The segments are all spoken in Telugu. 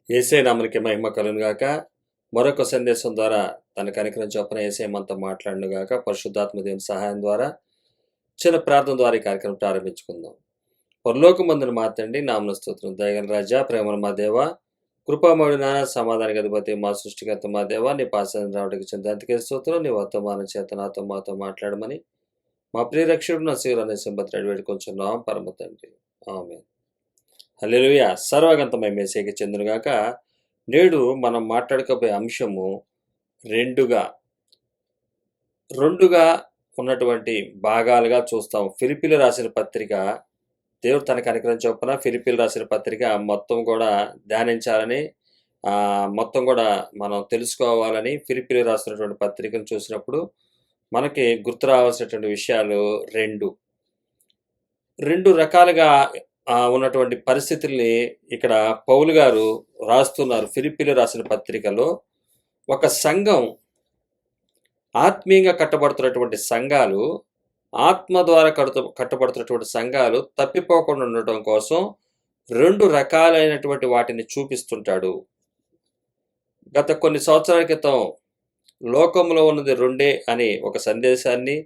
యేసే నామమునకి మహిమ కలుగును గాక. మరొక సందేశం ద్వారా తన కనికరం చొప్పున యేసయ్య మనతో మాట్లాడును గాక. పరిశుద్ధాత్మ దేవుని సహాయం ద్వారా చిన్న ప్రార్థన ద్వారా ఈ కార్యక్రమం ప్రారంభించుకుందాం. పరలోకమందున మా తండ్రి, నామమున స్తోత్రం. దయగల రాజా, ప్రేమల మా దేవ, కృపామయుడు నాన్న, సమాధానకి అధిపతి, మా సృష్టికర్త మా దేవ, నీ పాసాన్ని రావడానికి చెందంతకే స్తోత్రం. నీ వర్తమానం చేత నాతో మాతో మాట్లాడమని మా ప్రియరక్షకుడు నసీరు అనే సింబత్రాడు వేడుకొంచున్నాం పరమ తండ్రి. ఆమేన్. హల్లెలూయా. సర్వగంతమై యేసయ్యకి చెందునుగాక. నేడు మనం మాట్లాడుకోబోయే అంశము రెండుగా రెండుగా ఉన్నటువంటి భాగాలుగా చూస్తాం. ఫిలిప్పీలు రాసిన పత్రిక, దేవుడు తన కనికరం చొప్పున ఫిలిప్పీలు రాసిన పత్రిక మొత్తం కూడా ధ్యానించాలని, మొత్తం కూడా మనం తెలుసుకోవాలని ఫిలిప్పీలు రాసినటువంటి పత్రికను చూసినప్పుడు మనకి గుర్తు రావాల్సినటువంటి విషయాలు రెండు రకాలుగా ఉన్నటువంటి పరిస్థితుల్ని ఇక్కడ పౌలు గారు రాస్తున్నారు. ఫిలిప్పీలు రాసిన పత్రికలో ఒక సంఘం, ఆత్మీయంగా కట్టబడుతున్నటువంటి సంఘాలు, ఆత్మ ద్వారా కట్టబడుతున్నటువంటి సంఘాలు తప్పిపోకుండా ఉండటం కోసం రెండు రకాలైనటువంటి వాటిని చూపిస్తుంటాడు. గత కొన్ని సంవత్సరాల క్రితం లోకంలో ఉన్నది రెండే అని ఒక సందేశాన్ని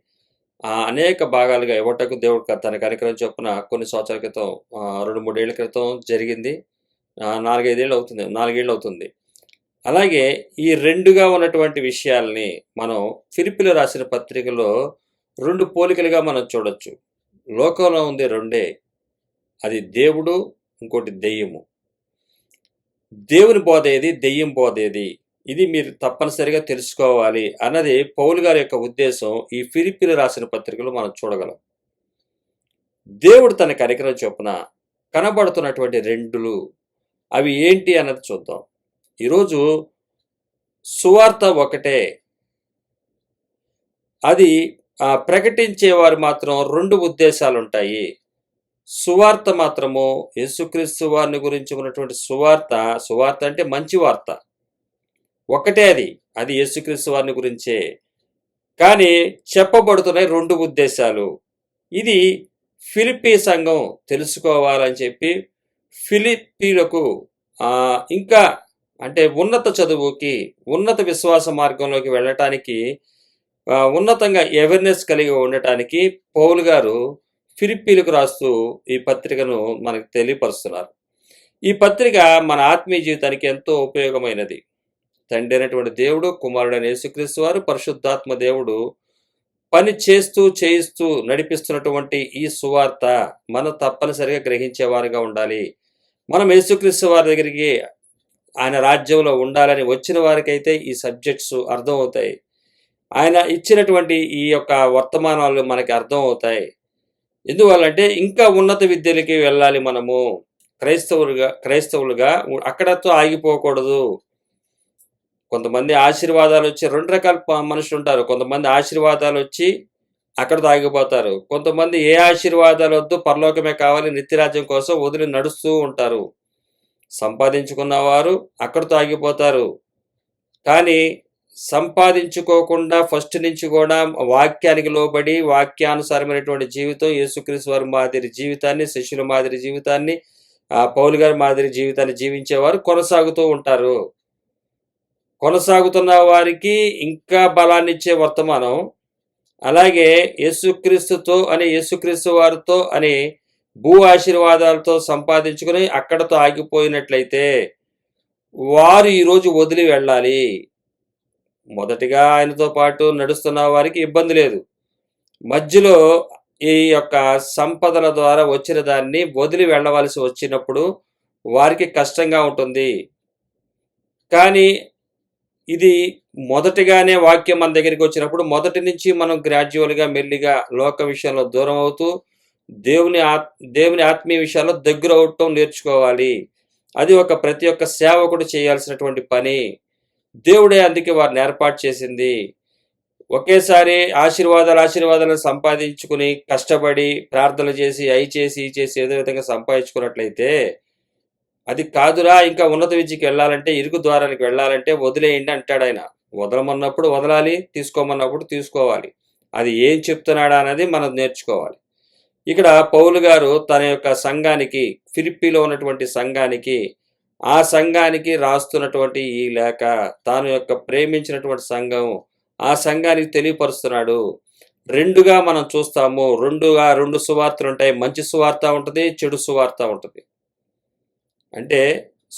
అనేక భాగాలుగా ఇవ్వటకు దేవుడు తన కనికరం చొప్పున కొన్ని సంవత్సరాల క్రితం, 2-3 ఏళ్ల క్రితం జరిగింది. 4 ఏళ్ళు అవుతుంది. అలాగే ఈ రెండుగా ఉన్నటువంటి విషయాల్ని మనం ఫిలిప్పీలు రాసిన పత్రికలో రెండు పోలికలుగా మనం చూడొచ్చు. లోకంలో ఉంది రెండే, అది దేవుడు, ఇంకోటి దెయ్యము. దేవుని బోధ ఏది, దెయ్యం బోధ ఏది, ఇది మీరు తప్పనిసరిగా తెలుసుకోవాలి అన్నది పౌలు గారి యొక్క ఉద్దేశం. ఈ ఫిలిప్పీలు రాసిన పత్రికలో మనం చూడగలం. దేవుడు తన కనికరం చొప్పున కనబడుతున్నటువంటి రెండులు అవి ఏంటి అన్నది చూద్దాం. ఈరోజు సువార్త ఒకటే, అది ప్రకటించేవారు మాత్రం రెండు ఉద్దేశాలు ఉంటాయి. సువార్త మాత్రము యేసుక్రీస్తు వారిని గురించి ఉన్నటువంటి సువార్త అంటే మంచి వార్త ఒకటే, అది యేసుక్రీస్తు వారిని గురించే. కానీ చెప్పబడుతున్నాయి రెండు ఉద్దేశాలు. ఇది ఫిలిప్పీ సంఘం తెలుసుకోవాలని చెప్పి ఫిలిప్పీలకు ఇంకా అంటే ఉన్నత చదువుకి, ఉన్నత విశ్వాస మార్గంలోకి వెళ్ళటానికి, ఉన్నతంగా అవేర్నెస్ కలిగి ఉండటానికి పౌలు గారు ఫిలిప్పీలకు రాస్తూ ఈ పత్రికను మనకు తెలియపరుస్తున్నారు. ఈ పత్రిక మన ఆత్మీయ జీవితానికి ఎంతో ఉపయోగమైనది. తండ్రి అయినటువంటి దేవుడు, కుమారుడైన యేసుక్రీస్తు వారు, పరిశుద్ధాత్మ దేవుడు పని చేయిస్తూ నడిపిస్తున్నటువంటి ఈ సువార్త మనం తప్పనిసరిగా గ్రహించేవారుగా ఉండాలి. మనం యేసుక్రీస్తు వారి దగ్గరికి, ఆయన రాజ్యంలో ఉండాలని వచ్చిన వారికైతే ఈ సబ్జెక్ట్స్ అర్థం అవుతాయి. ఆయన ఇచ్చినటువంటి ఈ యొక్క వర్తమానాలు మనకి అర్థం అవుతాయి. ఎందువల్లంటే ఇంకా ఉన్నత విద్యలకి వెళ్ళాలి. మనము క్రైస్తవులుగా అక్కడతో ఆగిపోకూడదు. కొంతమంది ఆశీర్వాదాలు వచ్చి, రెండు రకాల మనుషులు ఉంటారు. కొంతమంది ఆశీర్వాదాలు వచ్చి అక్కడతో ఆగిపోతారు. కొంతమంది ఏ ఆశీర్వాదాలు వద్దు, పరలోకమే కావాలి, నిత్యరాజ్యం కోసం వదిలి నడుస్తూ ఉంటారు. సంపాదించుకున్నవారు అక్కడితో ఆగిపోతారు. కానీ సంపాదించుకోకుండా ఫస్ట్ నుంచి కూడా వాక్యానికి లోబడి వాక్యానుసారమైనటువంటి జీవితం, యేసుక్రీస్తు వారి మాదిరి జీవితాన్ని, శిష్యుల మాదిరి జీవితాన్ని, పౌలు గారి మాదిరి జీవితాన్ని జీవించేవారు కొనసాగుతూ ఉంటారు. కొనసాగుతున్న వారికి ఇంకా బలాన్ని ఇచ్చే వర్తమానం, అలాగే యేసుక్రీస్తు వారితో అని భూ ఆశీర్వాదాలతో సంపాదించుకుని అక్కడతో ఆగిపోయినట్లయితే వారు ఈరోజు వదిలి వెళ్ళాలి. మొదటిగా ఆయనతో పాటు నడుస్తున్న వారికి ఇబ్బంది లేదు. మధ్యలో ఈ యొక్క సంపదల ద్వారా వచ్చిన దాన్ని వదిలి వెళ్ళవలసి వచ్చినప్పుడు వారికి కష్టంగా ఉంటుంది. కానీ ఇది మొదటిగానే వాక్యం మన దగ్గరికి వచ్చినప్పుడు మొదటి నుంచి మనం గ్రాడ్యువల్గా, మెల్లిగా లోక విషయంలో దూరం అవుతూ దేవుని ఆత్మీయ విషయాల్లో దగ్గర అవటం నేర్చుకోవాలి. అది ప్రతి ఒక్క సేవకుడు చేయాల్సినటువంటి పని. దేవుడే అందుకే వారిని ఏర్పాటు చేసింది. ఒకేసారి ఆశీర్వాదాలు సంపాదించుకుని కష్టపడి ప్రార్థనలు చేసి అయి చేసి ఈ చేసి ఏదో విధంగా సంపాదించుకున్నట్లయితే అది కాదురా. ఇంకా ఉన్నత విద్యకి వెళ్ళాలంటే, ఇరుకు ద్వారానికి వెళ్ళాలంటే వదిలేయండి అంటాడు ఆయన. వదలమన్నప్పుడు వదలాలి, తీసుకోమన్నప్పుడు తీసుకోవాలి. అది ఏం చెప్తున్నాడా అనేది మనం నేర్చుకోవాలి. ఇక్కడ పౌలు గారు తన యొక్క సంఘానికి, ఫిలిప్పీలో ఉన్నటువంటి సంఘానికి ఆ సంఘానికి రాస్తున్నటువంటి ఈ లేఖ తాను యొక్క ప్రేమించినటువంటి సంఘం ఆ సంఘానికి తెలియపరుస్తున్నాడు. రెండుగా మనం చూస్తాము. రెండు సువార్తలు ఉంటాయి. మంచి సువార్త ఉంటుంది, చెడు సువార్త ఉంటుంది. అంటే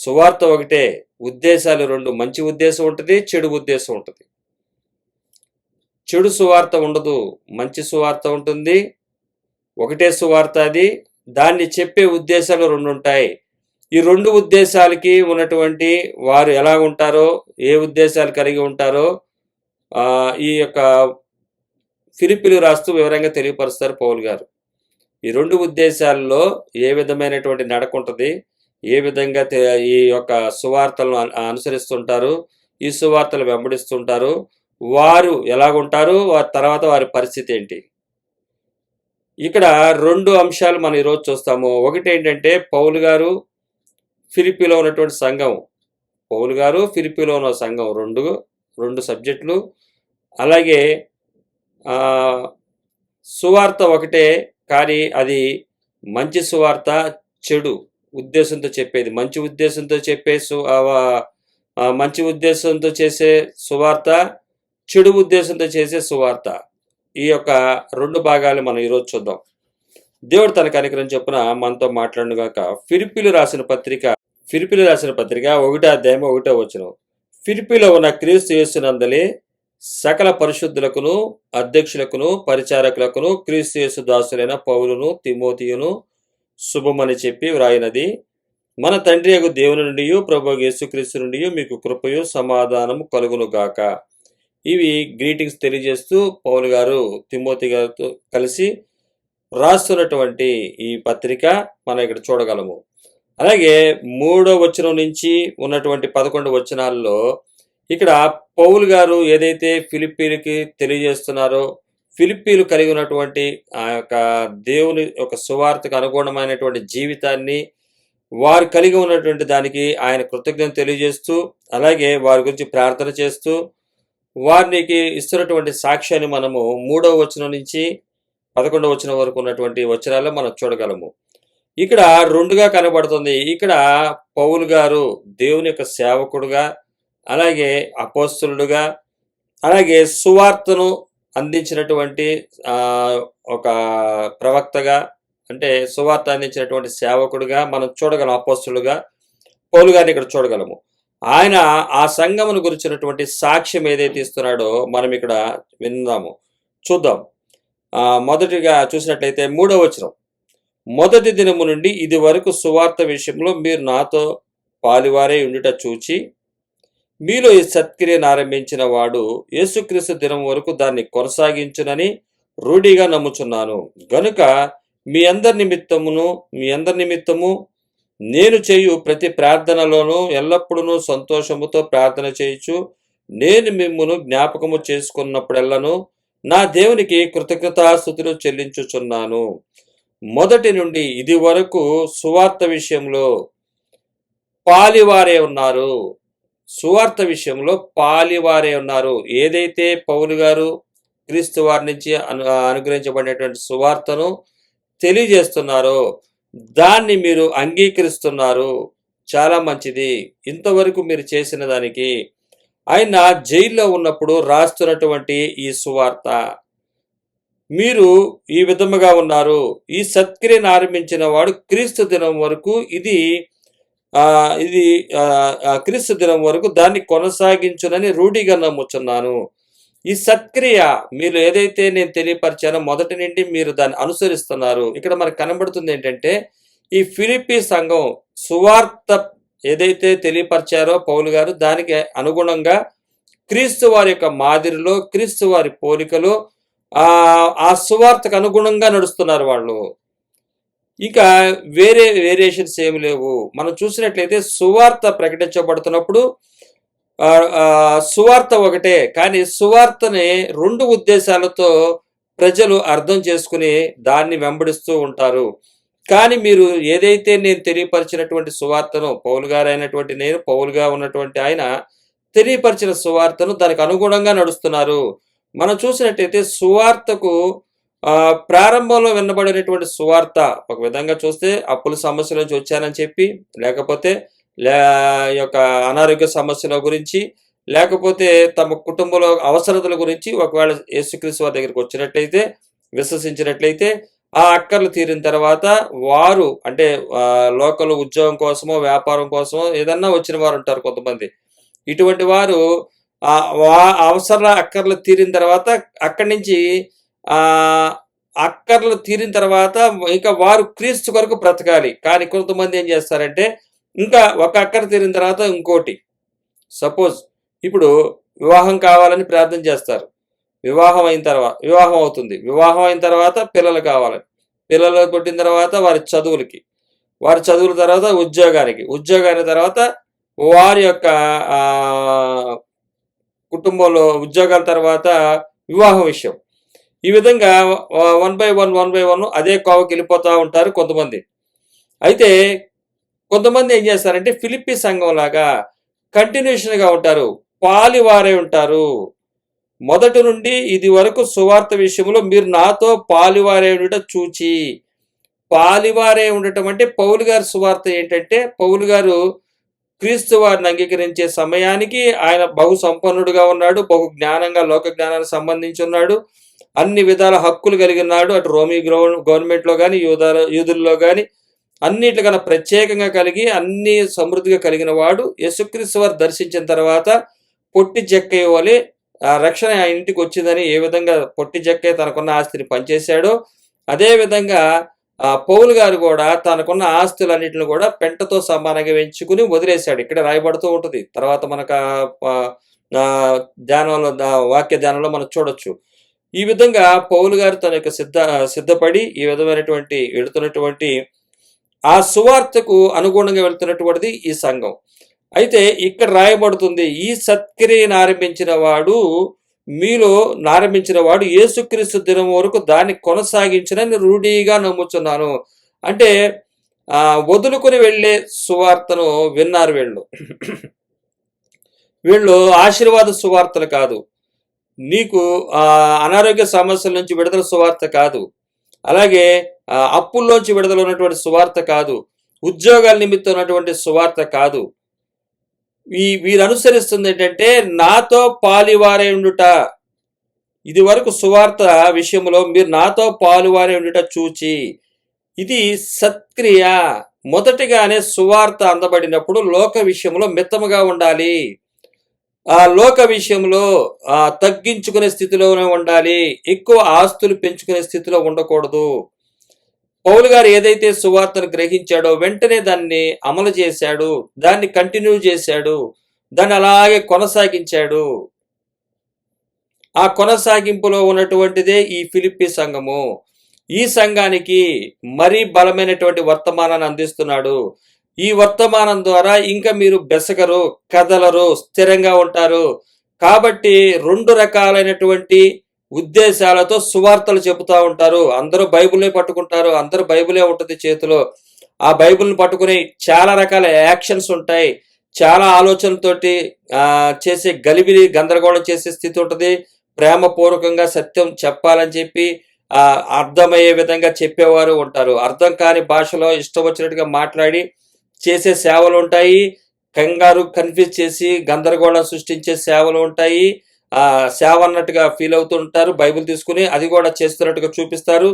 సువార్త ఒకటే, ఉద్దేశాలు రెండు. మంచి ఉద్దేశం ఉంటుంది, చెడు ఉద్దేశం ఉంటుంది. చెడు సువార్త ఉండదు, మంచి సువార్త ఉంటుంది. ఒకటే సువార్త అది. దాన్ని చెప్పే ఉద్దేశాలు రెండు ఉంటాయి. ఈ రెండు ఉద్దేశాలకి ఉన్నటువంటి వారు ఎలా ఉంటారో, ఏ ఉద్దేశాలు కలిగి ఉంటారో ఈ యొక్క ఫిలిప్పీలకు రాస్తూ వివరంగా తెలియపరుస్తారు పౌలు గారు. ఈ రెండు ఉద్దేశాల్లో ఏ విధమైనటువంటి నడక ఉంటుంది, ఏ విధంగా ఈ యొక్క సువార్తలను అనుసరిస్తుంటారు, ఈ సువార్తలు వెంబడిస్తుంటారు, వారు ఎలాగుంటారు, వారి తర్వాత వారి పరిస్థితి ఏంటి. ఇక్కడ రెండు అంశాలు మనం ఈరోజు చూస్తాము. ఒకటి ఏంటంటే పౌలు గారు ఫిలిప్పీలో ఉన్నటువంటి సంఘం, పౌలు గారు ఫిలిప్పీలో ఉన్న సంఘం, రెండు సబ్జెక్టులు. అలాగే సువార్త ఒకటే, కానీ అది మంచి సువార్త, చెడు ఉద్దేశంతో చెప్పేది. మంచి ఉద్దేశంతో చెప్పే మంచి ఉద్దేశంతో చేసే సువార్త, చెడు ఉద్దేశంతో చేసే సువార్త. ఈ యొక్క రెండు భాగాలు మనం ఈరోజు చూద్దాం. దేవుడు తన కనికరం చొప్పున మనతో మాట్లాడుగాక. ఫిలిప్పీలు రాసిన పత్రిక 1వ అధ్యాయం 1వ వచనం. ఫిలిప్పీలో ఉన్న క్రీస్తు యేసునందలి సకల పరిశుద్ధులకును అధ్యక్షులకును పరిచారకులకును క్రీస్తు యేసు దాసులైన పౌలును తిమోతియును శుభమని చెప్పి వ్రాయినది. మన తండ్రి యగు దేవుని నుండి ప్రభువు యేసుక్రీస్తు నుండి మీకు కృపయు సమాధానము కలుగును గాక. ఇవి గ్రీటింగ్స్ తెలియజేస్తూ పౌలు గారు తిమోతి గారితో కలిసి రాస్తున్నటువంటి ఈ పత్రిక మనం ఇక్కడ చూడగలము. అలాగే 3వ వచనం నుంచి ఉన్నటువంటి 11 వచనాల్లో ఇక్కడ పౌలు గారు ఏదైతే ఫిలిప్పీలకి తెలియజేస్తున్నారో, ఫిలిప్పీలు కలిగి ఉన్నటువంటి ఆ యొక్క దేవుని యొక్క సువార్తకు అనుగుణమైనటువంటి జీవితాన్ని, వారు కలిగి ఉన్నటువంటి దానికి ఆయన కృతజ్ఞత తెలియజేస్తూ, అలాగే వారి గురించి ప్రార్థన చేస్తూ వారికి ఇస్తున్నటువంటి సాక్ష్యాన్ని మనము 3వ వచనం నుంచి 11వ వచనం వరకు ఉన్నటువంటి వచనాల్లో మనం చూడగలము. ఇక్కడ రెండుగా కనబడుతుంది. ఇక్కడ పౌలు గారు దేవుని యొక్క సేవకుడుగా, అలాగే అపోస్తలుడుగా, అలాగే సువార్తను అందించినటువంటి ఒక ప్రవక్తగా, అంటే సువార్త అందించినటువంటి సేవకుడుగా మనం చూడగలం. అపోస్తలుడుగా పౌలు గారిని ఇక్కడ చూడగలము. ఆయన ఆ సంఘమును గురించినటువంటి సాక్ష్యం ఏదైతే ఇస్తున్నాడో మనం ఇక్కడ విందాము, చూద్దాం. మొదటిగా చూసినట్లయితే 3వ వచనం. మొదటి దినము నుండి ఇది వరకు సువార్త విషయంలో మీరు నాతో పాలివారే ఉండుట చూచి మీలో ఈ సత్క్రియను ఆరంభించిన వాడు యేసుక్రీస్తు దినం వరకు దాన్ని కొనసాగించునని రూఢిగా నమ్ముచున్నాను. గనుక మీ అందరి నిమిత్తము నేను చేయు ప్రతి ప్రార్థనలోనూ ఎల్లప్పుడూ సంతోషముతో ప్రార్థన చేయుచు నేను మిమ్మును జ్ఞాపకము చేసుకున్నప్పుడెల్లను నా దేవునికి కృతజ్ఞతాస్తుతులు చెల్లించుచున్నాను. మొదటి నుండి ఇది వరకు సువార్త విషయంలో పాలివారే ఉన్నారు. సువార్త విషయంలో పాలివారే ఉన్నారు. ఏదైతే పౌలు గారు క్రీస్తు వారి నుంచి అనుగ్రహించబడినటువంటి సువార్తను తెలియజేస్తున్నారో దాన్ని మీరు అంగీకరిస్తున్నారు. చాలా మంచిది. ఇంతవరకు మీరు చేసిన దానికి ఆయన జైల్లో ఉన్నప్పుడు రాస్తున్నటువంటి ఈ సువార్త, మీరు ఈ విధముగా ఉన్నారు. ఈ సత్క్రియను ఆరంభించిన వాడు క్రీస్తు దినం వరకు ఇది క్రీస్తు దినం వరకు దాన్ని కొనసాగించునని రూఢిగా నమ్ముచున్నాను. ఈ సత్క్రియ మీరు ఏదైతే నేను తెలియపరిచానో మొదటి నుండి మీరు దాన్ని అనుసరిస్తున్నారు. ఇక్కడ మనకు కనబడుతుంది ఏంటంటే ఈ ఫిలిప్పీ సంఘం సువార్త ఏదైతే తెలియపరిచారో పౌలు గారు దానికి అనుగుణంగా క్రీస్తు వారి యొక్క మాదిరిలో, క్రీస్తు వారి పోలికలో ఆ సువార్తకు అనుగుణంగా నడుస్తున్నారు వాళ్ళు. ఇక వేరియేషన్స్ ఏమి లేవు. మనం చూసినట్లయితే సువార్త ప్రకటించబడుతున్నప్పుడు సువార్త ఒకటే, కానీ సువార్తని రెండు ఉద్దేశాలతో ప్రజలు అర్థం చేసుకుని దాన్ని వెంబడిస్తూ ఉంటారు. కానీ మీరు ఏదైతే నేను తెలియపరిచినటువంటి సువార్తను, పౌలు గారు అయినటువంటి నేను, పౌలుగా ఉన్నటువంటి ఆయన తెలియపరిచిన సువార్తను దానికి అనుగుణంగా నడుస్తున్నారు. మనం చూసినట్టయితే సువార్తకు ప్రారంభంలో వినబడినటువంటి సువార్త ఒక విధంగా చూస్తే అప్పుల సమస్య నుంచి వచ్చానని చెప్పి, లేకపోతే లే యొక్క అనారోగ్య సమస్యల గురించి, లేకపోతే తమ కుటుంబంలో అవసరతల గురించి ఒకవేళ యేసుక్రీస్తు వారి దగ్గరికి వచ్చినట్లయితే, విశ్వసించినట్లయితే, ఆ అక్కర్లు తీరిన తర్వాత వారు అంటే లోకల్ ఉద్యోగం కోసమో, వ్యాపారం కోసమో ఏదన్నా వచ్చిన వారు ఉంటారు కొంతమంది. ఇటువంటి వారు అవసర అక్కర్లు తీరిన తర్వాత అక్కడి నుంచి ఆహ్, అక్కర్లు తీరిన తర్వాత ఇక వారు క్రీస్తు కొరకు బ్రతకాలి. కానీ కొంతమంది ఏం చేస్తారంటే, ఇంకా ఒక అక్కర తీరిన తర్వాత ఇంకోటి. సపోజ్ ఇప్పుడు వివాహం కావాలని ప్రార్థన చేస్తారు. వివాహం అవుతుంది. వివాహం అయిన తర్వాత పిల్లలు కావాలని. పిల్లలు పుట్టిన తర్వాత వారి చదువులకి. వారి చదువుల తర్వాత ఉద్యోగానికి. ఉద్యోగానికి తర్వాత వారి యొక్క కుటుంబంలో ఉద్యోగాల తర్వాత వివాహం విషయం. ఈ విధంగా వన్ బై వన్ అదే కోవకి వెళ్ళిపోతా ఉంటారు కొంతమంది. అయితే కొంతమంది ఏం చేస్తారంటే ఫిలిప్పీ సంఘం లాగా కంటిన్యూషన్‌గా ఉంటారు. పాలివారై ఉంటారు. మొదటి నుండి ఇది వరకు సువార్త విషయంలో మీరు నాతో పాలివారై ఉండుట చూచి. పాలివారై ఉండటం అంటే పౌలు గారి సువార్త ఏంటంటే, పౌలు గారు క్రీస్తు వారిని అంగీకరించే సమయానికి ఆయన బహు సంపన్నుడుగా ఉన్నాడు. బహు జ్ఞానంగా లోక జ్ఞానానికి సంబంధించి ఉన్నాడు. అన్ని విధాల హక్కులు కలిగి ఉన్నాడు. అటు రోమీ గవర్నమెంట్‌లో గాని, యూదుల్లో గాని అన్నిటికన్నా ప్రత్యేకంగా కలిగి అన్ని సమృద్ధిగా కలిగిన వాడు. యేసుక్రీస్తు వారు దర్శించిన తర్వాత పొట్టి జక్కయ్య వలె రక్షణ ఆ ఇంటికి వచ్చిందని ఏ విధంగా పొట్టి జక్కయ్య తనకున్న ఆస్తిని పంచేశాడో, అదే విధంగా పౌలు గారు కూడా తనకున్న ఆస్తులన్నిటిని కూడా పెంటతో సమానంగా ఎంచుకుని వదిలేశాడు. ఇక్కడ రాయబడుతూ ఉంటుంది. తర్వాత మనకు ధ్యానంలో వాక్య ధ్యానంలో మనం చూడొచ్చు. ఈ విధంగా పౌలు గారు తన యొక్క సిద్ధపడి ఈ విధమైనటువంటి వెళుతున్నటువంటి ఆ సువార్తకు అనుగుణంగా వెళ్తున్నటువంటిది ఈ సంఘం. అయితే ఇక్కడ రాయబడుతుంది, ఈ సత్క్రియను ఆరంభించిన వాడు యేసుక్రీస్తు దినం వరకు దాన్ని కొనసాగించనని రూఢిగా నమ్ముచున్నాను. అంటే వదులుకొని వెళ్ళే సువార్తను విన్నారు వీళ్ళు. వీళ్ళు ఆశీర్వాద సువార్తలు కాదు. నీకు అనారోగ్య సమస్యల నుంచి విడుదల సువార్త కాదు. అలాగే అప్పుల్లోంచి విడుదల ఉన్నటువంటి సువార్త కాదు. ఉద్యోగాల నిమిత్తం ఉన్నటువంటి సువార్త కాదు. వీరు అనుసరిస్తుంది ఏంటంటే నాతో పాలివారై ఉండుట. ఇది వరకు సువార్త విషయంలో మీరు నాతో పాలువారై ఉండుట చూచి. ఇది సత్క్రియ. మొదటిగానే సువార్త అందబడినప్పుడు లోక విషయంలో మితముగా ఉండాలి. ఆ లోక విషయంలో తగ్గించుకునే స్థితిలోనే ఉండాలి. ఎక్కువ ఆస్తులు పెంచుకునే స్థితిలో ఉండకూడదు. పౌలు గారు ఏదైతే సువార్తను గ్రహించాడో వెంటనే దాన్ని అమలు చేశాడు. దాన్ని కంటిన్యూ చేశాడు. దాన్ని అలాగే కొనసాగించాడు. ఆ కొనసాగింపులో ఉన్నటువంటిదే ఈ ఫిలిప్పీ సంఘము. ఈ సంఘానికి మరీ బలమైనటువంటి వర్తమానాన్ని అందిస్తున్నాడు. ఈ వర్తమానం ద్వారా ఇంకా మీరు బెసగరు, కదలరు, స్థిరంగా ఉంటారు. కాబట్టి 2 రకాలైనటువంటి ఉద్దేశాలతో సువార్తలు చెబుతూ ఉంటారు. అందరూ బైబిల్నే పట్టుకుంటారు. అందరూ బైబిలే ఉంటుంది చేతిలో. ఆ బైబిల్ని పట్టుకుని చాలా రకాల యాక్షన్స్ ఉంటాయి. చాలా ఆలోచనలతోటి చేసే గలిబిలి గందరగోళం చేసే స్థితి ఉంటుంది. ప్రేమపూర్వకంగా సత్యం చెప్పాలని చెప్పి అర్థమయ్యే విధంగా చెప్పేవారు ఉంటారు. అర్థం కాని భాషలో ఇష్టం వచ్చినట్టుగా మాట్లాడి చేసే సేవలు ఉంటాయి. కన్ఫ్యూజ్ చేసి గందరగోళం సృష్టించే సేవలు ఉంటాయి. సేవ అన్నట్టుగా ఫీల్ అవుతూ ఉంటారు. బైబిల్ తీసుకుని అది కూడా చేస్తున్నట్టుగా చూపిస్తారు.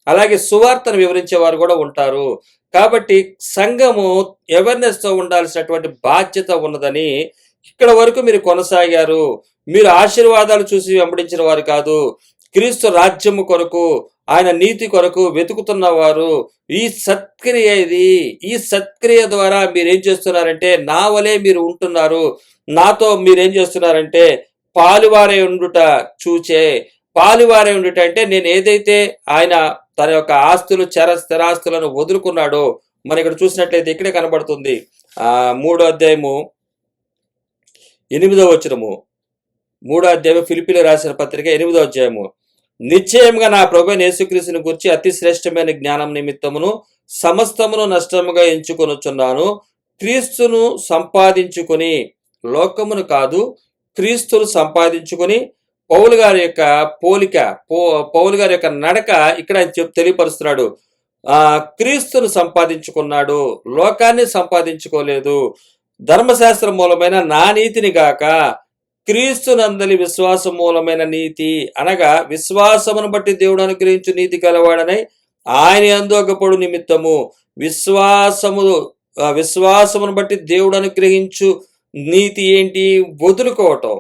అలాగే సువార్తను వివరించే వారు కూడా ఉంటారు. కాబట్టి సంఘము అవేర్నెస్తో ఉండాల్సినటువంటి బాధ్యత ఉన్నదని ఇక్కడ వరకు మీరు కొనసాగారు. మీరు ఆశీర్వాదాలు చూసి వెంబడించిన వారు కాదు. క్రీస్తు రాజ్యము కొరకు, ఆయన నీతి కొరకు వెతుకుతున్న వారు. ఈ సత్క్రియ ఇది. ఈ సత్క్రియ ద్వారా మీరేం చేస్తున్నారంటే నా వలే మీరు ఉంటున్నారు. నాతో మీరేం చేస్తున్నారంటే పాలువారై ఉండుట చూచే. పాలువారై ఉండుట అంటే నేను ఏదైతే ఆయన తన యొక్క ఆస్తులు స్థిరాస్తులను వదులుకున్నాడో మనం ఇక్కడ చూసినట్లయితే ఇక్కడే కనబడుతుంది. 3వ అధ్యాయము 8వ వచనము. 3వ అధ్యాయము ఫిలిప్పీలకు రాసిన పత్రిక 8వ అధ్యాయము. నిశ్చయంగా నా ప్రభువైన యేసుక్రీస్తుని గురించి అతి శ్రేష్టమైన జ్ఞానం నిమిత్తమును సమస్తమును నష్టముగా ఎంచుకొనుచున్నాను. క్రీస్తును సంపాదించుకొని, లోకమును కాదు క్రీస్తును సంపాదించుకొని, పౌలు గారి యొక్క పోలిక, పౌలు గారి యొక్క నడక ఇక్కడ ఆయన తెలియపరుస్తున్నాడు. క్రీస్తును సంపాదించుకున్నాడు, లోకాన్ని సంపాదించుకోలేదు. ధర్మశాస్త్రం మూలమైన నా నీతిని గాక క్రీస్తునందలి విశ్వాసం మూలమైన నీతి, అనగా విశ్వాసమును బట్టి దేవుడు అనుగ్రహించు నీతి గలవాడనై ఆయన యందు అగపడు నిమిత్తము. విశ్వాసము విశ్వాసమును బట్టి దేవుడు అనుగ్రహించు నీతి ఏంటి? వదులుకోవటం.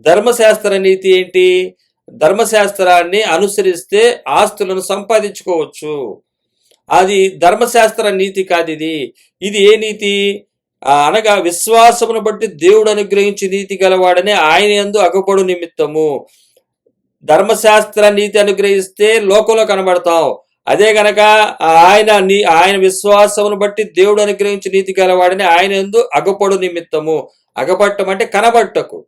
ధర్మశాస్త్ర నీతి ఏంటి? ధర్మశాస్త్రాన్ని అనుసరిస్తే ఆస్తులను సంపాదించుకోవచ్చు. అది ధర్మశాస్త్ర నీతి కాదు. ఇది ఏ నీతి? అనగా విశ్వాసమును బట్టి దేవుడు అనుగ్రహించి నీతి గలవాడని ఆయన యందు అగపడు నిమిత్తము. ధర్మశాస్త్ర నీతి అనుగ్రహిస్తే లోకంలో కనబడతాం. అదే గనక ఆయన విశ్వాసమును బట్టి దేవుడు అనుగ్రహించి నీతి గలవాడని ఆయన యందు అగపడు నిమిత్తము. అగపట్టం అంటే కనబట్టకు.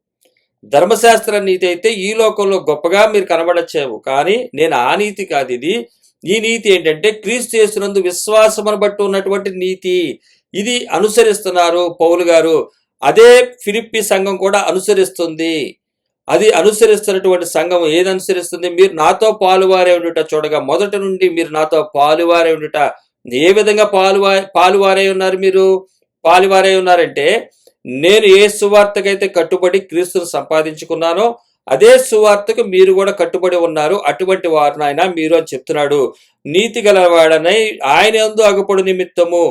ధర్మశాస్త్ర నీతి అయితే ఈ లోకంలో గొప్పగా మీరు కనబడచ్చేవు, కానీ నేను ఆ నీతి కాదు ఇది. ఈ నీతి ఏంటంటే క్రీస్తు యేసునందు విశ్వాసమును బట్టి ఉన్నటువంటి నీతి. ఇది అనుసరిస్తున్నారు పౌలు గారు. అదే ఫిలిప్పి సంఘం కూడా అనుసరిస్తుంది. అది అనుసరిస్తున్నటువంటి సంఘం ఏది అనుసరిస్తుంది? మీరు నాతో పాలువారే ఉండుట చూడగా మొదటి నుండి మీరు నాతో పాలువారే ఉండుట. ఏ విధంగా పాలువారే ఉన్నారు? మీరు పాలువారే ఉన్నారంటే, నేను ఏ సువార్తకైతే కట్టుబడి క్రీస్తును సంపాదించుకున్నానో అదే సువార్తకు మీరు కూడా కట్టుబడి ఉన్నారు. అటువంటి వారు నాయన మీరు అని చెప్తున్నాడు. నీతి గలవాడనై ఆయన యందు అగపడు నిమిత్తము.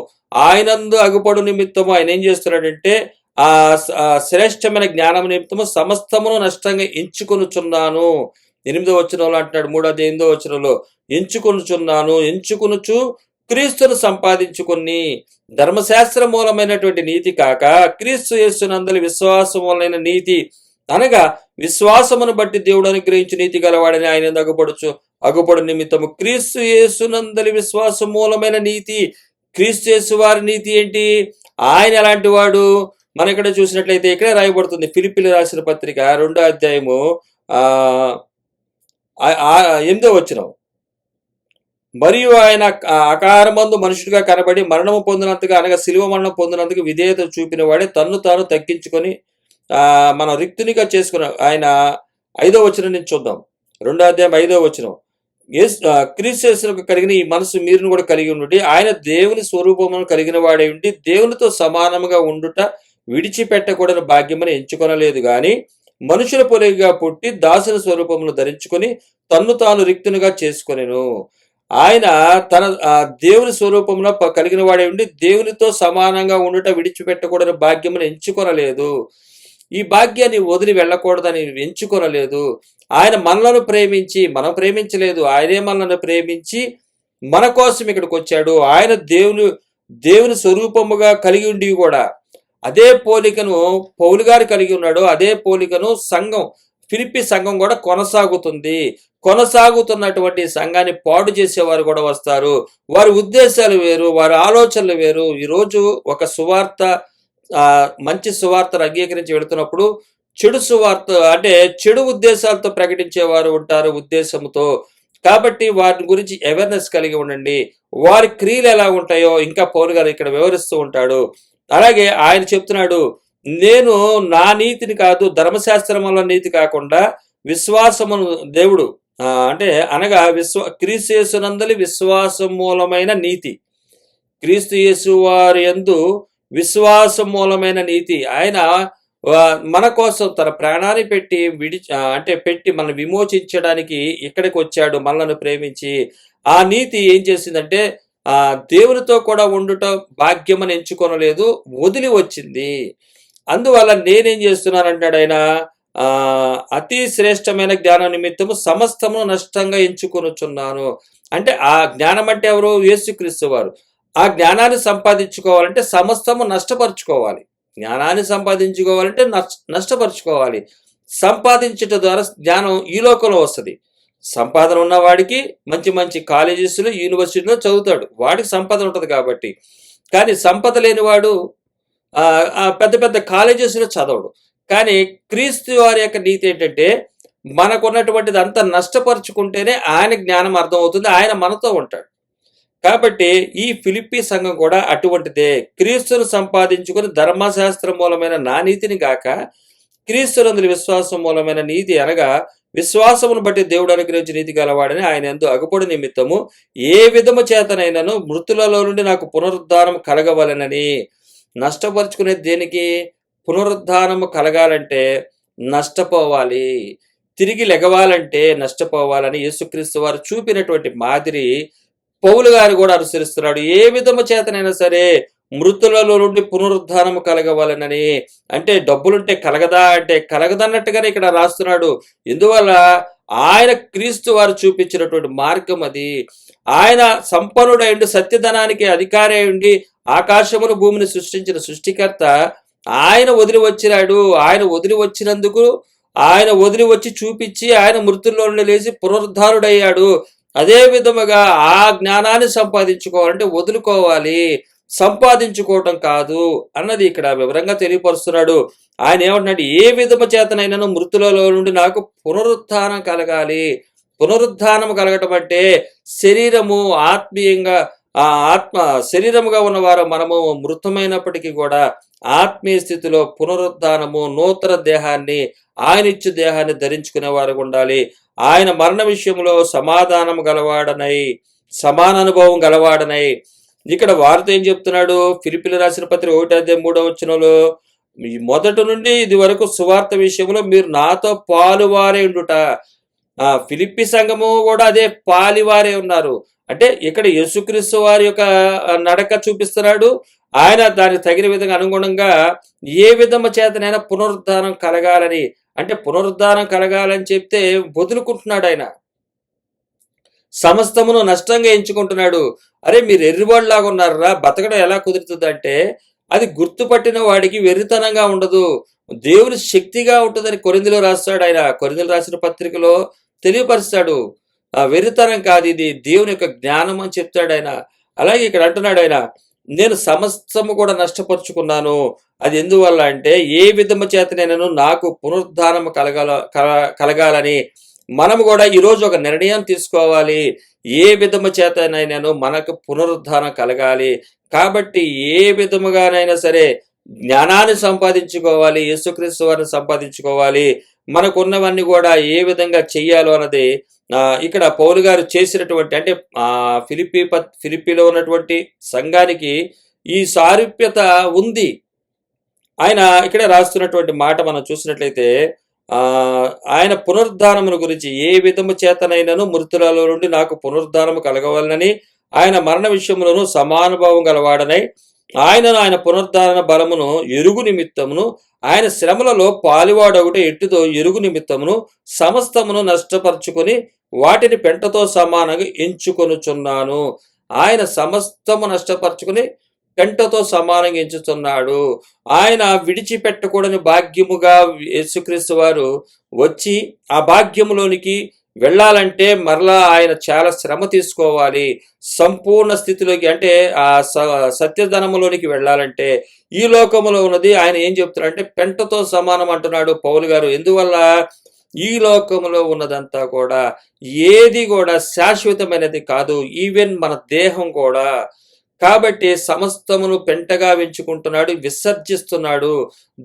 ఆయనందు అగుపడు నిమిత్తము ఆయన ఏం చేస్తున్నాడంటే ఆ శ్రేష్టమైన జ్ఞానం నిమిత్తము సమస్తమును నష్టంగా ఎంచుకొనుచున్నాను. 8వ వచనంలో అంటున్నాడు, 3వ వచనంలో ఎంచుకొనుచు క్రీస్తును సంపాదించుకుని. ధర్మశాస్త్ర మూలమైనటువంటి నీతి కాక క్రీస్తు యేసునందలి విశ్వాసం మూలమైన నీతి, అనగా విశ్వాసమును బట్టి దేవుడు అనుగ్రహించి నీతి గలవాడని ఆయన అగుపడు నిమిత్తము. క్రీస్తు యేసునందలి విశ్వాసం మూలమైన నీతి. క్రీస్తు యేసు వారి నీతి ఏంటి? ఆయన ఎలాంటి వాడు? మనం ఇక్కడ చూసినట్లయితే ఇక్కడే రాయబడుతుంది. ఫిలిప్పీలు రాసిన పత్రిక 2వ అధ్యాయము 8వ వచనం. మరియు ఆయన ఆకారమందు మనుషుడిగా కనబడి మరణము పొందినంతగా, అనగా శిలువ మరణం పొందినందుకు విధేయత చూపిన వాడే తన్ను తాను తగ్గించుకొని మనం రిక్తునిగా చేసుకున్న ఆయన. 5వ వచనం నుంచి చూద్దాం. 2వ అధ్యాయం 5వ వచనం. క్రీస్తు యేసునకు కలిగిన ఈ మనసు మీరును కూడా కలిగి ఉండి, ఆయన దేవుని స్వరూపమును కలిగిన వాడే ఉండి దేవునితో సమానముగా ఉండుట విడిచిపెట్టకూడని భాగ్యమని ఎంచుకొనలేదు గాని మనుషుల పోలికగా పుట్టి దాసుని స్వరూపమును ధరించుకొని తన్ను తాను రిక్తునిగా చేసుకొనెను. ఆయన తన దేవుని స్వరూపమున కలిగిన వాడే ఉండి దేవునితో సమానంగా ఉండుట విడిచిపెట్టకూడని భాగ్యమని ఎంచుకొనలేదు. ఈ భాగ్యాన్ని వదిలి వెళ్ళకూడదని ఎంచుకొనలేదు. ఆయన మనలను ప్రేమించి, మనం ప్రేమించలేదు, ఆయనే మనలను ప్రేమించి మన కోసం ఇక్కడికి వచ్చాడు. ఆయన దేవుని స్వరూపముగా కలిగి ఉండి కూడా అదే పోలికను పౌలు గారు కలిగి ఉన్నాడు. అదే పోలికను సంఘం, ఫిలిప్పి సంఘం కూడా కొనసాగుతున్నటువంటి సంఘాన్ని పాడు చేసేవారు కూడా వస్తారు. వారి ఉద్దేశాలు వేరు, వారి ఆలోచనలు వేరు. ఈరోజు ఒక సువార్త, మంచి సువార్తను అంగీకరించి వెళుతున్నప్పుడు చెడు సువార్త అంటే చెడు ఉద్దేశాలతో ప్రకటించేవారు ఉంటారు, ఉద్దేశంతో. కాబట్టి వాటి గురించి అవేర్నెస్ కలిగి ఉండండి. వారి క్రియలు ఎలా ఉంటాయో ఇంకా పౌలు గారు ఇక్కడ వివరిస్తూ ఉంటాడు. అలాగే ఆయన చెప్తున్నాడు, నేను నా నీతిని కాదు, ధర్మశాస్త్రం వల్ల నీతి కాకుండా విశ్వాసమును దేవుడు అంటే అనగా క్రీస్తు యేసునందలి విశ్వాసం మూలమైన నీతి. క్రీస్తు యేసు వారి యందు విశ్వాసం మూలమైన నీతి. ఆయన మన కోసం తన ప్రాణాన్ని పెట్టి మనం విమోచించడానికి ఇక్కడికి వచ్చాడు, మనల్ని ప్రేమించి. ఆ నీతి ఏం చేసిందంటే దేవునితో కూడా ఉండుట భాగ్యమని ఎంచుకొనలేదు, వదిలి వచ్చింది. అందువల్ల నేనేం చేస్తున్నానంటాడు ఆయన, అతి శ్రేష్టమైన జ్ఞానం నిమిత్తము సమస్తమును నష్టంగా ఎంచుకొనుచున్నాను. అంటే ఆ జ్ఞానం అంటే ఎవరు? యేసుక్రీస్తు వారు. ఆ జ్ఞానాన్ని సంపాదించుకోవాలంటే సమస్తము నష్టపరుచుకోవాలి. జ్ఞానాన్ని సంపాదించుకోవాలంటే నష్టపరుచుకోవాలి. సంపాదించటం ద్వారా జ్ఞానం ఈ లోకంలో వస్తుంది. సంపాదన ఉన్నవాడికి మంచి మంచి కాలేజెస్లో, యూనివర్సిటీలో చదువుతాడు, వాడికి సంపద ఉంటుంది కాబట్టి. కానీ సంపద లేనివాడు పెద్ద పెద్ద కాలేజెస్లో చదవడు. కానీ క్రీస్తు వారి యొక్క నీతి ఏంటంటే మనకున్నటువంటిది అంతా నష్టపరుచుకుంటేనే ఆయన జ్ఞానం అర్థమవుతుంది, ఆయన మనతో ఉంటాడు. కాబట్టి ఈ ఫిలిప్పి సంఘం కూడా అటువంటిదే. క్రీస్తును సంపాదించుకుని ధర్మశాస్త్రం మూలమైన నా నీతిని గాక క్రీస్తునందు విశ్వాసం మూలమైన నీతి, అనగా విశ్వాసమును బట్టి దేవుడు అనుగ్రహించి నీతి గలవాడని ఆయన యందు అగుపడు నిమిత్తము ఏ విధము చేతనైనను మృతులలో నుండి నాకు పునరుద్ధానం కలగవలెనని. నష్టపరుచుకునేది దేనికి? పునరుద్ధానము కలగాలంటే నష్టపోవాలి, తిరిగి లెగవాలంటే నష్టపోవాలని యేసుక్రీస్తు వారు చూపినటువంటి మాదిరి పౌలు గారు కూడా అనుసరిస్తున్నాడు. ఏ విధము చేతనైనా సరే మృతులలో నుండి పునరుద్ధానము కలగవాలనని. అంటే డబ్బులుంటే కలగదా అంటే కలగదన్నట్టుగానే ఇక్కడ రాస్తున్నాడు. ఎందువల్ల? ఆయన క్రీస్తు వారు చూపించినటువంటి మార్గం అది. ఆయన సంపన్నుడైండి, సత్యధనానికి అధికారి అయ్యుండి, ఆకాశమును భూమిని సృష్టించిన సృష్టికర్త ఆయన వదిలి వచ్చినాడు. ఆయన వదిలి వచ్చినందుకు ఆయన వదిలి వచ్చి చూపించి ఆయన మృతుల్లో నుండి లేచి పునరుద్ధారుడయ్యాడు. అదే విధముగా ఆ జ్ఞానాన్ని సంపాదించుకోవాలంటే వదులుకోవాలి, సంపాదించుకోవటం కాదు అన్నది ఇక్కడ వివరంగా తెలియపరుస్తున్నాడు. ఆయన ఏమంటున్నాడు? ఏ విధము చేతనైనను మృతులలో నుండి నాకు పునరుత్థానం కలగాలి. పునరుత్థానం కలగటం అంటే శరీరము ఆత్మీయంగా ఆత్మ శరీరముగా ఉన్నవారు మనము మృతమైనప్పటికీ కూడా ఆత్మీయ స్థితిలో పునరుద్ధానము, నూతన దేహాన్ని, ఆయన ఇచ్చు దేహాన్ని ధరించుకునే వారు ఉండాలి. ఆయన మరణ విషయంలో సమాధానం గలవాడనై, సమాన అనుభవం గలవాడనై. ఇక్కడ వారితో ఏం చెప్తున్నాడు? ఫిలిప్పీయులకు రాసిన పత్రిక 1:3 మొదటి నుండి ఇది వరకు సువార్త విషయంలో మీరు నాతో పాలువారే ఉండుట. ఫిలిప్పి సంఘము కూడా అదే పాలివారే ఉన్నారు. అంటే ఇక్కడ యేసుక్రీస్తు వారి యొక్క నడక చూపిస్తున్నాడు. ఆయన దానికి తగిన విధంగా అనుగుణంగా ఏ విధము చేతనైనా పునరుద్ధానం కలగాలని, అంటే పునరుద్ధానం కలగాలని చెప్తే వదులుకుంటున్నాడు. ఆయన సమస్తమును నష్టంగా ఎంచుకుంటున్నాడు. అరే మీరు ఎర్రివాళ్ళలాగా ఉన్నారా, బతకడం ఎలా కుదురుతుంది అంటే అది గుర్తుపట్టిన వాడికి వెర్రితనంగా ఉండదు, దేవుని శక్తిగా ఉంటుందని కొరింథీలో రాస్తాడు. ఆయన కొరింథీలు రాసిన పత్రికలో తెలియపరుస్తాడు. వెర్రితనం కాదు, ఇది దేవుని యొక్క జ్ఞానం అని చెప్తాడు ఆయన. అలాగే ఇక్కడ అంటున్నాడు ఆయన, నేను సమస్తము కూడా నష్టపరుచుకున్నాను. అది ఎందువల్ల అంటే ఏ విధము చేతనైనను నాకు పునరుద్ధానం కలగాలని. మనము కూడా ఈరోజు ఒక నిర్ణయం తీసుకోవాలి. ఏ విధము చేతనైనాను మనకు పునరుద్ధానం కలగాలి. కాబట్టి ఏ విధముగానైనా సరే జ్ఞానాన్ని సంపాదించుకోవాలి, యేసుక్రీస్తు వారిని సంపాదించుకోవాలి. మనకున్నవన్నీ కూడా ఏ విధంగా చెయ్యాలో అన్నది ఇక్కడ పౌలు గారు చేసినటువంటి, అంటే ఫిలిప్పీలో ఉన్నటువంటి సంఘానికి ఈ సారూప్యత ఉంది. ఆయన ఇక్కడ రాస్తున్నటువంటి మాట మనం చూసినట్లయితే ఆయన పునరుద్ధానమును గురించి ఏ విధము చేతనైనను మృతులలో నుండి నాకు పునరుద్ధానము కలగవాలని ఆయన మరణ విషయంలోనూ సమానుభావం గలవాడనై ఆయనను ఆయన పునరుద్ధారణ బలమును ఎరుగు నిమిత్తమును ఆయన శ్రమలలో పాలివాడొకటి ఎట్టుతో ఎరుగు నిమిత్తమును సమస్తమును నష్టపరుచుకొని వాటిని పెంటతో సమానంగా ఎంచుకొనుచున్నాను. ఆయన సమస్తము నష్టపరుచుకుని పెంటతో సమానంగా ఎంచుతున్నాడు. ఆయన విడిచిపెట్టకూడని భాగ్యముగా యేసుక్రీస్తు వారు వచ్చి ఆ భాగ్యములోనికి వెళ్ళాలంటే మరలా ఆయన చాలా శ్రమ తీసుకోవాలి. సంపూర్ణ స్థితిలోకి, అంటే ఆ సత్యధనములోనికి వెళ్ళాలంటే ఈ లోకములో ఉన్నది ఆయన ఏం చెప్తున్నాడంటే పెంటతో సమానం అంటున్నాడు పౌలు గారు. ఎందువల్ల? ఈ లోకములో ఉన్నదంతా కూడా ఏది కూడా శాశ్వతమైనది కాదు, ఈవెన్ మన దేహం కూడా. కాబట్టి సమస్తమును పెంటగా వెంచుకుంటున్నాడు, విసర్జిస్తున్నాడు,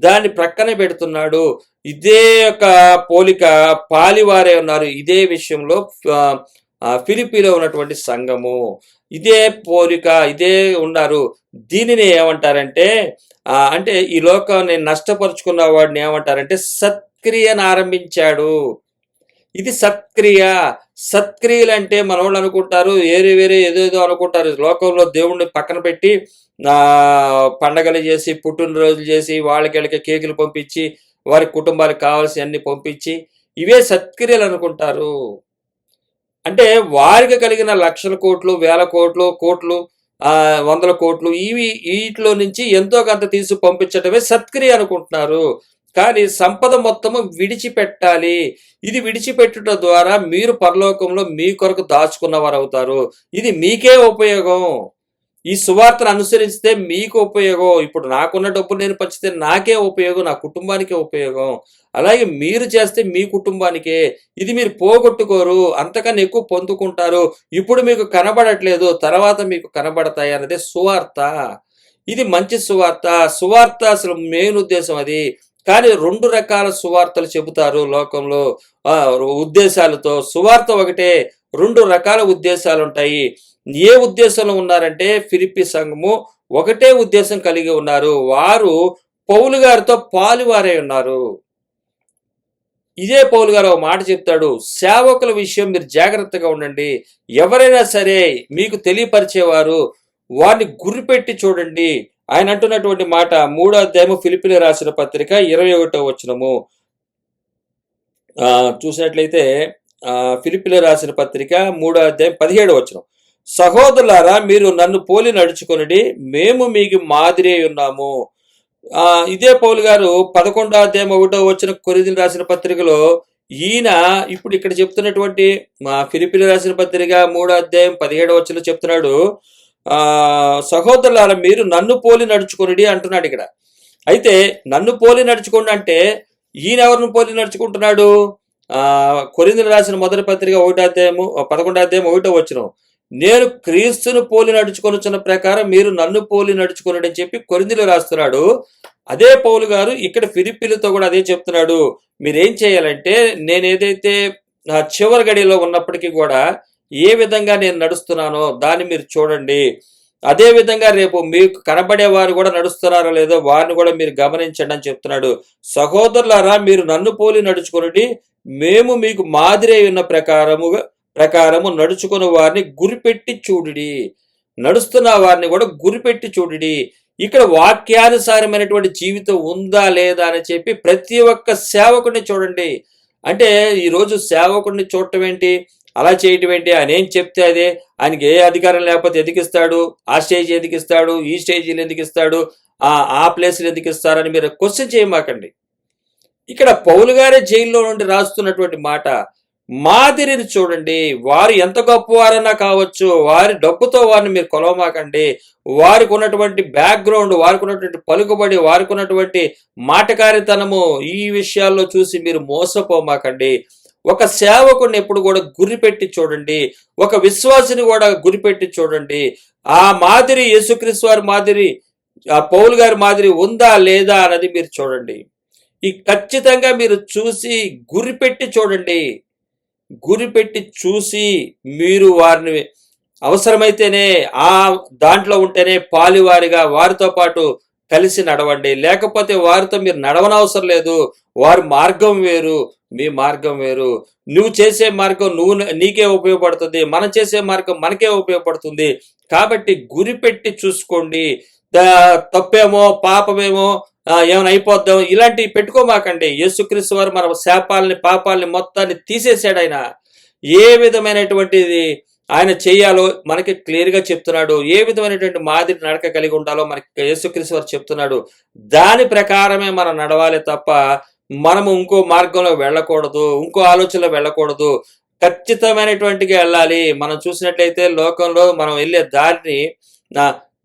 దాన్ని ప్రక్కన పెడుతున్నాడు. ఇదే ఒక పోలిక పాలివారే ఉన్నారు ఇదే విషయంలో. ఫిలిప్పీలో ఉన్నటువంటి సంఘము ఇదే పోలిక, ఇదే ఉన్నారు. దీనిని ఏమంటారంటే అంటే ఈ లోకాన్ని నష్టపరుచుకున్న వాడిని ఏమంటారంటే సత్క్రియను ఆరంభించాడు. ఇది సత్క్రియ. సత్క్రియలు అంటే మనోళ్ళు అనుకుంటారు వేరే ఏదేదో అనుకుంటారు. లోకంలో దేవుణ్ణి పక్కన పెట్టి పండగలు చేసి, పుట్టినరోజులు చేసి, వాళ్ళకి కేకులు పంపించి, వారి కుటుంబాలకు కావాల్సి అన్ని పంపించి ఇవే సత్క్రియలు అనుకుంటారు. అంటే వారికి కలిగిన లక్షల కోట్లు, వేల కోట్లు, వందల కోట్లు వీటిలో నుంచి ఎంతో కొంత తీసి పంపించడమే సత్క్రియ అనుకుంటున్నారు. కానీ సంపద మొత్తము విడిచిపెట్టాలి. ఇది విడిచిపెట్టుట ద్వారా మీరు పరలోకంలో మీ కొరకు దాచుకున్నవారు అవుతారు. ఇది మీకే ఉపయోగం. ఈ సువార్తను అనుసరిస్తే మీకు ఉపయోగం. ఇప్పుడు నాకున్న డబ్బులు నేను పంచితే నాకే ఉపయోగం, నా కుటుంబానికే ఉపయోగం. అలాగే మీరు చేస్తే మీ కుటుంబానికే. ఇది మీరు పోగొట్టుకోరు, అంతకన్నా ఎక్కువ పొందుకుంటారు. ఇప్పుడు మీకు కనబడట్లేదు, తర్వాత మీకు కనబడతాయి అన్నదే సువార్త. ఇది మంచి సువార్త. సువార్త అసలు మెయిన్ ఉద్దేశం అది. కానీ 2 రకాల సువార్తలు చెబుతారు లోకంలో. ఆ, ఉద్దేశాలతో సువార్త ఒకటే, 2 రకాల ఉద్దేశాలు ఉంటాయి. ఏ ఉద్దేశంలో ఉన్నారంటే ఫిలిప్పి సంఘము ఒకటే ఉద్దేశం కలిగి ఉన్నారు. వారు పౌలు గారితో పాలువారై ఉన్నారు. ఇదే పౌలు గారు ఒక మాట చెప్తాడు, సేవకుల విషయం మీరు జాగ్రత్తగా ఉండండి. ఎవరైనా సరే మీకు తెలియపరిచేవారు వారిని గురిపెట్టి చూడండి. ఆయన అంటున్నటువంటి మాట 3వ అధ్యాయము ఫిలిప్పీయులకు రాసిన పత్రిక 21వ వచనము చూసినట్లయితే ఫిలిప్పీయులకు రాసిన పత్రిక 3వ అధ్యాయం 17వ వచనం. సహోదరులారా, మీరు నన్ను పోలి నడుచుకొనుడి, మేము మీకు మాదిరి అయి ఉన్నాము. ఇదే పౌలు గారు 11వ అధ్యాయం 1వ వచనం కొరింథీయులకు రాసిన పత్రికలో ఈయన ఇప్పుడు ఇక్కడ చెప్తున్నటువంటి ఫిలిప్పీయులకు రాసిన పత్రిక 3వ అధ్యాయం 17వ వచనం చెప్తున్నాడు, సహోదరులారా మీరు నన్ను పోలి నడుచుకొనుడి అంటున్నాడు ఇక్కడ. అయితే నన్ను పోలి నడుచుకోండి అంటే ఈయన ఎవరిని పోలి నడుచుకుంటున్నాడు? కొరింథీయులకు రాసిన మొదటి పత్రిక 1వ అధ్యాయము 11వ అధ్యాయం 1వ వచనం, నేను క్రీస్తును పోలి నడుచుకొనుచున్న ప్రకారం మీరు నన్ను పోలి నడుచుకొనుడి అని చెప్పి కొరింథీయులకు రాస్తున్నాడు. అదే పౌలు గారు ఇక్కడ ఫిలిప్పీయులతో కూడా అదే చెప్తున్నాడు. మీరేం చేయాలంటే నేను ఏదైతే చివరి గడిలో ఉన్నప్పటికీ కూడా ఏ విధంగా నేను నడుస్తున్నానో దాన్ని మీరు చూడండి. అదే విధంగా రేపు మీకు కనబడే వారు కూడా నడుస్తున్నారో లేదో వారిని కూడా మీరు గమనించండి అని చెప్తున్నాడు. సహోదరులారా, మీరు నన్ను పోలి నడుచుకొనుడి, మేము మీకు మాదిరి ఉన్న ప్రకారము నడుచుకున్న వారిని గురిపెట్టి చూడుడి. నడుస్తున్న వారిని కూడా గురిపెట్టి చూడుడి. ఇక్కడ వాక్యానుసారమైనటువంటి జీవితం ఉందా లేదా అని చెప్పి ప్రతి ఒక్క సేవకుడిని చూడండి. అంటే ఈరోజు సేవకుడిని చూడటం ఏంటి, అలా చేయటం ఏంటి, ఆయన ఏం చెప్తే అదే, ఆయనకి ఏ అధికారం లేకపోతే ఎదిగిస్తాడు, ఆ స్టేజ్ ఎదిగిస్తాడు, ఈ స్టేజీలు ఎదిగిస్తాడు, ఆ ప్లేస్లు ఎదిగిస్తారని మీరు క్వశ్చన్ చేయమాకండి. ఇక్కడ పౌలు గారే జైల్లో నుండి రాస్తున్నటువంటి మాట, మాదిరిని చూడండి. వారు ఎంత గొప్పవారన్నా కావచ్చు, వారి డబ్బుతో వారిని మీరు కొలవమాకండి. వారికి ఉన్నటువంటి బ్యాక్గ్రౌండ్, వారికి ఉన్నటువంటి పలుకుబడి, వారికి ఉన్నటువంటి మాటకారితనము, ఈ విషయాల్లో చూసి మీరు మోసపోమాకండి. ఒక సేవకుడిని ఎప్పుడు కూడా గురిపెట్టి చూడండి, ఒక విశ్వాసిని కూడా గురిపెట్టి చూడండి. ఆ మాదిరి యేసుక్రీస్తు వారి మాదిరి, ఆ పౌలు గారి మాదిరి ఉందా లేదా అన్నది మీరు చూడండి. ఈ ఖచ్చితంగా మీరు చూసి గురిపెట్టి చూడండి. గురిపెట్టి చూసి మీరు వారిని అవసరమైతేనే దాంట్లో ఉంటేనే పాలివారిగా వారితో పాటు కలిసి నడవండి. లేకపోతే వారితో మీరు నడవనవసరం లేదు. వారి మార్గం వేరు, మీ మార్గం వేరు. నువ్వు చేసే మార్గం నీకే ఉపయోగపడుతుంది, మనం చేసే మార్గం మనకే ఉపయోగపడుతుంది. కాబట్టి గురిపెట్టి చూసుకోండి. తప్పేమో పాపమేమో ఏమైనా అయిపోద్దాం ఇలాంటివి పెట్టుకోమాకండి. యేసుక్రీస్తు వారు మన శాపాలని పాపాలని మొత్తాన్ని తీసేసాడు. ఆయన ఏ విధమైనటువంటిది ఆయన చేయాలో మనకి క్లియర్గా చెప్తున్నాడు. ఏ విధమైనటువంటి మాదిరి నడక కలిగి ఉండాలో మనకి యేసుక్రీస్తు వారు చెప్తున్నాడు. దాని ప్రకారమే మనం నడవాలి తప్ప మనము ఇంకో మార్గంలో వెళ్ళకూడదు, ఇంకో ఆలోచనలో వెళ్ళకూడదు. ఖచ్చితమైనటువంటిగా వెళ్ళాలి. మనం చూసినట్లయితే లోకంలో మనం వెళ్ళే దారిని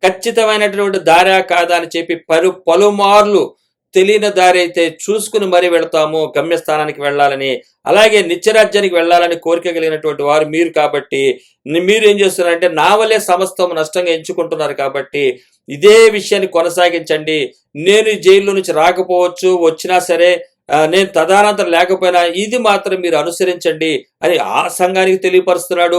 ఖచ్చితమైనటువంటి దారా కాదా అని చెప్పి పలుమార్లు తెలియని దారి అయితే చూసుకుని మరీ వెళతాము గమ్యస్థానానికి వెళ్ళాలని. అలాగే నిత్యరాజ్యానికి వెళ్ళాలని కోరిక కలిగినటువంటి వారు మీరు కాబట్టి మీరు ఏం చేస్తున్నారంటే నా వల్లే సమస్తం నష్టంగా ఎంచుకుంటున్నారు. కాబట్టి ఇదే విషయాన్ని కొనసాగించండి. నేను ఈ జైల్లో నుంచి రాకపోవచ్చు, వచ్చినా సరే నేను తదనంతరం లేకపోయినా ఇది మాత్రం మీరు అనుసరించండి అని ఆ సంఘానికి తెలియపరుస్తున్నాడు.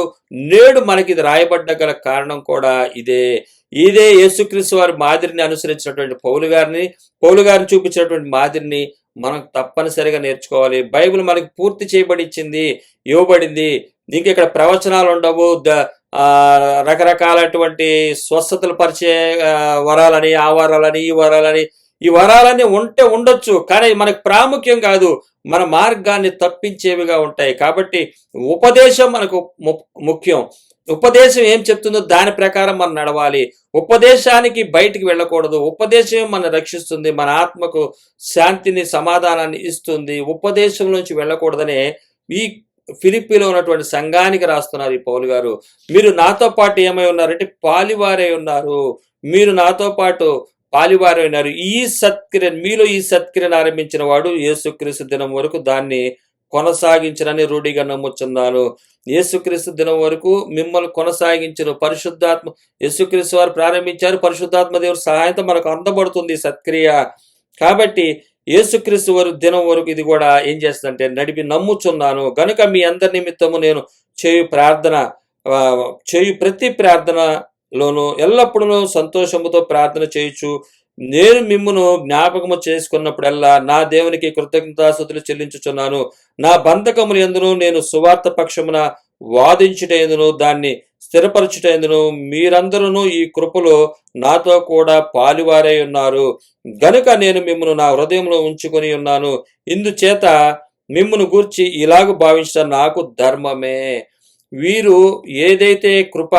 నేడు మనకి ఇది రాయబడ్డ గల కారణం కూడా ఇదే యేసుక్రీస్తు వారి మాదిరిని అనుసరించినటువంటి పౌలు గారిని చూపించినటువంటి మాదిరిని మనం తప్పనిసరిగా నేర్చుకోవాలి. బైబిల్ మనకి పూర్తి ఇవ్వబడింది. ఇంక ఇక్కడ ప్రవచనాలు ఉండవు, రకరకాలటువంటి స్వస్థతలు పరిచే వరాలని, ఆ వరాలని, ఈ వరాలన్నీ ఉండొచ్చు, కానీ మనకు ప్రాముఖ్యం కాదు. మన మార్గాన్ని తప్పించేవిగా ఉంటాయి. కాబట్టి ఉపదేశం మనకు ముఖ్యం. ఉపదేశం ఏం చెప్తుందో దాని ప్రకారం మనం నడవాలి. ఉపదేశానికి బయటికి వెళ్ళకూడదు. ఉపదేశం మనం రక్షిస్తుంది, మన ఆత్మకు శాంతిని సమాధానాన్ని ఇస్తుంది. ఉపదేశం నుంచి వెళ్ళకూడదనే ఈ ఫిలిప్పీలో ఉన్నటువంటి సంఘానికి రాస్తున్నారు ఈ పౌలు గారు. మీరు నాతో పాటు ఏమై ఉన్నారంటే పాలివారై ఉన్నారు. మీరు నాతో పాటు పాలివారై ఉన్నారు. మీలో ఈ సత్క్రియను ఆరంభించిన వాడు యేసుక్రీస్తు దినం వరకు దాన్ని కొనసాగించనని రూఢిగా నమ్ముచున్నాను. యేసుక్రీస్తు దినం వరకు మిమ్మల్ని కొనసాగించను. పరిశుద్ధాత్మ యేసుక్రీస్తు వారు ప్రారంభించారు. పరిశుద్ధాత్మ దేవుడి సహాయంతో మనకు అందబడుతుంది సత్క్రియ. కాబట్టి యేసుక్రీస్తు వారు దినం వరకు ఇది కూడా ఏం చేస్తుందంటే నడిపి నమ్ముచున్నాను గనుక మీ అందరి నిమిత్తము నేను చేయు ప్రార్థన ఆ, చేయు ప్రతి ప్రార్థనలోను ఎల్లప్పుడూ సంతోషముతో ప్రార్థన చేయుచు నేను మిమ్మును జ్ఞాపకము చేసుకున్నప్పుడల్లా నా దేవునికి కృతజ్ఞతాస్తుతులు చెల్లించుచున్నాను. నా బంధకములు ఎందును నేను సువార్త పక్షమున వాదించుట ఎందును దాన్ని స్థిరపరచుట ఎందును మీరందరూ ఈ కృపలో నాతో కూడా పాలువారై ఉన్నారు గనుక నేను మిమ్మను నా హృదయంలో ఉంచుకొని ఉన్నాను. ఇందుచేత మిమ్మును గూర్చి ఇలాగ భావించడం నాకు ధర్మమే. వీరు ఏదైతే కృప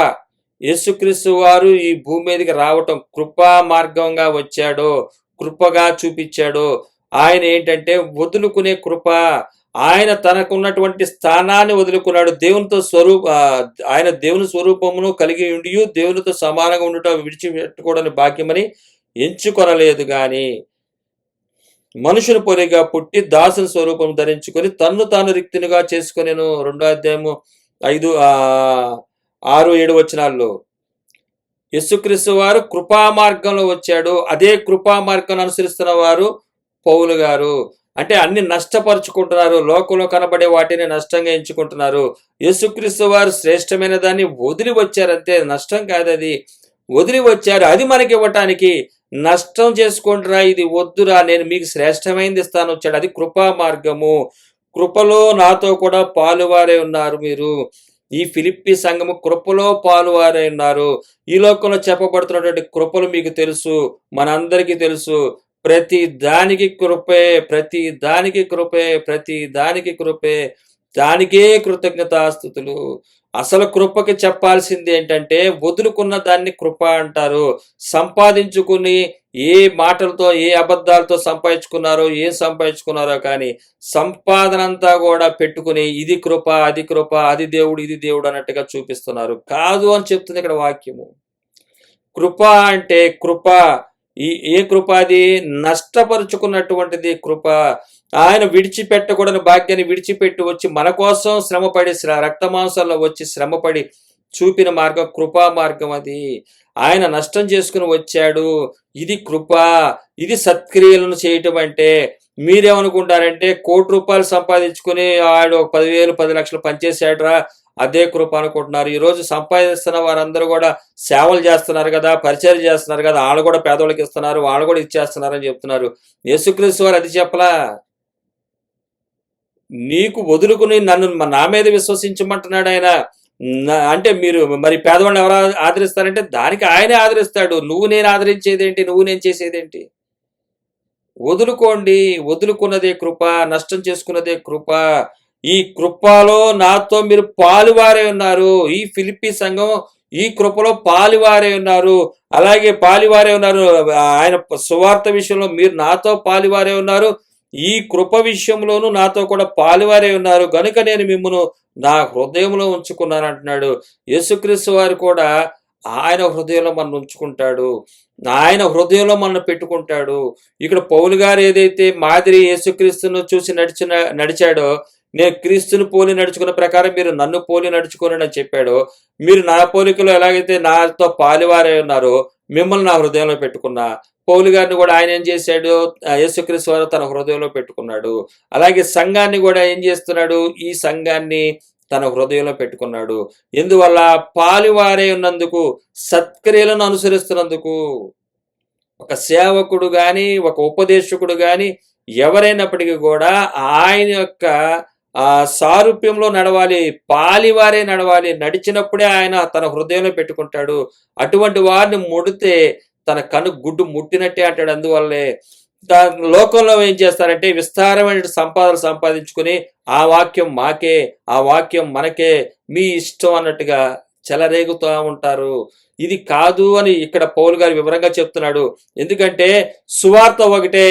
యేసుక్రీస్తు వారు ఈ భూమి మీదకి రావటం కృపా మార్గంగా వచ్చాడో, కృపగా చూపించాడో, ఆయన ఏంటంటే వదులుకునే కృప. ఆయన తనకున్నటువంటి స్థానాన్ని వదులుకున్నాడు. ఆయన దేవుని స్వరూపమును కలిగి ఉండి దేవునితో సమానంగా ఉండటం విడిచిపెట్టుకోవడానికి భాగ్యమని ఎంచుకొనలేదు గాని మనుషుని పొరిగా పుట్టి దాసుని స్వరూపం ధరించుకొని తన్ను తాను రిక్తునిగా చేసుకొనెను. 2వ అధ్యాయము 5, 6, 7 వచనాల్లో యేసుక్రీస్తు వారు కృపా మార్గంలో వచ్చాడు. అదే కృపా మార్గం అనుసరిస్తున్న వారు పౌలు గారు. అంటే అన్ని నష్టపరుచుకుంటున్నారు, లోకంలో కనబడే వాటిని నష్టంగా ఎంచుకుంటున్నారు. యేసుక్రీస్తు వారు శ్రేష్టమైన దాన్ని వదిలి వచ్చారంతే, నష్టం కాదు, అది వదిలి వచ్చారు. అది మనకి ఇవ్వటానికి నష్టం చేసుకుంటురా, ఇది వద్దురా, నేను మీకు శ్రేష్టమైనది ఇస్తాను వచ్చాడు. అది కృపా మార్గము. కృపలో నాతో కూడా పాలువారే ఉన్నారు మీరు. ఈ ఫిలిప్పి సంఘము కృపలో పాలువారే ఉన్నారు. ఈ లోకంలో చెప్పబడుతున్నటువంటి కృపలు మీకు తెలుసు, మనందరికీ తెలుసు. ప్రతి దానికి కృపే, ప్రతి దానికి కృపే, ప్రతి దానికి కృపే, దానికే కృతజ్ఞతాస్తుతులు. అసలు కృపకి చెప్పాల్సింది ఏంటంటే వదులుకున్న దాన్ని కృప అంటారు. సంపాదించుకుని ఏ మాటలతో ఏ అబద్ధాలతో సంపాదించుకున్నారో కానీ సంపాదన అంతా కూడా పెట్టుకుని ఇది కృప, అది కృప, అది దేవుడు, ఇది దేవుడు అన్నట్టుగా చూపిస్తున్నారు. కాదు అని చెప్తుంది ఇక్కడ వాక్యము. కృప అంటే కృప. ఏ కృప? అది నష్టపరుచుకున్నటువంటిది కృప. ఆయన విడిచిపెట్టకూడని భాగ్యాన్ని విడిచిపెట్టి వచ్చి మన కోసం శ్రమపడి రక్తమాంసాల్లో వచ్చి శ్రమపడి చూపిన మార్గం కృపా మార్గం. అది ఆయన నష్టం చేసుకుని వచ్చాడు. ఇది కృప. ఇది సత్క్రియలను చేయటం. అంటే మీరేమనుకుంటారంటే ₹1,00,00,000 సంపాదించుకుని ఆడు 10,000 10 లక్షలు పనిచేసాడురా, అదే కృప అనుకుంటున్నారు. ఈరోజు సంపాదిస్తున్న వారందరూ కూడా సేవలు చేస్తున్నారు కదా, పరిచయం చేస్తున్నారు కదా, వాళ్ళు కూడా పేదవాళ్ళకి ఇస్తున్నారు, వాళ్ళు కూడా ఇచ్చేస్తున్నారు అని చెప్తున్నారు. యేసుక్రీస్తు వారు అది చెప్పలా. నీకు వదులుకుని నన్ను నా మీద విశ్వసించమంటున్నాడు ఆయన. అంటే మీరు మరి పేదవాళ్ళని ఎవరు ఆదరిస్తారంటే దానికి ఆయనే ఆదరిస్తాడు. నువ్వు నేను ఆదరించేదేంటి, నువ్వు నేను చేసేదేంటి? వదులుకోండి. వదులుకున్నదే కృప, నష్టం చేసుకున్నదే కృప. ఈ కృపలో నాతో మీరు పాలువారే ఉన్నారు. ఈ ఫిలిప్పి సంఘం ఈ కృపలో పాలువారే ఉన్నారు. అలాగే పాలువారే ఉన్నారు. ఆయన సువార్త విషయంలో మీరు నాతో పాలువారే ఉన్నారు. ఈ కృప విషయంలోనూ నాతో కూడా పాలువారే ఉన్నారు. గనుక నేను మిమ్మును నా హృదయంలో ఉంచుకున్నాను అంటున్నాడు. యేసుక్రీస్తు వారు కూడా ఆయన హృదయంలో మనం ఉంచుకుంటాడు. ఆయన హృదయంలో మనం పెట్టుకుంటాడు. ఇక్కడ పౌలు గారు ఏదైతే మాదిరి యేసుక్రీస్తును చూసి నడిచాడో, నేను క్రీస్తుని పోలి నడుచుకున్న ప్రకారం మీరు నన్ను పోలి నడుచుకోనని అని చెప్పాడో, మీరు నా పోలికలో ఎలాగైతే నాతో పాలువారే ఉన్నారో మిమ్మల్ని నా హృదయంలో పెట్టుకున్నా. పౌలు గారిని కూడా ఆయన ఏం చేశాడు? యేసుక్రీస్తు వారు తన హృదయంలో పెట్టుకున్నాడు. అలాగే సంఘాన్ని కూడా ఏం చేస్తున్నాడు? ఈ సంఘాన్ని తన హృదయంలో పెట్టుకున్నాడు. ఎందువల్ల? పాలువారే ఉన్నందుకు, సత్క్రియలను అనుసరిస్తున్నందుకు. ఒక సేవకుడు గాని, ఒక ఉపదేశకుడు గాని ఎవరైనప్పటికీ కూడా ఆయన యొక్క సారూప్యంలో నడవాలి, పాలివారే నడవాలి. నడిచినప్పుడే ఆయన తన హృదయంలో పెట్టుకుంటాడు. అటువంటి వారిని ముడితే తన గుడ్డు ముట్టినట్టే అంటాడు. అందువల్లే లోకంలో ఏం చేస్తారంటే విస్తారమైన సంపాదనలు సంపాదించుకుని ఆ వాక్యం మాకే, ఆ వాక్యం మనకే, మీ ఇష్టం అన్నట్టుగా చెలరేగుతూ ఉంటారు. ఇది కాదు అని ఇక్కడ పౌలు గారు వివరంగా చెప్తున్నాడు. ఎందుకంటే సువార్త ఒకటే,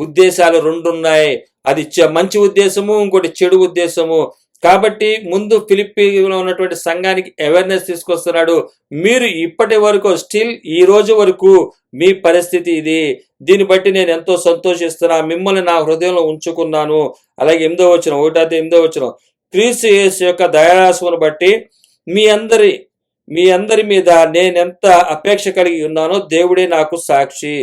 ఉద్దేశాలు 2 ఉన్నాయి. అది మంచి ఉద్దేశము, ఇంకోటి చెడు ఉద్దేశము. కాబట్టి ముందు ఫిలిప్పీలో ఉన్నటువంటి సంఘానికి అవేర్నెస్ తీసుకొస్తున్నాడు. మీరు ఇప్పటి వరకు స్టిల్ ఈ రోజు వరకు మీ పరిస్థితి ఇది. దీన్ని బట్టి నేను ఎంతో సంతోషిస్తున్నా. మిమ్మల్ని నా హృదయంలో ఉంచుకున్నాను. అలాగే 8వ వచనం, 1-8వ వచనం, క్రీస్తు యేసు యొక్క దయారాశమును బట్టి మీ అందరి మీద నేనెంత అపేక్ష కలిగి ఉన్నానో దేవుడే నాకు సాక్షి.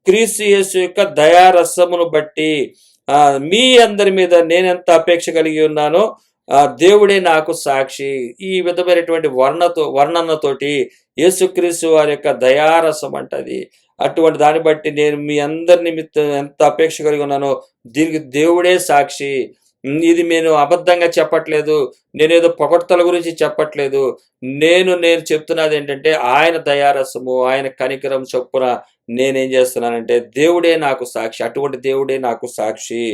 క్రీస్తు యేసు యొక్క దయారసమును బట్టి మీ అందరి మీద నేనెంత అపేక్ష కలిగి ఉన్నానో దేవుడే నాకు సాక్షి. ఈ విధమైనటువంటి వర్ణనతోటి యేసుక్రీస్తు వారి యొక్క దయారసం అంటది. అటువంటి దాన్ని బట్టి నేను మీ అందరి నిమిత్తం ఎంత అపేక్ష కలిగి ఉన్నానో దీనికి దేవుడే సాక్షి. ఇది నేను అబద్ధంగా చెప్పట్లేదు, నేనేదో పొగడ్తల గురించి చెప్పట్లేదు. నేను చెప్తున్నది ఏంటంటే ఆయన దయారసము, ఆయన కనికరం చొప్పున నేనేం చేస్తున్నానంటే దేవుడే నాకు సాక్షి. అటువంటి దేవుడే నాకు సాక్షి.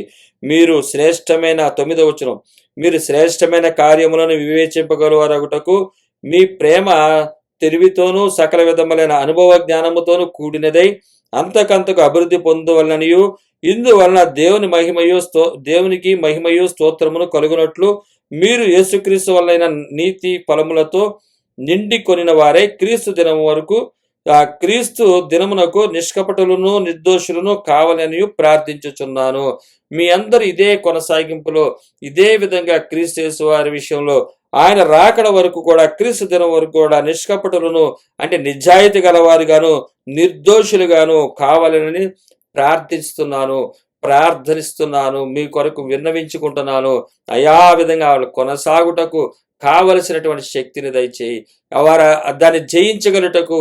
మీరు శ్రేష్టమైన 9వ వచనం, మీరు శ్రేష్టమైన కార్యములను వివేచింపగలవారగుటకు మీ ప్రేమ తెలివితోనూ సకల విధములైన అనుభవ జ్ఞానముతోనూ కూడినదై అంతకంతకు అభివృద్ధి పొందవలననియు ఇందువలన దేవునికి మహిమయు స్తోత్రమును కలుగునట్లు మీరు యేసుక్రీస్తు వలన నీతి ఫలములతో నిండి కొనిన వారే క్రీస్తు దినము వరకు క్రీస్తు దినమునకు నిష్కపటులను నిర్దోషులను కావాలని ప్రార్థించుచున్నాను. మీ అందరు ఇదే కొనసాగింపులో ఇదే విధంగా క్రీస్తు యేసు వారి విషయంలో ఆయన రాకడ వరకు కూడా క్రీస్తు దినం వరకు కూడా నిష్కపటులను అంటే నిజాయితీ గలవారుగాను నిర్దోషులుగాను కావాలని ప్రార్థనిస్తున్నాను, మీ కొరకు విన్నవించుకుంటున్నాను. అయా విధంగా వాళ్ళు కొనసాగుటకు కావలసినటువంటి శక్తిని దయచేయి. వారు దాన్ని జయించగలుటకు,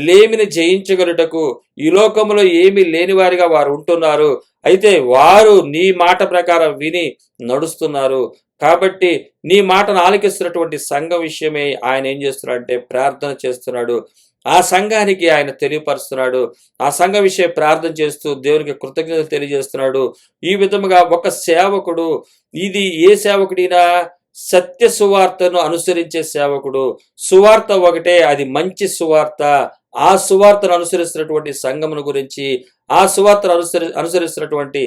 లేమిని జయించగలుటకు, ఈ లోకంలో ఏమీ లేని వారిగా వారు ఉంటున్నారు. అయితే వారు నీ మాట ప్రకారం విని నడుస్తున్నారు. కాబట్టి నీ మాటను ఆలకిస్తున్నటువంటి సంఘం విషయమే ఆయన ఏం చేస్తున్నాడు అంటే ప్రార్థన చేస్తున్నాడు. ఆ సంఘానికి ఆయన తెలియపరుస్తున్నాడు. ఆ సంఘ విషయం ప్రార్థన చేస్తూ దేవునికి కృతజ్ఞతలు తెలియజేస్తున్నాడు. ఈ విధముగా ఒక సేవకుడు, ఇది ఏ సేవకుడినా సత్య సువార్తను అనుసరించే సేవకుడు. సువార్త ఒకటే, అది మంచి సువార్త. ఆ సువార్తను అనుసరిస్తున్నటువంటి సంఘమును గురించి, ఆ సువార్తను అనుసరిస్తున్నటువంటి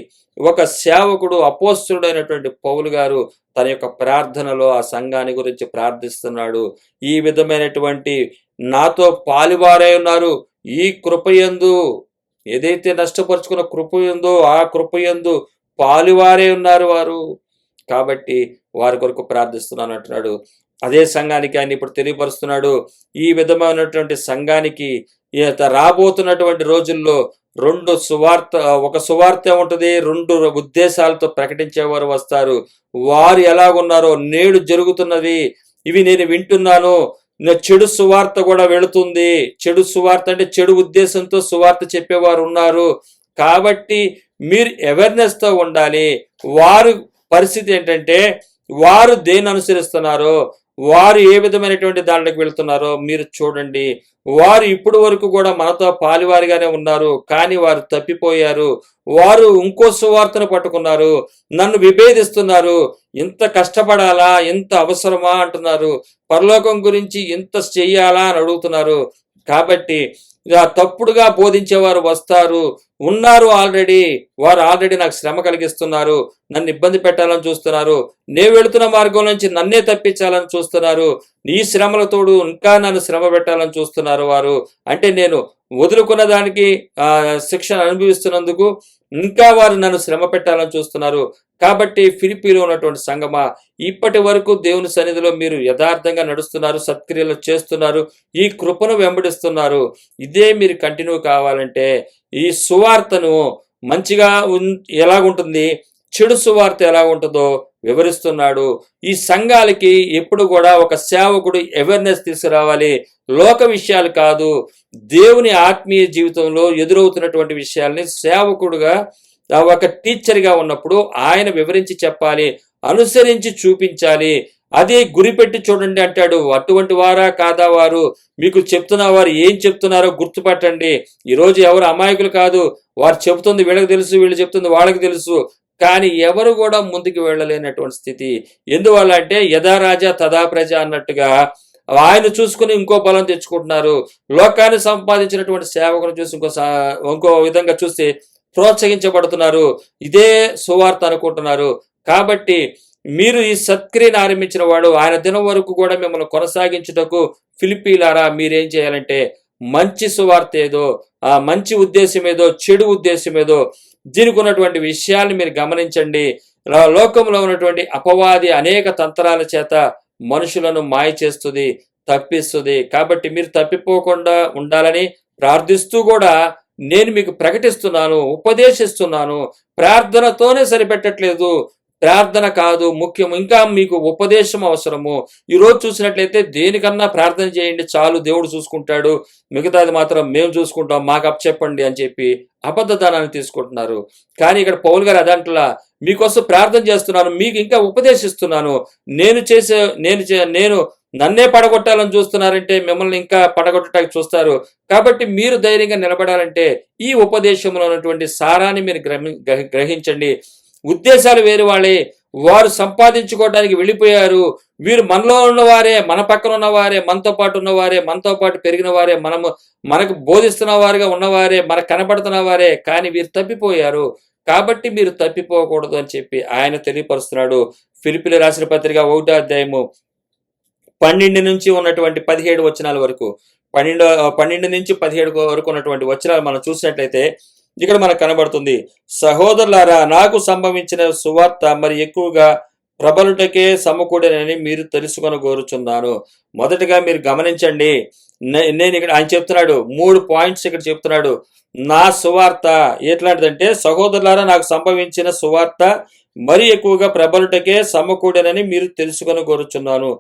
ఒక సేవకుడు, అపోస్తలుడైనటువంటి పౌలు గారు తన యొక్క ప్రార్థనలో ఆ సంఘాన్ని గురించి ప్రార్థిస్తున్నాడు. ఈ విధమైనటువంటి నాతో పాలువారై ఉన్నారు. ఈ కృపయందు ఏదైతే నష్టపరుచుకున్న కృపయందో ఆ కృపయందు పాలువారే ఉన్నారు వారు. కాబట్టి వారి కొరకు ప్రార్థిస్తున్నాను అంటున్నాడు. అదే సంఘానికి ఆయన ఇప్పుడు తెలియపరుస్తున్నాడు. ఈ విధమైనటువంటి సంఘానికి రాబోతున్నటువంటి రోజుల్లో ఒక సువార్త ఉంటుంది, 2 ఉద్దేశాలతో ప్రకటించేవారు వస్తారు. వారు ఎలాగున్నారో నేడు జరుగుతున్నది ఇవి నేను వింటున్నాను. చెడు సువార్త కూడా వెళుతుంది. చెడు సువార్త అంటే చెడు ఉద్దేశంతో సువార్త చెప్పేవారు ఉన్నారు. కాబట్టి మీరు అవేర్నెస్తో ఉండాలి. వారు పరిస్థితి ఏంటంటే వారు దేన్ని అనుసరిస్తున్నారో, వారు ఏ విధమైనటువంటి దాంట్లోకి వెళ్తున్నారో మీరు చూడండి. వారు ఇప్పుడు వరకు కూడా మనతో పాలివారిగానే ఉన్నారు, కానీ వారు తప్పిపోయారు. వారు ఇంకో సువార్తను పట్టుకున్నారు, నన్ను విభేదిస్తున్నారు. ఇంత కష్టపడాలా, ఇంత అవసరమా అంటున్నారు. పరలోకం గురించి ఇంత చెయ్యాలా అని అడుగుతున్నారు. కాబట్టి తప్పుడుగా బోధించేవారు ఉన్నారు ఆల్రెడీ. వారు ఆల్రెడీ నాకు శ్రమ కలిగిస్తున్నారు, నన్ను ఇబ్బంది పెట్టాలని చూస్తున్నారు. నేను వెళుతున్న మార్గం నుంచి నన్నే తప్పించాలని చూస్తున్నారు. ఈ శ్రమల తోడు ఇంకా నన్ను శ్రమ పెట్టాలని చూస్తున్నారు వారు. అంటే నేను వదులుకున్న దానికి శిక్షణ అనుభవిస్తున్నందుకు ఇంకా వారు నన్ను శ్రమ పెట్టాలని చూస్తున్నారు. కాబట్టి ఫిలిప్పీలో ఉన్నటువంటి సంగమా, ఇప్పటి వరకు దేవుని సన్నిధిలో మీరు యథార్థంగా నడుస్తున్నారు, సత్క్రియలు చేస్తున్నారు, ఈ కృపను వెంబడిస్తున్నారు. ఇదే మీరు కంటిన్యూ కావాలంటే ఈ సువార్తను మంచిగా ఎలాగుంటుంది, చెడు సువార్త ఎలా ఉంటుందో వివరిస్తున్నాడు. ఈ సంఘాలకి ఎప్పుడు కూడా ఒక సేవకుడు అవేర్నెస్ తీసుకురావాలి. లోక విషయాలు కాదు, దేవుని ఆత్మీయ జీవితంలో ఎదురవుతున్నటువంటి విషయాల్ని సేవకుడుగా ఒక టీచర్గా ఉన్నప్పుడు ఆయన వివరించి చెప్పాలి, అనుసరించి చూపించాలి. అదే గురిపెట్టి చూడండి అంటాడు. అటువంటి వారా కాదా వారు? మీకు చెప్తున్న వారు ఏం చెప్తున్నారో గుర్తుపట్టండి. ఈరోజు ఎవరు అమాయకులు కాదు. వారు చెబుతుంది వీళ్ళకి తెలుసు, వీళ్ళు చెప్తుంది వాళ్ళకి తెలుసు, కానీ ఎవరు కూడా ముందుకు వెళ్ళలేనటువంటి స్థితి. ఎందువల్ల అంటే యథా రాజా తదా ప్రజ అన్నట్టుగా ఆయన చూసుకుని ఇంకో బలం తెచ్చుకుంటున్నారు. లోకాన్ని సంపాదించినటువంటి సేవకును చూసి ఇంకో విధంగా చూస్తే ప్రోత్సహించబడుతున్నారు. ఇదే సువార్త అనుకుంటున్నారు. కాబట్టి మీరు ఈ సత్క్రియను ఆరంభించిన వాడు ఆయన దినం వరకు కూడా మిమ్మల్ని కొనసాగించుటకు ఫిలిప్పీలారా మీరేం చేయాలంటే మంచి సువార్త ఏదో, ఆ మంచి ఉద్దేశం ఏదో, చెడు ఉద్దేశం ఏదో, దీనికి ఉన్నటువంటి విషయాన్ని మీరు గమనించండి. లోకంలో ఉన్నటువంటి అపవాది అనేక తంత్రాల చేత మనుషులను మాయ చేస్తుంది, తప్పిస్తుంది. కాబట్టి మీరు తప్పిపోకుండా ఉండాలని ప్రార్థిస్తూ కూడా నేను మీకు ప్రకటిస్తున్నాను, ఉపదేశిస్తున్నాను. ప్రార్థనతోనే సరిపెట్టట్లేదు. ప్రార్థన కాదు ముఖ్యం, ఇంకా మీకు ఉపదేశం అవసరము. ఈరోజు చూసినట్లయితే దేనికన్నా ప్రార్థన చేయండి చాలు, దేవుడు చూసుకుంటాడు, మిగతాది మాత్రం మేము చూసుకుంటాం, మాకు అప్పచెప్పండి అని చెప్పి అబద్ధదానాన్ని తీసుకుంటున్నారు. కానీ ఇక్కడ పౌలు గారు అదంటలా, మీకోసం ప్రార్థన చేస్తున్నాను, మీకు ఇంకా ఉపదేశిస్తున్నాను. నేను నన్నే పడగొట్టాలని చూస్తున్నారంటే మిమ్మల్ని ఇంకా పడగొట్టడానికి చూస్తారు. కాబట్టి మీరు ధైర్యంగా నిలబడాలంటే ఈ ఉపదేశంలో ఉన్నటువంటి సారాన్ని మీరు గ్రహించండి. ఉద్దేశాలు వేరు వాళ్ళే, వారు సంపాదించుకోవడానికి వెళ్ళిపోయారు. వీరు మనలో ఉన్నవారే, మన పక్కన ఉన్నవారే, మనతో పాటు ఉన్నవారే, మనతో పాటు పెరిగిన వారే, మనకు బోధిస్తున్న వారుగా ఉన్నవారే, మనకు కనబడుతున్న వారే, కానీ వీరు తప్పిపోయారు. కాబట్టి మీరు తప్పిపోకూడదు అని చెప్పి ఆయన తెలియపరుస్తున్నాడు. ఫిలిప్పీయులకు రాసిన పత్రిక 1వ అధ్యాయము 12 నుంచి ఉన్నటువంటి 17 వచనాల వరకు, 12 నుంచి 17 వరకు ఉన్నటువంటి వచనాలు మనం చూసినట్లయితే ఇక్కడ మనకు కనబడుతుంది. సహోదరులారా, నాకు సంభవించిన సువార్త మరి ఎక్కువగా ప్రబలుటకే సమకూడనని మీరు తెలుసుకొని కోరుచున్నాను. మొదటగా మీరు గమనించండి, నేను ఇక్కడ ఆయన చెప్తున్నాడు 3 పాయింట్స్ ఇక్కడ చెప్తున్నాడు. నా సువార్త ఎట్లాంటిదంటే, సహోదరులారా నాకు సంభవించిన సువార్త మరి ఎక్కువగా ప్రబలుటకే సమకూడనని మీరు తెలుసుకొని కోరుచున్నాను.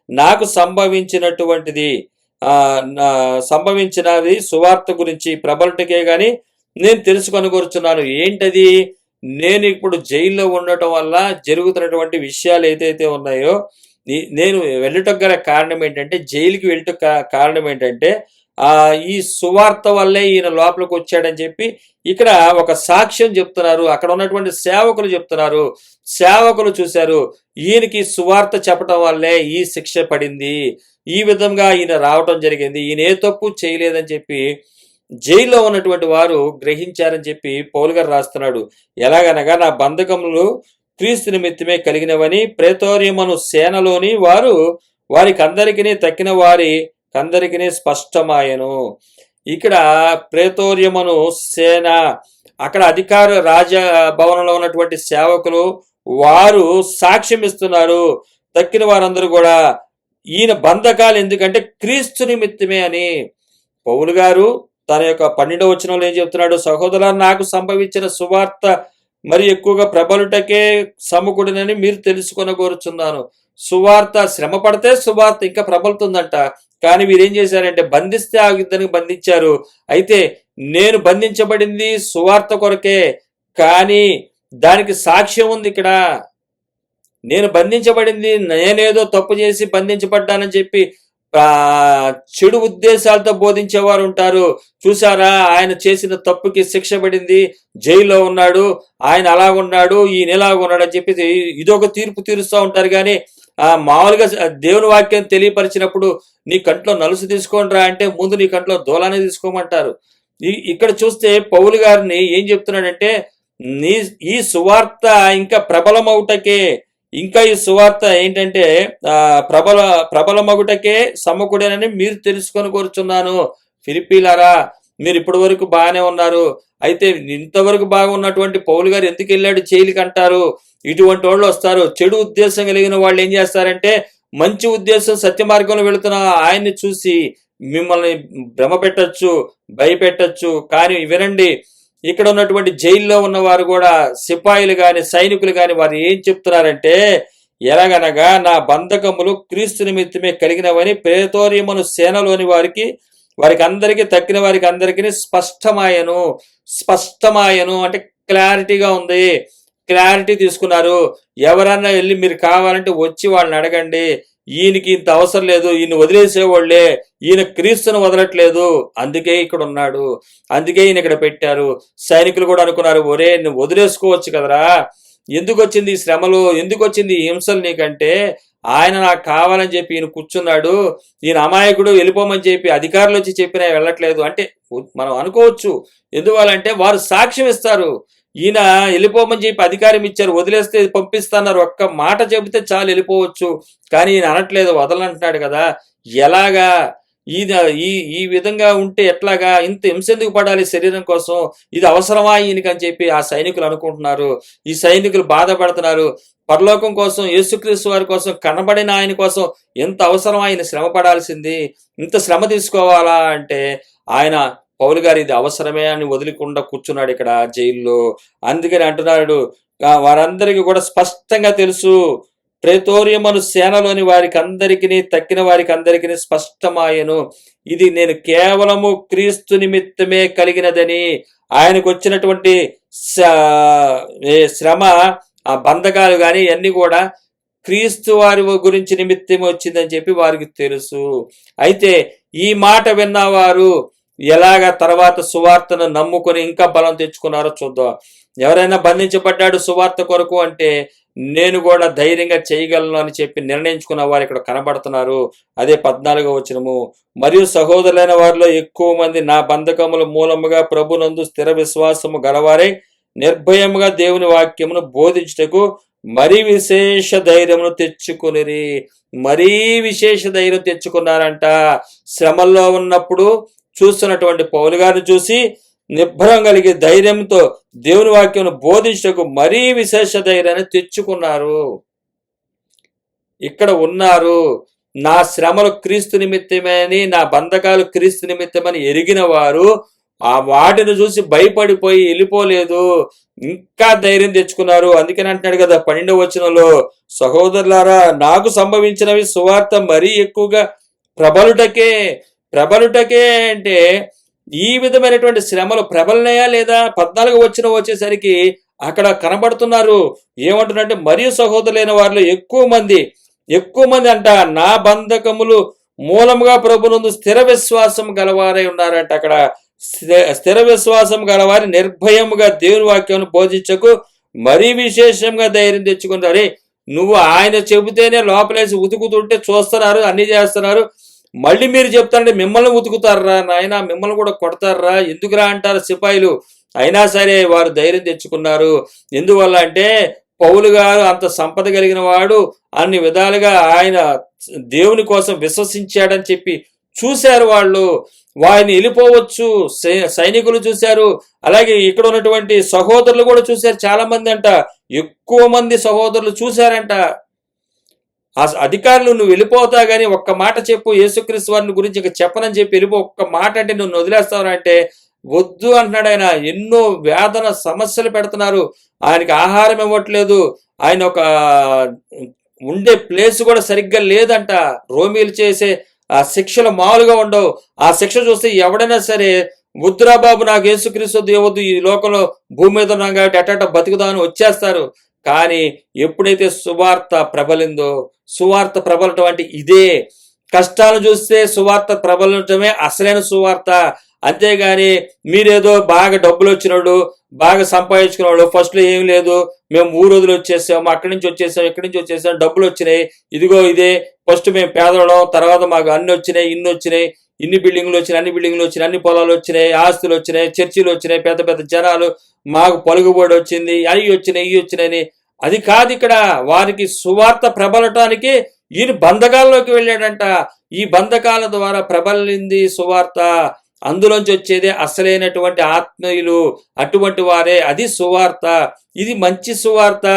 నాకు సంభవించినటువంటిది సంభవించినది సువార్త గురించి ప్రబలుటకే గాని నేను తెలుసుకొని కోరుచున్నాను. ఏంటది? నేను ఇప్పుడు జైల్లో ఉండటం వల్ల జరుగుతున్నటువంటి విషయాలు ఏదైతే ఉన్నాయో, నేను వెళ్ళటం గల కారణం ఏంటంటే, జైలుకి వెళ్ళటం కారణం ఏంటంటే ఈ సువార్త వల్లే ఈయన లోపలికి వచ్చాడని చెప్పి ఇక్కడ ఒక సాక్ష్యం చెప్తున్నారు. అక్కడ ఉన్నటువంటి సేవకులు చెప్తున్నారు. సేవకులు చూశారు, ఈయనకి సువార్త చెప్పటం వల్లే ఈ శిక్ష పడింది, ఈ విధంగా ఈయన రావటం జరిగింది, ఈయన ఏ తప్పు చేయలేదని చెప్పి జైల్లో ఉన్నటువంటి వారు గ్రహించారని చెప్పి పౌలు గారు రాస్తున్నాడు. ఎలాగనగా, నా బంధకములు క్రీస్తు నిమిత్తమే కలిగినవని ప్రేతోర్యమను సేనలోని వారికి అందరికీ తక్కిన వారి అందరికీ స్పష్టమాయను. ఇక్కడ ప్రేతోర్యమను సేన, అక్కడ రాజ భవనంలో ఉన్నటువంటి సేవకులు వారు సాక్ష్యం ఇస్తున్నారు. తక్కిన వారందరూ కూడా ఈయన బంధకాలు ఎందుకంటే క్రీస్తు నిమిత్తమే అని. పౌలు గారు తన యొక్క 12వ వచనంలో ఏం చెప్తున్నాడు? సహోదరులారా, నాకు సంభవించిన సువార్త మరి ఎక్కువగా ప్రబలుటకే సమకూడనని మీరు తెలుసుకొని కోరుచున్నాను. సువార్త శ్రమ పడితే సువార్త ఇంకా ప్రబలుతుందంట. కానీ వీరేం చేశారంటే, బంధిస్తే ఆ యుద్ధానికి బంధించారు. అయితే నేను బంధించబడింది సువార్త కొరకే, కానీ దానికి సాక్ష్యం ఉంది ఇక్కడ. నేను బంధించబడింది, నేనేదో తప్పు చేసి బంధించబడ్డానని చెప్పి చెడు ఉద్దేశాలతో బోధించేవారు ఉంటారు. చూసారా, ఆయన చేసిన తప్పుకి శిక్ష పడింది, జైల్లో ఉన్నాడు, ఆయన అలాగున్నాడు, ఈయన ఎలాగున్నాడు అని చెప్పి ఇదొక తీర్పు తీరుస్తూ ఉంటారు. కానీ మామూలుగా దేవుని వాక్యం తెలియపరిచినప్పుడు నీ కంట్లో నలుసు తీసుకోండిరా అంటే ముందు నీ కంట్లో దూలాన్ని తీసుకోమంటారు. ఇక్కడ చూస్తే పౌలు గారిని ఏం చెప్తున్నాడంటే, ఈ సువార్త ఇంకా ప్రబలమవుటకే, ఇంకా ఈ సువార్త ఏంటంటే ప్రబలమగుటకే సమకూడేనని మీరు తెలుసుకొని కోరుచున్నాను. ఫిలిప్పీలారా, మీరు ఇప్పటి వరకు బాగానే ఉన్నారు, అయితే ఇంతవరకు బాగా ఉన్నటువంటి పౌలు గారు ఎందుకు వెళ్ళాడు జైలుకి అంటారు. ఇటువంటి వాళ్ళు వస్తారు. చెడు ఉద్దేశం కలిగిన వాళ్ళు ఏం చేస్తారంటే, మంచి ఉద్దేశం సత్య మార్గంలో వెళుతున్న ఆయన్ని చూసి మిమ్మల్ని భ్రమ పెట్టచ్చు, భయపెట్టచ్చు. కానీ వినండి, ఇక్కడ ఉన్నటువంటి జైల్లో ఉన్నవారు కూడా, సిపాయిలు కానీ సైనికులు కానీ, వారు ఏం చెప్తున్నారంటే, ఎలాగనగా నా బంధకములు క్రీస్తు నిమిత్తమే కలిగినవని ప్రేతోర్యమును సేనలోని వారికి అందరికీ తక్కిన వారికి అందరికీ స్పష్టమాయను అంటే క్లారిటీగా ఉంది. క్లారిటీ తీసుకున్నారు. ఎవరన్నా వెళ్ళి మీరు కావాలంటే వచ్చి వాళ్ళని అడగండి, ఈయనకి ఇంత అవసరం లేదు, ఈయన వదిలేసేవాళ్లే, ఈయన క్రీస్తును వదలట్లేదు, అందుకే ఇక్కడ ఉన్నాడు, అందుకే ఈయన ఇక్కడ పెట్టారు. సైనికులు కూడా అనుకున్నారు, ఒరే నువ్వు వదిలేసుకోవచ్చు కదరా, ఎందుకు వచ్చింది ఈ శ్రమలు, ఎందుకు వచ్చింది ఈ హింసలు నీకంటే, ఆయన నాకు కావాలని చెప్పి ఈయన కూర్చున్నాడు, ఈయన అమాయకుడు, వెళ్ళిపోమని చెప్పి అధికారులు వచ్చి చెప్పినా వెళ్ళట్లేదు అంటే మనం అనుకోవచ్చు. ఎందువల్లంటే వారు సాక్ష్యం ఇస్తారు. ఈయన వెళ్ళిపోమని చెప్పి అధికారం ఇచ్చారు, వదిలేస్తే పంపిస్తున్నారు, ఒక్క మాట చెబితే చాలు వెళ్ళిపోవచ్చు. కానీ ఈయన అనట్లేదు, వదలంటున్నాడు కదా. ఎలాగా ఈ విధంగా ఉంటే ఎట్లాగా, ఇంత హింస ఎందుకు పడాలి శరీరం కోసం, ఇది అవసరమా ఈయనకని చెప్పి ఆ సైనికులు అనుకుంటున్నారు. ఈ సైనికులు బాధపడుతున్నారు. పరలోకం కోసం, యేసుక్రీస్తు వారి కోసం, కనబడిన ఆయన కోసం ఎంత అవసరమా ఆయన శ్రమ పడాల్సింది, ఇంత శ్రమ తీసుకోవాలా అంటే ఆయన పౌలు గారు ఇది అవసరమే అని వదిలికుండా కూర్చున్నాడు ఇక్కడ జైల్లో. అందుకని అంటున్నాడు, వారందరికీ కూడా స్పష్టంగా తెలుసు, ప్రేతోరియమను సేనలోని వారికి అందరికీ తక్కిన వారికి అందరికీ స్పష్టమాయను, ఇది నేను కేవలము క్రీస్తు నిమిత్తమే కలిగినదని. ఆయనకు వచ్చినటువంటి శ్రమ, ఆ బంధకాలు కానీ ఇవన్నీ కూడా క్రీస్తు వారి గురించి నిమిత్తం వచ్చిందని చెప్పి వారికి తెలుసు. అయితే ఈ మాట విన్నవారు ఎలాగ తర్వాత సువార్తను నమ్ముకొని ఇంకా బలం తెచ్చుకున్నారో చూద్దాం. ఎవరైనా బంధించబడ్డాడు సువార్త కొరకు అంటే నేను కూడా ధైర్యంగా చేయగలను అని చెప్పి నిర్ణయించుకున్న వారు ఇక్కడ కనబడుతున్నారు. అదే 14వ వచనము, మరియు సహోదరులైన వారిలో ఎక్కువ మంది నా బంధకముల మూలముగా ప్రభునందు స్థిర విశ్వాసము గలవారై నిర్భయముగా దేవుని వాక్యమును బోధించుటకు మరీ విశేష ధైర్యమును తెచ్చుకునిరి. మరీ విశేష ధైర్యం తెచ్చుకున్నారంట. శ్రమల్లో ఉన్నప్పుడు చూస్తున్నటువంటి పౌలు గారిని చూసి నిబ్బరం కలిగి ధైర్యంతో దేవుని వాక్యం బోధించటకు మరీ విశేష ధైర్యాన్ని తెచ్చుకున్నారు. ఇక్కడ ఉన్నారు. నా శ్రమలు క్రీస్తు నిమిత్తమని, నా బంధకాలు క్రీస్తు నిమిత్తమని ఎరిగిన వారు ఆ వాటిని చూసి భయపడిపోయి వెళ్ళిపోలేదు, ఇంకా ధైర్యం తెచ్చుకున్నారు. అందుకని అంటున్నాడు కదా 12వ వచనంలో, సహోదరులారా నాకు సంభవించినవి సువార్త మరీ ఎక్కువగా ప్రబలుటకే అంటే ఈ విధమైనటువంటి శ్రమలు ప్రబలనయా లేదా? 14వ వచనం వచ్చేసరికి అక్కడ కనబడుతున్నారు. ఏమంటున్నారంటే, మరియు సహోదరులైన వారిలో ఎక్కువ మంది అంట నా బంధకములు మూలముగా ప్రభునందు స్థిర విశ్వాసం గలవారై ఉన్నారంట. అక్కడ స్థిర విశ్వాసం గలవారి నిర్భయముగా దేవుని వాక్యం బోధించకు మరీ విశేషంగా ధైర్యం తెచ్చుకుంటారు. నువ్వు ఆయన చెబితేనే లోపలేసి ఉతుకుతుంటే చూస్తున్నారు, అన్ని చేస్తున్నారు, మళ్ళీ మీరు చెప్తారంటే మిమ్మల్ని ఉతుకుతారా నాయన, మిమ్మల్ని కూడా కొడతారా, ఎందుకురా అంటారు సిపాయిలు. అయినా సరే వారు ధైర్యం తెచ్చుకున్నారు. ఎందువల్ల అంటే పౌలు గారు అంత సంపద కలిగిన వాడు, అన్ని విధాలుగా ఆయన దేవుని కోసం విశ్వసించాడని చెప్పి చూశారు. వాళ్ళు వారిని వెళ్ళిపోవచ్చు సైనికులు చూశారు, అలాగే ఇక్కడ ఉన్నటువంటి సహోదరులు కూడా చూశారు. చాలా మంది అంట, ఎక్కువ మంది సహోదరులు చూశారంట. ఆ అధికారులు నువ్వు వెళ్ళిపోతా గానీ ఒక్క మాట చెప్పు, యేసుక్రీస్తు వారిని గురించి ఇంకా చెప్పనని చెప్పి వెళ్ళిపో, ఒక్క మాట అంటే నువ్వు వదిలేస్తావు అంటే వద్దు అంటున్నాడు. ఆయన ఎన్నో వేదన సమస్యలు పెడుతున్నారు, ఆయనకి ఆహారం ఇవ్వట్లేదు, ఆయన ఒక ఉండే ప్లేస్ కూడా సరిగ్గా లేదంట. రోమీలు చేసే ఆ శిక్షలు మామూలుగా ఉండవు. ఆ శిక్ష చూస్తే ఎవడైనా సరే వద్దురా బాబు, నాకు యేసుక్రీస్తు దేవుడు, ఈ లోకంలో భూమి మీద ఉన్నాం కాబట్టి అట్ట బతుకుదామని వచ్చేస్తారు. కానీ ఎప్పుడైతే సువార్త ప్రబలిందో, సువార్త ప్రబలటం అంటే ఇదే. కష్టాలు చూస్తే సువార్త ప్రబలటమే అసలైన సువార్త. అంతేగాని మీరేదో బాగా డబ్బులు వచ్చినోడు, బాగా సంపాదించుకున్నాడు, ఫస్ట్లో ఏం లేదు, మేము ఊరు వదిలి వచ్చేసాము, అక్కడి నుంచి వచ్చేసాం, ఇక్కడి నుంచి వచ్చేసాం, డబ్బులు వచ్చినాయి, ఇదిగో ఇదే, ఫస్ట్ మేము పేదవాళ్ళం, తర్వాత మాకు అన్ని వచ్చినాయి, ఇన్ని బిల్డింగ్లు వచ్చినాయి, అన్ని బిల్డింగ్లు వచ్చినాయి, అన్ని పొలాలు వచ్చినాయి, ఆస్తులు వచ్చినాయి, చర్చిలు వచ్చినాయి, పెద్ద పెద్ద జనాలు, మాకు పలుకుబడి వచ్చింది, అవి వచ్చినాయి, ఇవి వచ్చినాయని. అది కాదు ఇక్కడ. వారికి సువార్త ప్రబలటానికి ఈయన బంధకాల్లోకి వెళ్ళాడంట. ఈ బంధకాల ద్వారా ప్రబలింది సువార్త. అందులోంచి వచ్చేదే అసలైనటువంటి ఆత్మీయులు, అటువంటి వారే. అది సువార్త. ఇది మంచి సువార్త.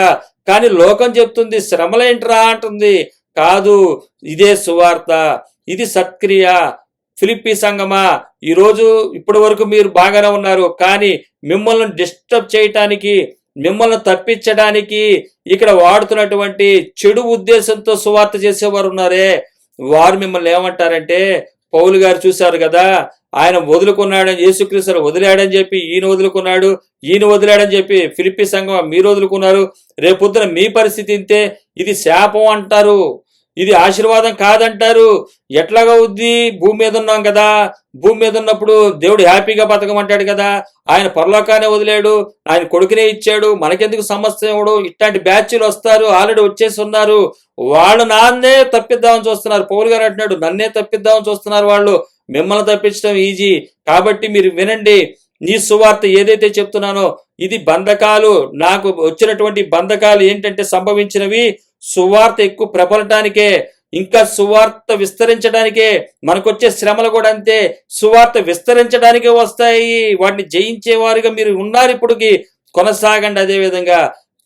కానీ లోకం చెప్తుంది శ్రమలేంట్రా అంటుంది. కాదు, ఇదే సువార్త, ఇది సత్క్రియ. ఫిలిప్పీ సంఘమా, ఈరోజు ఇప్పటి వరకు మీరు బాగానే ఉన్నారు, కానీ మిమ్మల్ని డిస్టర్బ్ చేయటానికి, మిమ్మల్ని తప్పించడానికి ఇక్కడ వాడుతున్నటువంటి చెడు ఉద్దేశంతో సువార్త చేసేవారు ఉన్నారే, వారు మిమ్మల్ని ఏమంటారంటే, పౌలు గారు చూశారు కదా, ఆయన వదులుకున్నాడని, యేసుక్రీస్తు వదిలాడని చెప్పి ఈయన వదులుకున్నాడు, ఈయన వదిలాడని చెప్పి ఫిలిప్పీ సంఘం మీరు వదులుకున్నారు, రేపొద్దున మీ పరిస్థితి ఇంతే, ఇది శాపం అంటారు, ఇది ఆశీర్వాదం కాదంటారు. ఎట్లాగా అవుద్ది? భూమి మీద ఉన్నాం కదా, భూమి మీద ఉన్నప్పుడు దేవుడు హ్యాపీగా బతకమంటాడు కదా, ఆయన పరలోకాన్ని వదిలాడు, ఆయన కొడుకునే ఇచ్చాడు, మనకెందుకు సమస్య ఇవ్వడు? ఇట్లాంటి బ్యాచ్లు వస్తారు, ఆల్రెడీ వచ్చేసి ఉన్నారు, వాళ్ళు నాన్నే తప్పిద్దామని చూస్తున్నారు. పౌలు గారు అంటున్నాడు, నన్నే తప్పిద్దామని చూస్తున్నారు వాళ్ళు, మిమ్మల్ని తప్పించడం ఈజీ. కాబట్టి మీరు వినండి, నీ సువార్త ఏదైతే చెప్తున్నానో ఇది బంధకాలు. నాకు వచ్చినటువంటి బంధకాలు ఏంటంటే సంభవించినవి సువార్త ఎక్కువ ప్రబలటానికే, ఇంకా సువార్త విస్తరించడానికే. మనకొచ్చే శ్రమలు కూడా అంతే, సువార్త విస్తరించడానికే వస్తాయి. వాటిని జయించేవారుగా మీరు ఉన్నారు. ఇప్పటికి కొనసాగండి అదే విధంగా.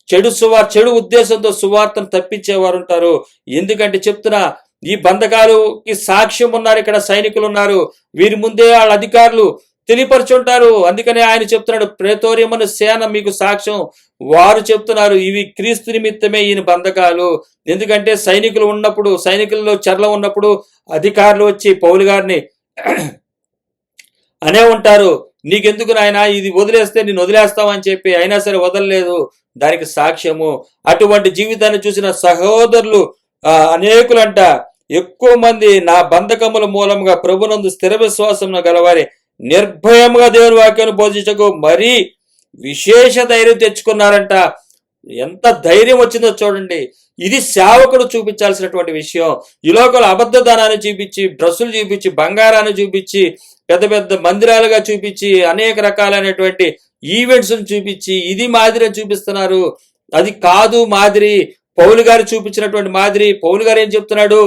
చెడు ఉద్దేశంతో సువార్తను తప్పించేవారు ఉంటారు. ఎందుకంటే చెప్తున్నా, ఈ బంధకాలుకి సాక్ష్యం ఉన్నారు, ఇక్కడ సైనికులు ఉన్నారు, వీరి ముందే వాళ్ళ అధికారులు తెలియపరుచుంటారు. అందుకనే ఆయన చెప్తున్నాడు, ప్రేతోర్యమను సేన మీకు సాక్ష్యం. వారు చెప్తున్నారు ఇవి క్రీస్తు నిమిత్తమే ఈయన బంధకాలు. ఎందుకంటే సైనికుల్లో చెరలో ఉన్నప్పుడు అధికారులు వచ్చి పౌలు గారిని అనే ఉంటారు, నీకెందుకు నాయన ఇది వదిలేస్తే నేను వదిలేస్తామని చెప్పి, అయినా సరే వదలలేదు. దానికి సాక్ష్యము అటువంటి జీవితాన్ని చూసిన సహోదరులు అనేకులంట, ఎక్కువ మంది నా బంధకముల మూలంగా ప్రభునందు స్థిర విశ్వాసం గలవారి నిర్భయముగా దేవుని వాక్యాన్ని బోధించకు మరీ విశేష ధైర్యం తెచ్చుకున్నారంట. ఎంత ధైర్యం వచ్చిందో చూడండి. ఇది సేవకుడు చూపించాల్సినటువంటి విషయం. ఈ లోకంలో అబద్ధదానాన్ని చూపించి, డ్రస్సులు చూపించి, బంగారాన్ని చూపించి, పెద్ద పెద్ద మందిరాలుగా చూపించి, అనేక రకాలైనటువంటి ఈవెంట్స్ చూపించి ఇది మాదిరి చూపిస్తున్నారు. అది కాదు మాదిరి. పౌలు గారు చూపించినటువంటి మాదిరి. పౌలు గారు ఏం చెప్తున్నాడు?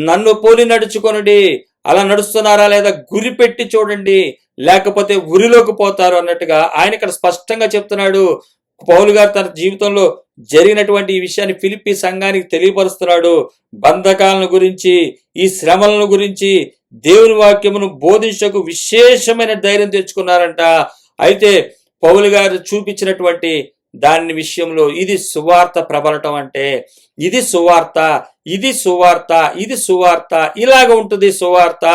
నన్ను పోలి నడుచుకొనుడి. అలా నడుస్తున్నారా లేదా గురి పెట్టి చూడండి, లేకపోతే ఉరిలోకి పోతారు అన్నట్టుగా ఆయన ఇక్కడ స్పష్టంగా చెప్తున్నాడు. పౌలు గారు తన జీవితంలో జరిగినటువంటి ఈ విషయాన్ని ఫిలిప్పీ సంఘానికి తెలియపరుస్తున్నాడు. బంధకాలను గురించి, ఈ శ్రమలను గురించి దేవుని వాక్యమును బోధించకు విశేషమైన ధైర్యం తెచ్చుకున్నారంట. అయితే పౌలు గారు చూపించినటువంటి దాని విషయంలో ఇది సువార్త ప్రబలటం అంటే, ఇది సువార్త, ఇది సువార్త, ఇది సువార్త, ఇలాగ ఉంటుంది సువార్త.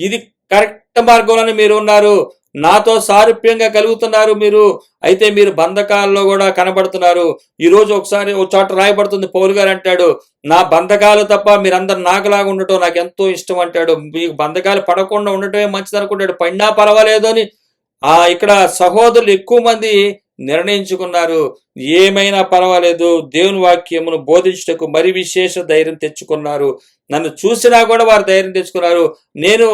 ఇది కరెక్ట్ మార్గంలోనే మీరు ఉన్నారు, నాతో సారూప్యంగా కలుగుతున్నారు మీరు. అయితే మీరు బంధకాల్లో కూడా కనబడుతున్నారు. ఈ రోజు ఒకసారి ఒక చోట రాయబడుతుంది, పౌలు గారు అంటాడు, నా బంధకాలు తప్ప మీరందరు నాకులాగా ఉండటం నాకు ఎంతో ఇష్టం అంటాడు. మీకు బంధకాలు పడకుండా ఉండటమే మంచిది అనుకుంటాడు, పడినా పర్వాలేదు అని ఇక్కడ సహోదరులు ఎక్కువ మంది నిర్ణయించుకున్నారు. ఏమైనా పర్వాలేదు, దేవుని వాక్యమును బోధించుటకు మరి విశేష ధైర్యం తెచ్చుకున్నారు. నన్ను చూసినా కూడా వారు ధైర్యం తెచ్చుకున్నారు. నేను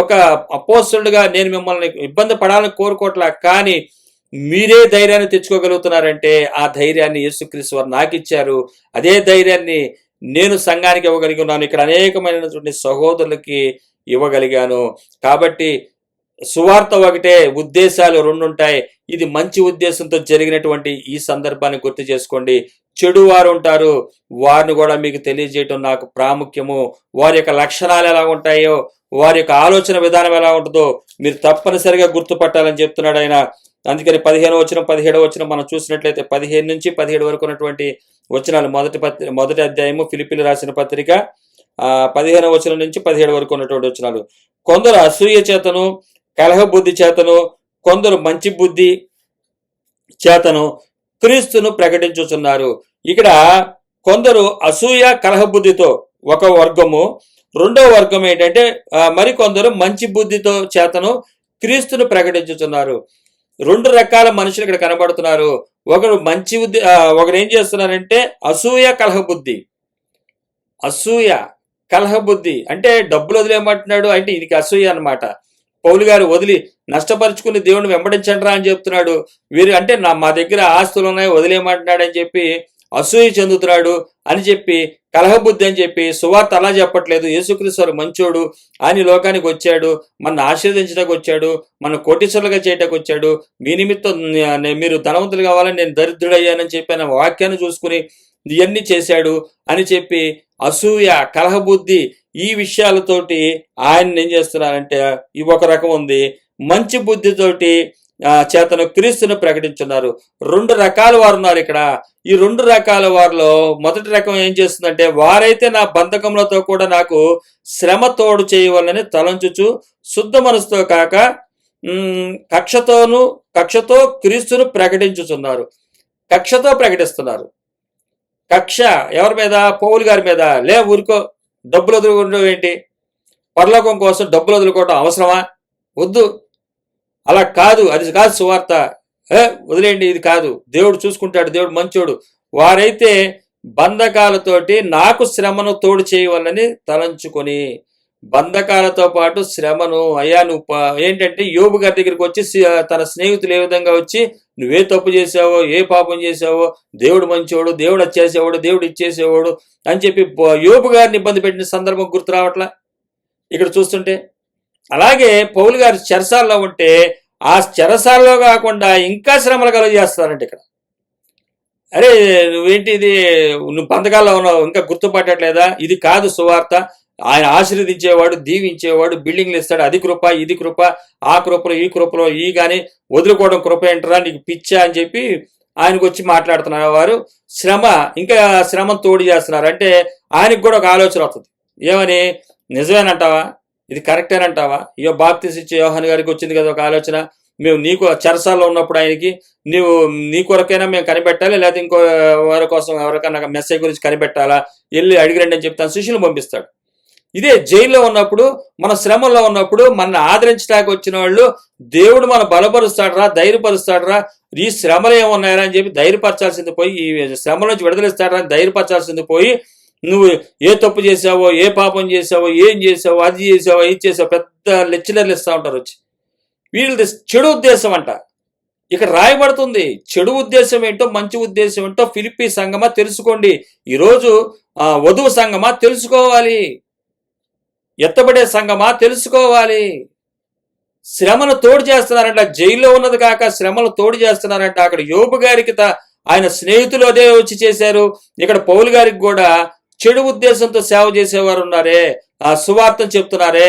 ఒక అపోస్తలుడిగా నేను మిమ్మల్ని ఇబ్బంది పడాలని కోరుకోవట్లా, కానీ మీరే ధైర్యాన్ని తెచ్చుకోగలుగుతున్నారంటే ఆ ధైర్యాన్ని యేసుక్రీస్తు వారు నాకు ఇచ్చారు. అదే ధైర్యాన్ని నేను సంఘానికి ఇవ్వగలిగి ఉన్నాను. ఇక్కడ అనేకమైనటువంటి సహోదరులకి ఇవ్వగలిగాను. కాబట్టి సువార్త ఒకటే, ఉద్దేశాలు రెండు ఉంటాయి. ఇది మంచి ఉద్దేశంతో జరిగినటువంటి ఈ సందర్భాన్ని గుర్తు చేసుకోండి. చెడు వారు ఉంటారు, వారిని కూడా మీకు తెలియజేయటం నాకు ప్రాముఖ్యము. వారి యొక్క లక్షణాలు ఎలా ఉంటాయో, వారి యొక్క ఆలోచన విధానం ఎలా ఉంటుందో మీరు తప్పనిసరిగా గుర్తుపట్టాలని చెప్తున్నాడు ఆయన. అందుకని 15వ వచనం 17వ వచనం మనం చూసినట్లయితే 15 నుంచి 17 వరకు ఉన్నటువంటి వచనాలు, మొదటి అధ్యాయము ఫిలిప్పీలు రాసిన పత్రిక 15వ వచనం నుంచి 17 వరకు ఉన్నటువంటి వచనాలు. కొందరు అసూయ చేతను, కలహ బుద్ధి చేతను, కొందరు మంచి బుద్ధి చేతను క్రీస్తును ప్రకటించుచున్నారు. ఇక్కడ కొందరు అసూయ కలహ బుద్ధితో ఒక వర్గము, రెండో వర్గం ఏంటంటే మరికొందరు మంచి బుద్ధితో చేతను క్రీస్తును ప్రకటించుతున్నారు. రెండు రకాల మనుషులు ఇక్కడ కనబడుతున్నారు. ఒకరు మంచి బుద్ధి, ఒకరు ఏం చేస్తున్నారంటే అసూయ కలహ బుద్ధి. అసూయ కలహ బుద్ధి అంటే డబ్బులు వదిలేయమంటున్నాడు, అంటే ఇది అసూయ అన్నమాట. పౌలు గారు వదిలి నష్టపరుచుకుని దేవుని వెంబడించండిరా అని చెప్తున్నాడు. వీరు అంటే మా దగ్గర ఆస్తులు ఉన్నాయి వదిలేయమంటున్నాడు అని చెప్పి అసూయ చెందుతున్నాడు అని చెప్పి, కలహబుద్ధి అని చెప్పి. సువార్త అలా చెప్పట్లేదు. యేసుక్రీస్తు వారు మంచోడు, ఆయన లోకానికి వచ్చాడు, మన ఆశీర్వదించడానికి వచ్చాడు, మన కోటీశ్వరులుగా చేయడానికి వచ్చాడు, మీ నిమిత్తం మీరు ధనవంతులు కావాలని నేను దరిద్రుడయ్యానని చెప్పి ఆయన వాక్యాన్ని చూసుకుని ఇవన్నీ చేశాడు అని చెప్పి అసూయ కలహబుద్ధి ఈ విషయాలతోటి ఆయన ఏం చేస్తున్నారంటే ఈ ఒక రకం ఉంది. మంచి బుద్ధితోటి చేతను క్రీస్తును ప్రకటించున్నారు. రెండు రకాల వారు ఉన్నారు ఇక్కడ. ఈ రెండు రకాల వారిలో మొదటి రకం ఏం చేస్తుందంటే, వారైతే నా బంధకములతో కూడా నాకు శ్రమ తోడు చేయవాలని తలంచుచు శుద్ధ మనసుతో కాక కక్షతో క్రీస్తును ప్రకటించుచున్నారు. కక్షతో ప్రకటిస్తున్నారు. కక్ష ఎవరి మీద? పౌలు గారి మీద. ఊరికో డబ్బులు వదులుకోవడం ఏంటి? పరలోకం కోసం డబ్బులు వదులుకోవడం అవసరమా? వద్దు, అలా కాదు, అది కాదు సువార్త, వదిలేయండి, ఇది కాదు, దేవుడు చూసుకుంటాడు, దేవుడు మంచోడు. వారైతే బంధకాలతోటి నాకు శ్రమను తోడు చేయవాలని తలంచుకొని, బంధకాలతో పాటు శ్రమను, అయ్యా నువ్వు ఏంటంటే యోబు గారి దగ్గరికి వచ్చి తన స్నేహితులు ఏ విధంగా వచ్చి నువ్వే తప్పు చేసావో, ఏ పాపం చేసావో, దేవుడు మంచివాడు, దేవుడు వచ్చేసేవాడు, దేవుడు ఇచ్చేసేవాడు అని చెప్పి యోబు గారిని ఇబ్బంది పెట్టిన సందర్భం గుర్తు రావట్లా ఇక్కడ చూస్తుంటే. అలాగే పౌలు గారు చెరసాల్లో ఉంటే ఆ చెరసాల్లో కాకుండా ఇంకా శ్రమలు కలుగజేస్తారంటే ఇక్కడ. అరే నువ్వేంటి ఇది, నువ్వు బంధకాల్లో ఉన్నావు, ఇంకా గుర్తుపట్టట్లేదా? ఇది కాదు సువార్త. ఆయన ఆశీర్వదించేవాడు, దీవించేవాడు, బిల్డింగ్లు ఇస్తాడు. అది కృప, ఇది కృప, ఆ కృపలో ఈ కృపలో ఈ కానీ వదులుకోవడం కృప ఏంటరా నీకు పిచ్చా అని చెప్పి ఆయనకు వచ్చి మాట్లాడుతున్నారు. వారు శ్రమ, ఇంకా శ్రమను తోడు చేస్తున్నారు. అంటే ఆయనకు కూడా ఒక ఆలోచన వస్తుంది. ఏమని, నిజమేనంటావా, ఇది కరెక్టేనంటావా? ఇయో బాప్తిసం ఇచ్చే యోహాను గారికి వచ్చింది కదా ఒక ఆలోచన, మేము నీకు చెరసాల్లో ఉన్నప్పుడు ఆయనకి నీవు నీ కొరకైనా మేము కనిపెట్టాలి, లేకపోతే ఇంకో వారి కోసం ఎవరికైనా మెసేజ్ గురించి కనిపెట్టాలా, వెళ్ళి అడిగిరండి అని చెప్తాను, శిష్యులు పంపిస్తాడు. ఇదే జైల్లో ఉన్నప్పుడు, మన శ్రమల్లో ఉన్నప్పుడు మన ఆదరించడానికి వచ్చిన వాళ్ళు దేవుడు మన బలపరుస్తాడరా, ధైర్యపరుస్తాడరా, ఈ శ్రమలు ఏమున్నాయరా అని చెప్పి ధైర్యపరచాల్సింది పోయి, ఈ శ్రమల నుంచి విడుదలిస్తాడరా అని ధైర్యపరచాల్సింది పోయి, నువ్వు ఏ తప్పు చేసావో, ఏ పాపం చేసావో, ఏం చేసావో, అది చేసావో, ఇది చేసావో పెద్ద లెక్చరర్లు ఇస్తూ ఉంటారు వచ్చి. వీళ్ళది చెడు ఉద్దేశం అంట. ఇక్కడ రాయబడుతుంది చెడు ఉద్దేశం ఏంటో, మంచి ఉద్దేశం ఏంటో. ఫిలిప్పీ సంఘమా తెలుసుకోండి. ఈరోజు వధువు సంఘమా తెలుసుకోవాలి, ఎత్తబడే సంఘమా తెలుసుకోవాలి. శ్రమను తోడు చేస్తున్నారంట, జైల్లో ఉన్నది కాక శ్రమను తోడు చేస్తున్నారంట. అక్కడ యోబు గారికి ఆయన స్నేహితులు అదే వచ్చి చేశారు. ఇక్కడ పౌలు గారికి కూడా చెడు ఉద్దేశంతో సేవ చేసేవారు ఉన్నారే, ఆ సువార్తను చెప్తున్నారే,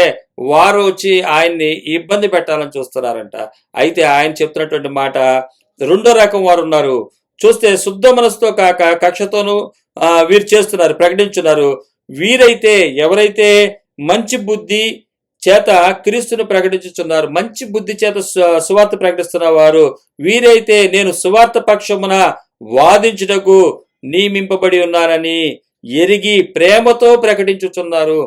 వారు వచ్చి ఆయన్ని ఇబ్బంది పెట్టాలని చూస్తున్నారంట. అయితే ఆయన చెప్తున్నటువంటి మాట, రెండో రకం వారు ఉన్నారు. చూస్తే శుద్ధ మనసుతో కాక కక్షతోనూ వీరు చేస్తున్నారు, ప్రకటించున్నారు. వీరైతే, ఎవరైతే మంచి బుద్ధి చేత క్రీస్తును ప్రకటించుతున్నారు, మంచి బుద్ధి చేత సువార్త ప్రకటిస్తున్న వారు, వీరైతే నేను సువార్త పక్షమున వాదించుటకు నియమింపబడి ఉన్నానని ఎరిగి ప్రేమతో ప్రకటించుచున్నారు.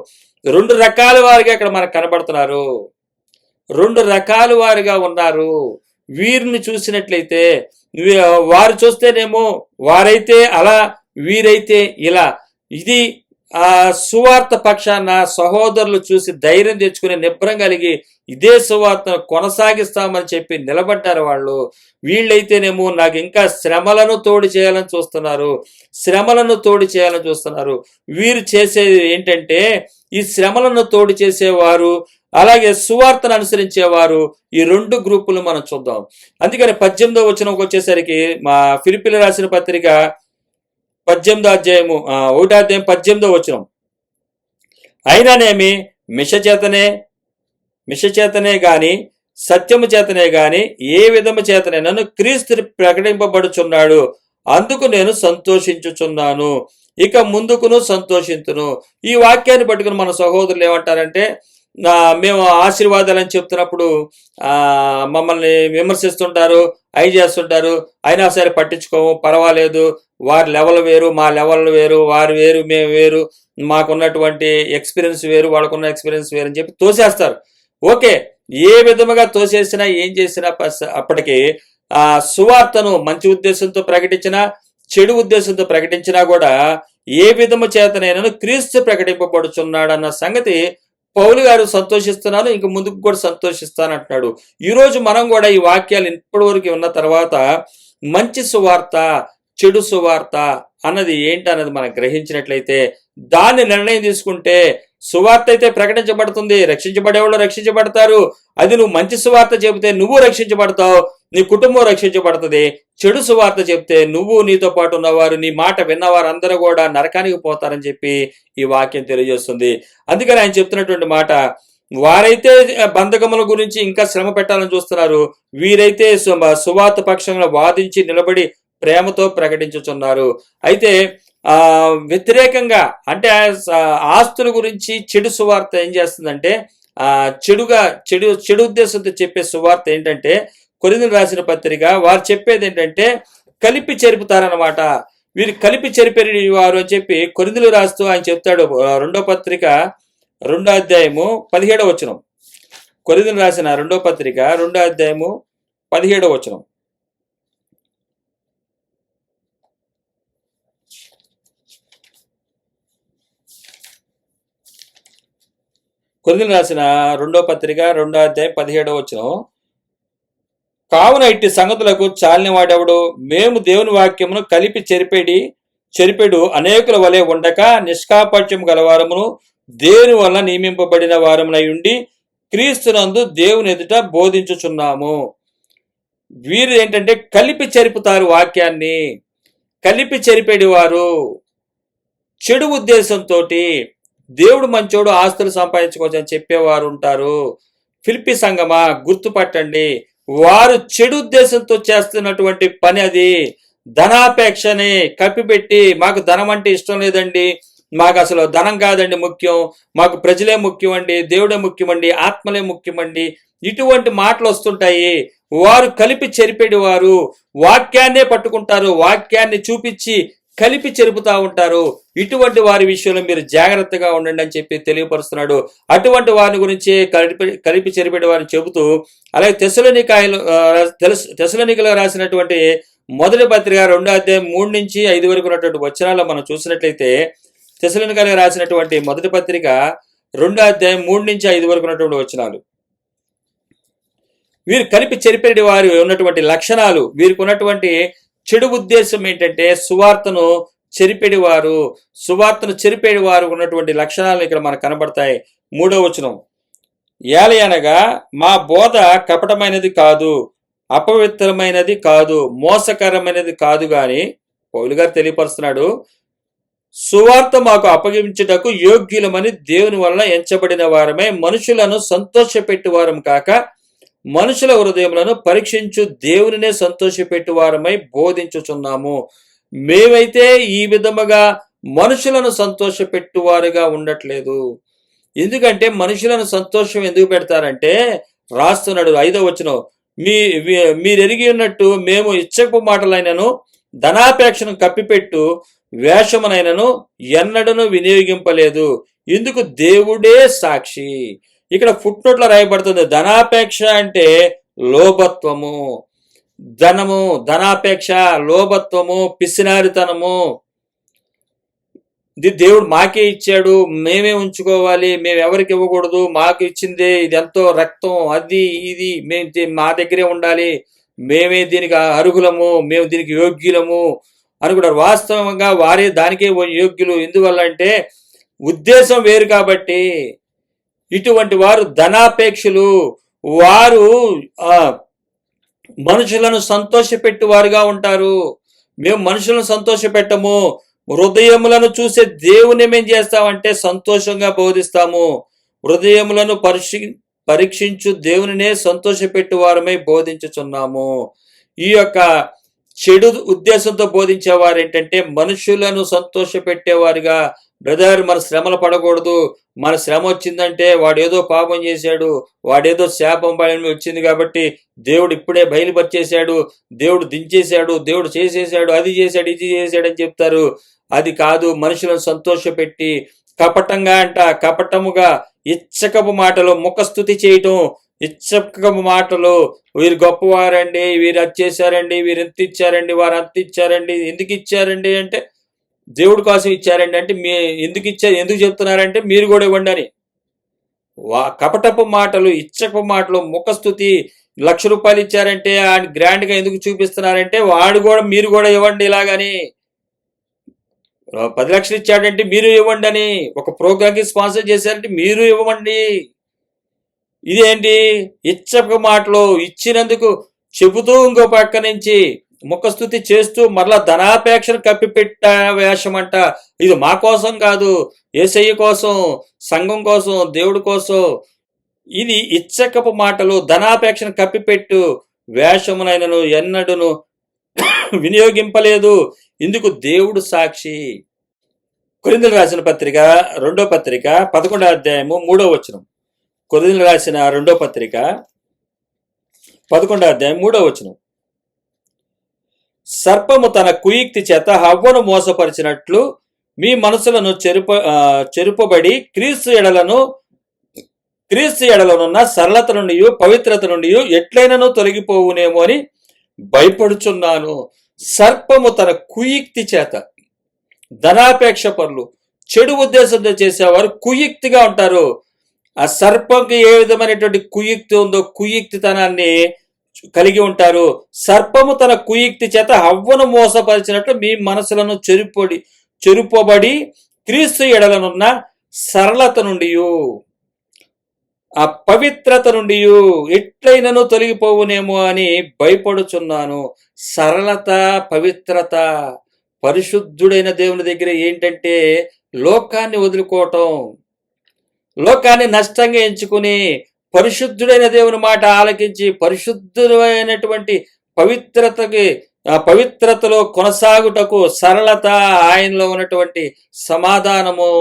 రెండు రకాల వారిగా ఇక్కడ మనకు కనబడుతున్నారు. రెండు రకాల వారిగా ఉన్నారు. వీరిని చూసినట్లయితే, వారు చూస్తేనేమో వారైతే అలా, వీరైతే ఇలా. ఇది సువార్త పక్షాన సహోదరులు చూసి ధైర్యం తెచ్చుకుని నిబ్రం కలిగి ఇదే సువార్తను కొనసాగిస్తామని చెప్పి నిలబడ్డారు వాళ్ళు. వీళ్ళైతేనేమో నాకు ఇంకా శ్రమలను తోడు చేయాలని చూస్తున్నారు, శ్రమలను తోడు చేయాలని చూస్తున్నారు. వీరు చేసేది ఏంటంటే, ఈ శ్రమలను తోడు చేసేవారు, అలాగే సువార్తను అనుసరించేవారు, ఈ రెండు గ్రూపులు మనం చూద్దాం. అందుకని 18వ వచనంకి వచ్చేసరికి, మా ఫిలిప్పీలు రాసిన పత్రిక 18వ అధ్యాయము 1వ అధ్యాయం 18వ వచనం, అయినానేమి మిష చేతనే గాని సత్యము చేతనే గాని ఏ విధము చేతనే నన్ను క్రీస్తు ప్రకటింపబడుచున్నాడు, అందుకు నేను సంతోషించుచున్నాను, ఇక ముందుకును సంతోషించును. ఈ వాక్యాన్ని పట్టుకుని మన సహోదరులు ఏమంటారంటే, మేము ఆశీర్వాదాలని చెప్తున్నప్పుడు మమ్మల్ని విమర్శిస్తుంటారు, అవి చేస్తుంటారు, అయినా సరే పట్టించుకోము, పర్వాలేదు, వారి లెవెల్ వేరు, మా లెవెల్ వేరు, వారు వేరు, మేము వేరు, మాకున్నటువంటి ఎక్స్పీరియన్స్ వేరు, వాళ్ళకున్న ఎక్స్పీరియన్స్ వేరు అని చెప్పి తోసేస్తారు. ఓకే, ఏ విధముగా తోసేసినా ఏం చేసినా అప్పటికి సువార్తను మంచి ఉద్దేశంతో ప్రకటించినా, చెడు ఉద్దేశంతో ప్రకటించినా కూడా ఏ విధము చేతనైనా క్రీస్తు ప్రకటింపబడుచున్నాడు అన్న సంగతి పౌలు గారు సంతోషిస్తున్నాను, ఇంక ముందుకు కూడా సంతోషిస్తాను అంటున్నాడు. ఈరోజు మనం కూడా ఈ వాక్యాలు ఇప్పటి వరకు ఉన్న తర్వాత మంచి సువార్త, చెడు సువార్త అన్నది ఏంటన్నది మనం గ్రహించినట్లయితే, దాన్ని నిర్ణయం తీసుకుంటే, సువార్త అయితే ప్రకటించబడుతుంది, రక్షించబడేవాళ్ళు రక్షించబడతారు. అది నువ్వు మంచి సువార్త చెబితే నువ్వు రక్షించబడతావు, నీ కుటుంబం రక్షించబడుతుంది. చెడు సువార్త చెప్తే నువ్వు, నీతో పాటు ఉన్నవారు, నీ మాట విన్నవారు అందరూ కూడా నరకానికి పోతారని చెప్పి ఈ వాక్యం తెలియజేస్తుంది. అందుకని ఆయన చెప్తున్నటువంటి మాట, వారైతే బంధకముల గురించి ఇంకా శ్రమ పెట్టాలని చూస్తున్నారు, వీరైతే సువార్త పక్షంగా వాదించి నిలబడి ప్రేమతో ప్రకటించుచున్నారు. అయితే వ్యతిరేకంగా, అంటే ఆస్తుల గురించి చెడు సువార్త ఏం చేస్తుందంటే, చెడు ఉద్దేశంతో చెప్పే సువార్త ఏంటంటే, కొరింథీయులకు రాసిన పత్రిక వారు చెప్పేది ఏంటంటే కలిపి చెరుపుతారనమాట. వీరు కలిపి చెరిపేరి వారు అని చెప్పి కొరింథీయులకు రాస్తూ ఆయన చెప్తాడు. 2వ పత్రిక 2వ అధ్యాయము 17వ వచనం. కొరింథీయులకు రాసిన 2వ పత్రిక 2వ అధ్యాయము 17వ వచనం. కొరింథీయులకు రాసిన 2వ పత్రిక 2వ అధ్యాయం 17వ వచనం, కావున ఇట్టి సంగతులకు చాలిన వాడెవడు, మేము దేవుని వాక్యమును కలిపి చెరిపెడు అనేకుల వలె ఉండక నిష్కాపట్యం గలవారమును దేవుని వల్ల నియమింపబడిన వారమునై ఉండి క్రీస్తునందు దేవుని ఎదుట బోధించుచున్నాము. వీరు ఏంటంటే కలిపి చెరుపుతారు, వాక్యాన్ని కలిపి చెరిపేడి వారు, చెడు ఉద్దేశంతో దేవుడు మంచోడు, ఆస్తులు సంపాదించుకోవచ్చు అని చెప్పేవారు ఉంటారు. ఫిలిప్పీ సంఘమా, గుర్తుపట్టండి, వారు చెడు ఉద్దేశంతో చేస్తున్నటువంటి పని అది. ధనాపేక్షని కప్పిపెట్టి, మాకు ధనం అంటే ఇష్టం లేదండి, మాకు అసలు ధనం కాదండి ముఖ్యం, మాకు ప్రజలే ముఖ్యమండి, దేవుడే ముఖ్యమండి, ఆత్మలే ముఖ్యమండి, ఇటువంటి మాటలు వస్తుంటాయి. వారు కలిపి చెరిపేడి వారు, వాక్యాన్నే పట్టుకుంటారు, వాక్యాన్ని చూపించి కలిపి చెరుపుతా ఉంటారు. ఇటువంటి వారి విషయంలో మీరు జాగ్రత్తగా ఉండండి అని చెప్పి తెలియపరుస్తున్నాడు. అటువంటి వారిని గురించి కలిపి చెరిపేడి వారిని చెబుతూ, అలాగే తెసలోనికలో రాసినటువంటి మొదటి పత్రిక 2వ అధ్యాయం 3 నుంచి 5 వరకు ఉన్నటువంటి వచనాల్లో మనం చూసినట్లయితే, తెసలోనికలో రాసినటువంటి మొదటి పత్రిక 2వ అధ్యాయం 3 నుంచి 5 వరకు ఉన్నటువంటి వచనాలు. వీరు కలిపి చెరిపేడి వారి ఉన్నటువంటి లక్షణాలు, వీరికి ఉన్నటువంటి చెడు ఉద్దేశం ఏంటంటే సువార్తను చెరిపేడి వారు ఉన్నటువంటి లక్షణాలు ఇక్కడ మనకు కనబడతాయి. 3వ వచనం, ఏలయనగా మా బోధ కపటమైనది కాదు, అపవిత్రమైనది కాదు, మోసకరమైనది కాదు గాని, పౌలు గారు తెలియపరుస్తున్నాడు, సువార్త మాకు అప్పగించుటకు యోగ్యులమని దేవుని వలన ఎంచబడిన వారమే, మనుషులను సంతోషపెట్టు వారం కాక మనుషుల హృదయములను పరీక్షించు దేవునినే సంతోషపెట్టు వారమై బోధించుచున్నాము. మేమైతే ఈ విధముగా మనుషులను సంతోషపెట్టువారుగా ఉండట్లేదు. ఎందుకంటే మనుషులను సంతోషం ఎందుకు పెడతారంటే, రాస్తున్నాడు 5వ వచనం, మీరెరిగి ఉన్నట్టు మేము ఇచ్చకపు మాటలైనను ధనాపేక్షను కప్పిపెట్టు వేషమునైనను ఎన్నడను వినియోగింపలేదు. ఇందుకు దేవుడే సాక్షి. ఇక్కడ ఫుట్ నోట్లో రాయబడుతుంది, ధనాపేక్ష అంటే లోభత్వము, ధనాపేక్ష, లోభత్వము, పిసినారితనము. ఇది దేవుడు మాకే ఇచ్చాడు, మేమే ఉంచుకోవాలి, మేము ఎవరికి ఇవ్వకూడదు, మాకు ఇచ్చిందే, ఇది ఎంతో రక్తం, అది ఇది మా దగ్గరే ఉండాలి, మేమే దీనికి అర్హులము, మేము దీనికి యోగ్యులము అనుకుంటారు. వాస్తవంగా వారే దానికే యోగ్యులు. ఎందువల్ల అంటే ఉద్దేశం వేరు కాబట్టి. ఇటువంటి వారు ధనాపేక్షలు, వారు మనుషులను సంతోషపెట్టు వారుగా ఉంటారు. మేము మనుషులను సంతోషపెట్టము, హృదయములను చూసే దేవుని ఏం చేస్తామంటే సంతోషంగా బోధిస్తాము. హృదయములను పరీక్షించు దేవునినే సంతోషపెట్టు వారమై బోధించుచున్నాము. ఈ యొక్క చెడు ఉద్దేశంతో బోధించేవారు ఏంటంటే మనుషులను సంతోషపెట్టేవారుగా, బ్రదర్ మన శ్రమలు పడకూడదు, మన శ్రమ వచ్చిందంటే వాడేదో పాపం చేశాడు, వాడేదో శాపం పైన వచ్చింది కాబట్టి దేవుడు ఇప్పుడే బయలుపరిచేశాడు, దేవుడు దించేశాడు, దేవుడు చేసేసాడు, అది చేశాడు, ఇది చేశాడు అని చెప్తారు. అది కాదు. మనుషులను సంతోషపెట్టి కపటముగా ఇచ్చకపు మాటలు, ముఖస్థుతి చేయటం, ఇచ్చకపు మాటలు, వీరు గొప్పవారండి, వీరు అది చేశారండి, వీరు ఎంత ఇచ్చారండి, వారు అంత ఇచ్చారండి, ఎందుకు ఇచ్చారండి అంటే దేవుడి కోసం ఇచ్చారండి అంటే ఎందుకు చెప్తున్నారంటే మీరు కూడా ఇవ్వండి అని. కపటపు మాటలు, ఇచ్చకపు మాటలు, ముఖస్థుతి, ₹1,00,000 ఇచ్చారంటే ఆయన గ్రాండ్గా ఎందుకు చూపిస్తున్నారంటే మీరు కూడా ఇవ్వండి ఇలాగని. 10 లక్షలు ఇచ్చాడంటే మీరు ఇవ్వండి అని. ఒక ప్రోగ్రామ్కి స్పాన్సర్ చేశారంటే మీరు ఇవ్వండి. ఇదేంటి ఇచ్చక మాటలు, ఇచ్చినందుకు చెబుతూ ఇంకో పక్క నుంచి ముఖస్థుతి చేస్తూ మరలా ధనాపేక్షను కప్పిపెట్ట వేషమంట. ఇది మా కోసం కాదు, యేసయ్య కోసం, సంఘం కోసం, దేవుడి కోసం. ఇది ఇచ్చకపు మాటలు, ధనాపేక్షను కప్పిపెట్టు వేషమునైనను ఎన్నడూను వినియోగింపలేదు. ఇందుకు దేవుడు సాక్షి. కొరింథీయులకు రాసిన పత్రిక 2వ పత్రిక 11వ అధ్యాయము 3వ వచనం. కొరింథీయులకు రాసిన 2వ పత్రిక 11వ అధ్యాయం 3వ వచనం. సర్పము తన కుయుక్తి చేత హవ్వను మోసపరిచినట్లు మీ మనసులను చెరుపబడి క్రీస్తు ఎడలనున్న సరళత నుండి పవిత్రత నుండి ఎట్లయినను తొలగిపోవునేమో అని భయపడుచున్నాను. సర్పము తన కుయుక్తి చేత, ధనాపేక్ష పరులు, చెడు ఉద్దేశంతో చేసేవారు కుయుక్తిగా ఉంటారు. ఆ సర్పంకి ఏ విధమైనటువంటి కుయుక్తి ఉందో కుయుక్తితనాన్ని కలిగి ఉంటారు. సర్పము తన కుయుక్తి చేత హవ్వను మోసపరిచినట్లు మీ మనసులను చెరుపబడి క్రీస్తు ఎడలనున్న సరళత నుండి, ఆ పవిత్రత నుండి ఎట్లయినను తొలగిపోవునేమో అని భయపడుచున్నాను. సరళత, పవిత్రత, పరిశుద్ధుడైన దేవుని దగ్గర ఏంటంటే లోకాన్ని వదులుకోవటం, లోకాన్ని నష్టంగా ఎంచుకుని పరిశుద్ధుడైన దేవుని మాట ఆలకించి పరిశుద్ధుడైనటువంటి పవిత్రతకి పవిత్రతలో కొనసాగుటకు సరళత, ఆయనలో ఉన్నటువంటి సమాధానము,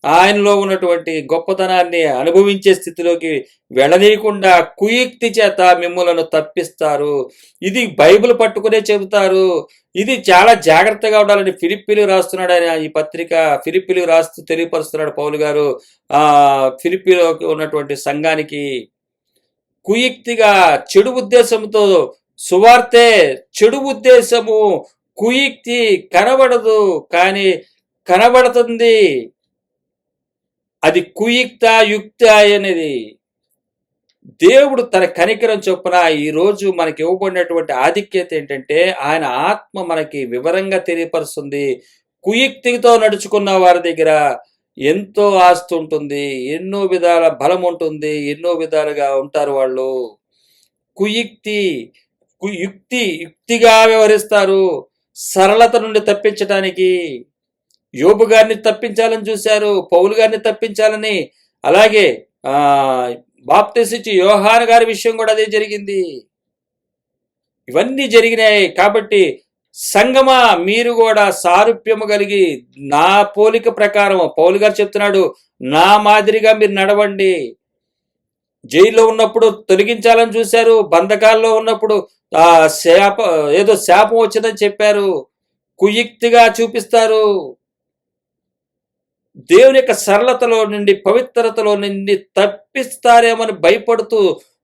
ఆయనలో ఉన్నటువంటి గొప్పతనాన్ని అనుభవించే స్థితిలోకి వెళ్ళనీయకుండా కుయుక్తి చేత మిమ్మలను తప్పిస్తారు. ఇది బైబిల్ పట్టుకునే చెబుతారు. ఇది చాలా జాగ్రత్తగా ఉండాలని ఫిలిప్పీలు రాస్తున్నాడు ఆయన. ఈ పత్రిక ఫిలిప్పీలు రాస్తూ తెలియపరుస్తున్నాడు పౌలు గారు ఫిలిప్పీలో ఉన్నటువంటి సంఘానికి. కుయుక్తిగా చెడు ఉద్దేశంతో సువార్తే, చెడు ఉద్దేశము, కుయుక్తి కనబడదు కానీ కనబడుతుంది. అది కుయుక్త యుక్త అనేది దేవుడు తన కనికరం చొప్పున ఈరోజు మనకి ఇవ్వబడినటువంటి ఆధిక్యత ఏంటంటే ఆయన ఆత్మ మనకి వివరంగా తెలియపరుస్తుంది. కుయుక్తితో నడుచుకున్న వారి దగ్గర ఎంతో ఆస్తి ఉంటుంది, ఎన్నో విధాల బలం ఉంటుంది, ఎన్నో విధాలుగా ఉంటారు వాళ్ళు. యుక్తిగా వ్యవహరిస్తారు సరళత నుండి తప్పించడానికి. యోబు గారిని తప్పించాలని చూశారు, పౌలు గారిని తప్పించాలని. అలాగే బాప్తిస్మిచ్చి యోహాను గారి విషయం కూడా అదే జరిగింది. ఇవన్నీ జరిగినాయి. కాబట్టి సంగమా మీరు కూడా సారూప్యము కలిగి నా పోలిక ప్రకారం, పౌలు గారు చెప్తున్నాడు, నా మాదిరిగా మీరు నడవండి. జైల్లో ఉన్నప్పుడు తొలగించాలని చూశారు, బంధకాల్లో ఉన్నప్పుడు ఏదో శాపం వచ్చిందని చెప్పారు, కుయుక్తిగా చూపిస్తారు. దేవుని యొక్క సరళతలో నుండి, పవిత్రతలో నుండి తప్పిస్తారేమని భయపడుతూ